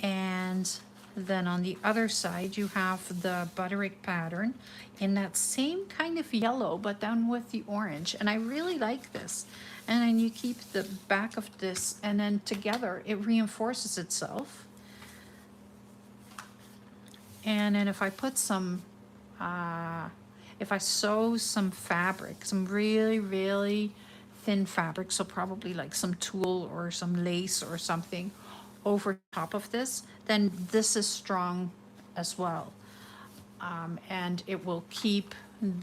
and then on the other side you have the Butterick pattern in that same kind of yellow, but done with the orange. And I really like this. And then you keep the back of this, and then together it reinforces itself. And then if I put some, if I sew some fabric, some really, really thin fabric, so probably like some tulle or some lace or something over top of this, then this is strong as well. And it will keep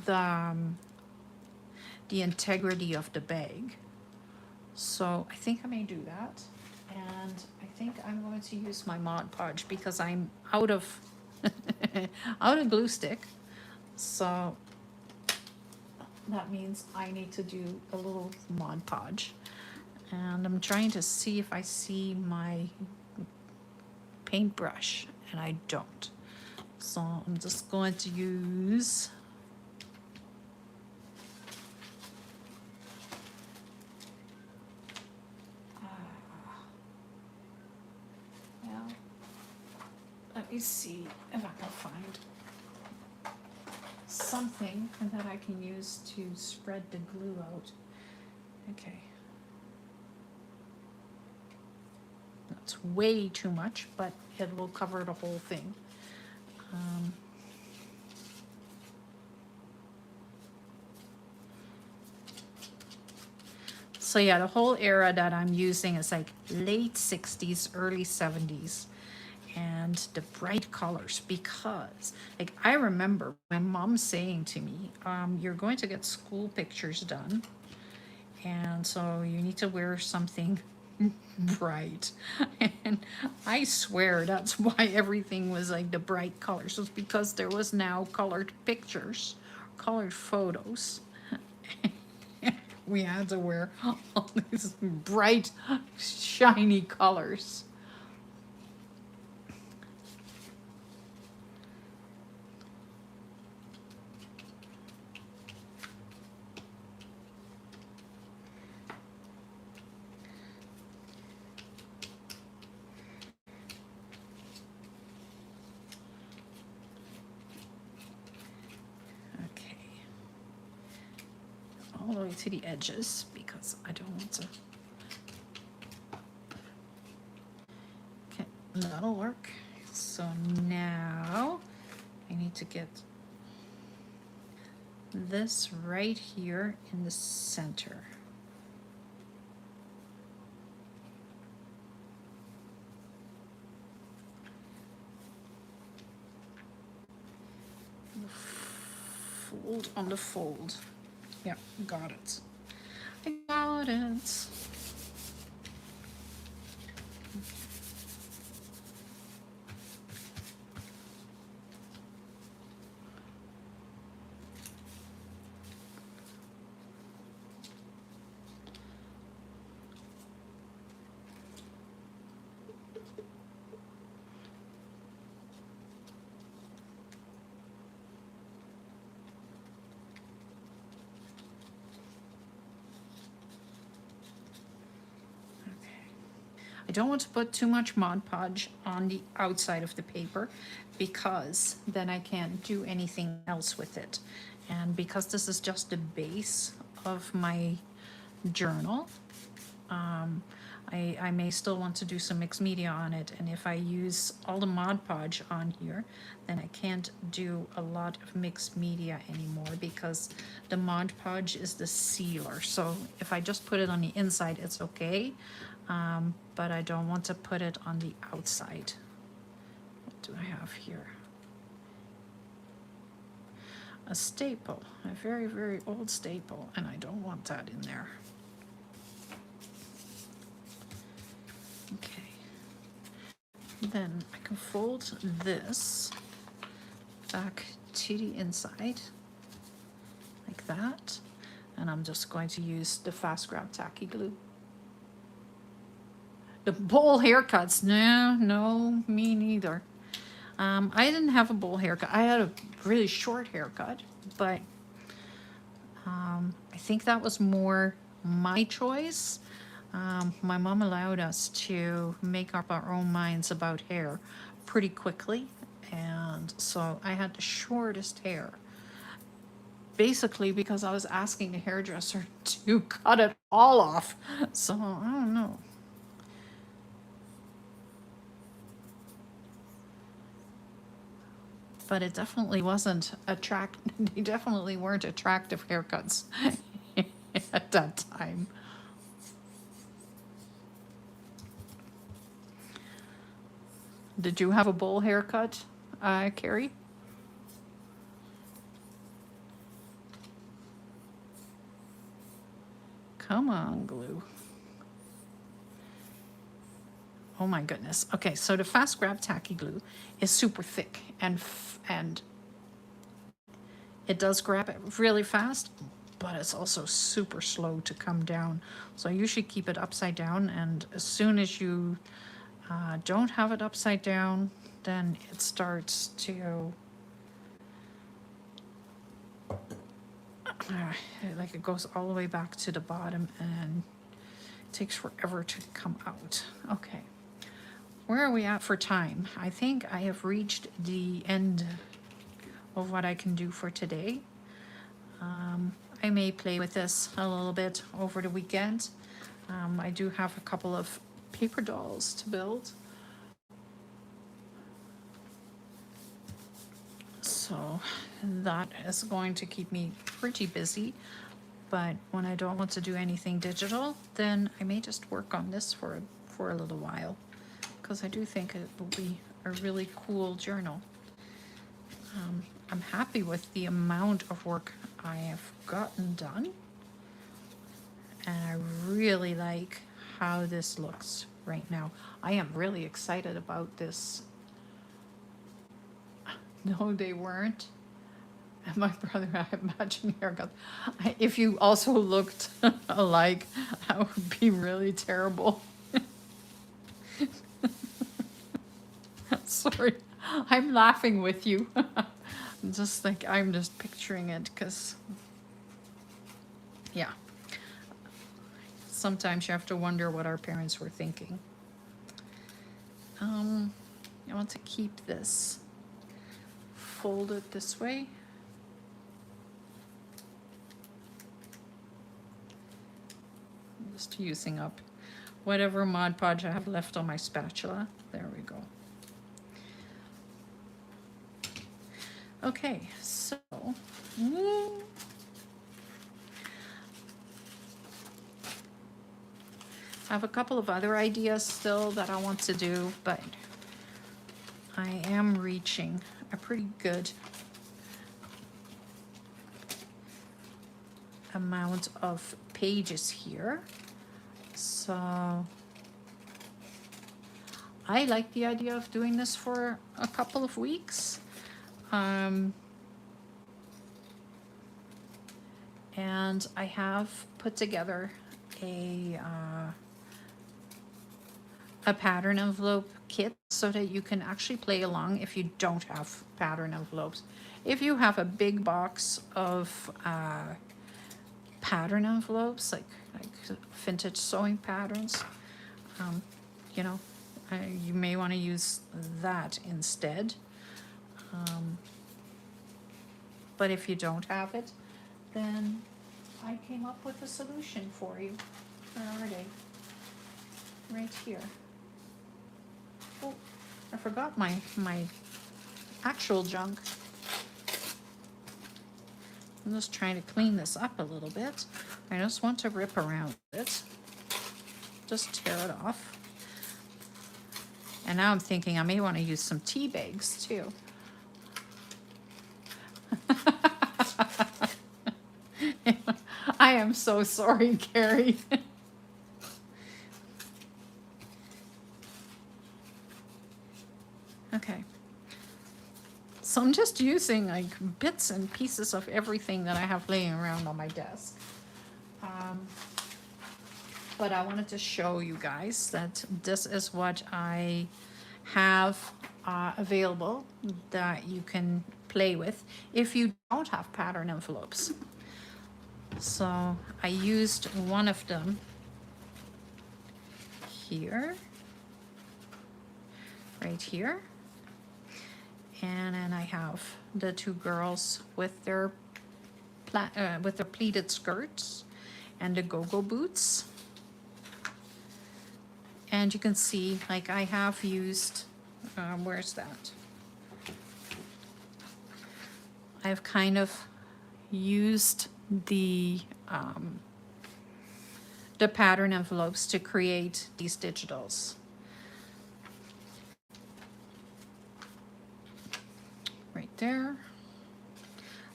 the integrity of the bag. So I think I may do that. And I think I'm going to use my Mod Podge because I'm out of out of glue stick. So that means I need to do a little Mod Podge. And I'm trying to see if I see my paintbrush, and I don't. So I'm just going to use well, let me see if I can find something that I can use to spread the glue out. Okay. That's way too much, but it will cover the whole thing. So yeah, the whole era that I'm using is like late 60s, early 70s. And the bright colors, because like I remember my mom saying to me, you're going to get school pictures done, and so you need to wear something bright. And I swear that's why everything was like the bright colors, was because there was now colored pictures, colored photos. We had to wear all these bright, shiny colors. Okay. All the way to the edges because I don't want to. Okay, that'll work. So now I need to get this right here in the center. Fold on the fold. Yeah, got it. I got it. I don't want to put too much Mod Podge on the outside of the paper because then I can't do anything else with it. And because this is just the base of my journal, I may still want to do some mixed media on it. And if I use all the Mod Podge on here, then I can't do a lot of mixed media anymore because the Mod Podge is the sealer. So if I just put it on the inside, it's okay. But I don't want to put it on the outside. What do I have here? a staple, a very, very old staple, and I don't want that in there. Okay. Then I can fold this back to the inside like that, and I'm just going to use the Fast Grab Tacky Glue. The bowl haircuts, no, me neither. I didn't have a bowl haircut. I had a really short haircut, but I think that was more my choice. My mom allowed us to make up our own minds about hair pretty quickly, and so I had the shortest hair. Basically because I was asking the hairdresser to cut it all off. So I don't know. But it definitely wasn't they definitely weren't attractive haircuts at that time. Did you have a bowl haircut, Carrie? Come on, glue. Oh my goodness. Okay, so the Fast Grab Tacky Glue is super thick and it does grab it really fast, but it's also super slow to come down. So I usually keep it upside down, and as soon as you don't have it upside down, then it starts to like it goes all the way back to the bottom and it takes forever to come out. Okay. Where are we at for time? I think I have reached the end of what I can do for today. I may play with this a little bit over the weekend. I do have a couple of paper dolls to build. So that is going to keep me pretty busy. But when I don't want to do anything digital, then I may just work on this for a little while, because I do think it will be a really cool journal. I'm happy with the amount of work I have gotten done, and I really like how this looks right now. I am really excited about this. No, they weren't. And my brother, I imagine haircuts. If you also looked alike, that would be really terrible. Sorry, I'm laughing with you. Just like I'm just picturing it, because yeah, sometimes you have to wonder what our parents were thinking. I want to keep this folded this way. I'm just using up whatever Mod Podge I have left on my spatula. There we go. Okay, so I have a couple of other ideas still that I want to do, but I am reaching a pretty good amount of pages here. So I like the idea of doing this for a couple of weeks. And I have put together a pattern envelope kit so that you can actually play along if you don't have pattern envelopes. If you have a big box of pattern envelopes, like vintage sewing patterns, you know, you may want to use that instead. But if you don't have it, then I came up with a solution for you. Where are they? Right here. Oh, I forgot my actual junk. I'm just trying to clean this up a little bit. I just want to rip around it. Just tear it off. And now I'm thinking I may want to use some tea bags too. I'm so sorry, Carrie. Okay. So I'm just using like bits and pieces of everything that I have laying around on my desk. But I wanted to show you guys that this is what I have available that you can play with if you don't have pattern envelopes. So I used one of them here, right here. And then I have the two girls with their pleated skirts and the go-go boots. And you can see, like, I have used, where's that? I've kind of used the pattern envelopes to create these digitals. Right there.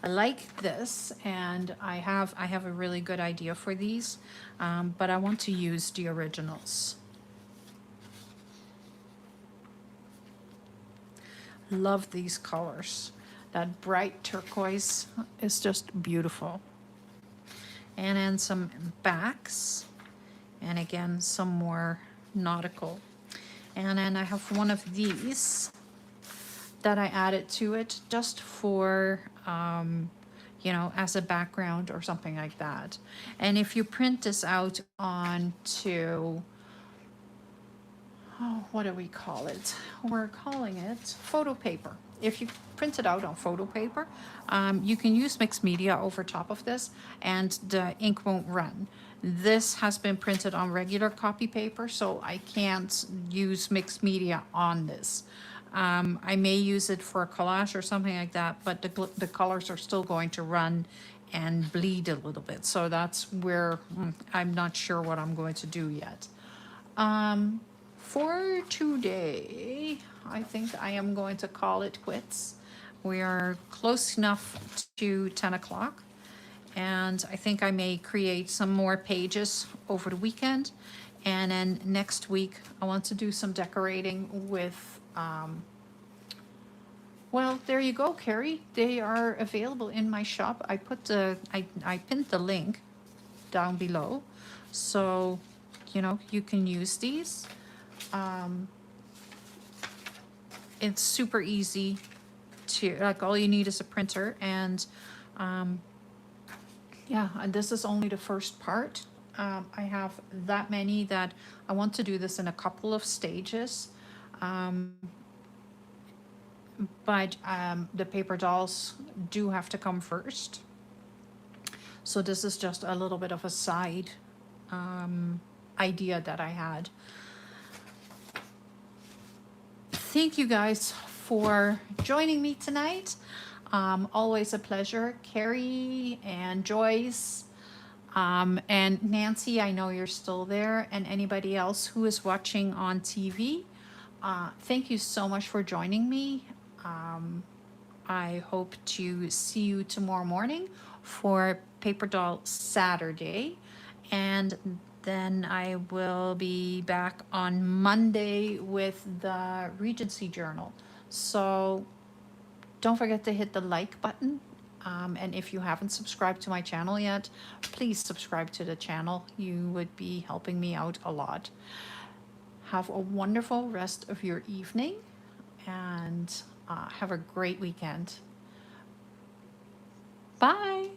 I like this, and I have a really good idea for these, but I want to use the originals. Love these colors. That bright turquoise is just beautiful. And then some backs, and again some more nautical. And then I have one of these that I added to it just for you know, as a background or something like that. And if you print this out onto, oh, what do we call it? We're calling it photo paper. If you print it out on photo paper, you can use mixed media over top of this and the ink won't run. This has been printed on regular copy paper, so I can't use mixed media on this. I may use it for a collage or something like that, but the colors are still going to run and bleed a little bit. So that's where I'm not sure what I'm going to do yet. For today, I think I am going to call it quits. We are close enough to 10 o'clock. And I think I may create some more pages over the weekend. And then next week, I want to do some decorating with, well, there you go, Carrie. They are available in my shop. I put I pinned the link down below. So, you know, you can use these. It's super easy to, like, all you need is a printer, and yeah, and this is only the first part. I have that many that I want to do this in a couple of stages. But the paper dolls do have to come first. So this is just a little bit of a side idea that I had. Thank you guys for joining me tonight. Always a pleasure. Carrie and Joyce and Nancy, I know you're still there, and anybody else who is watching on TV. Thank you so much for joining me. I hope to see you tomorrow morning for Paper Doll Saturday, and then I will be back on Monday with the Regency Journal. So don't forget to hit the like button. And if you haven't subscribed to my channel yet, please subscribe to the channel. You would be helping me out a lot. Have a wonderful rest of your evening, and have a great weekend. Bye.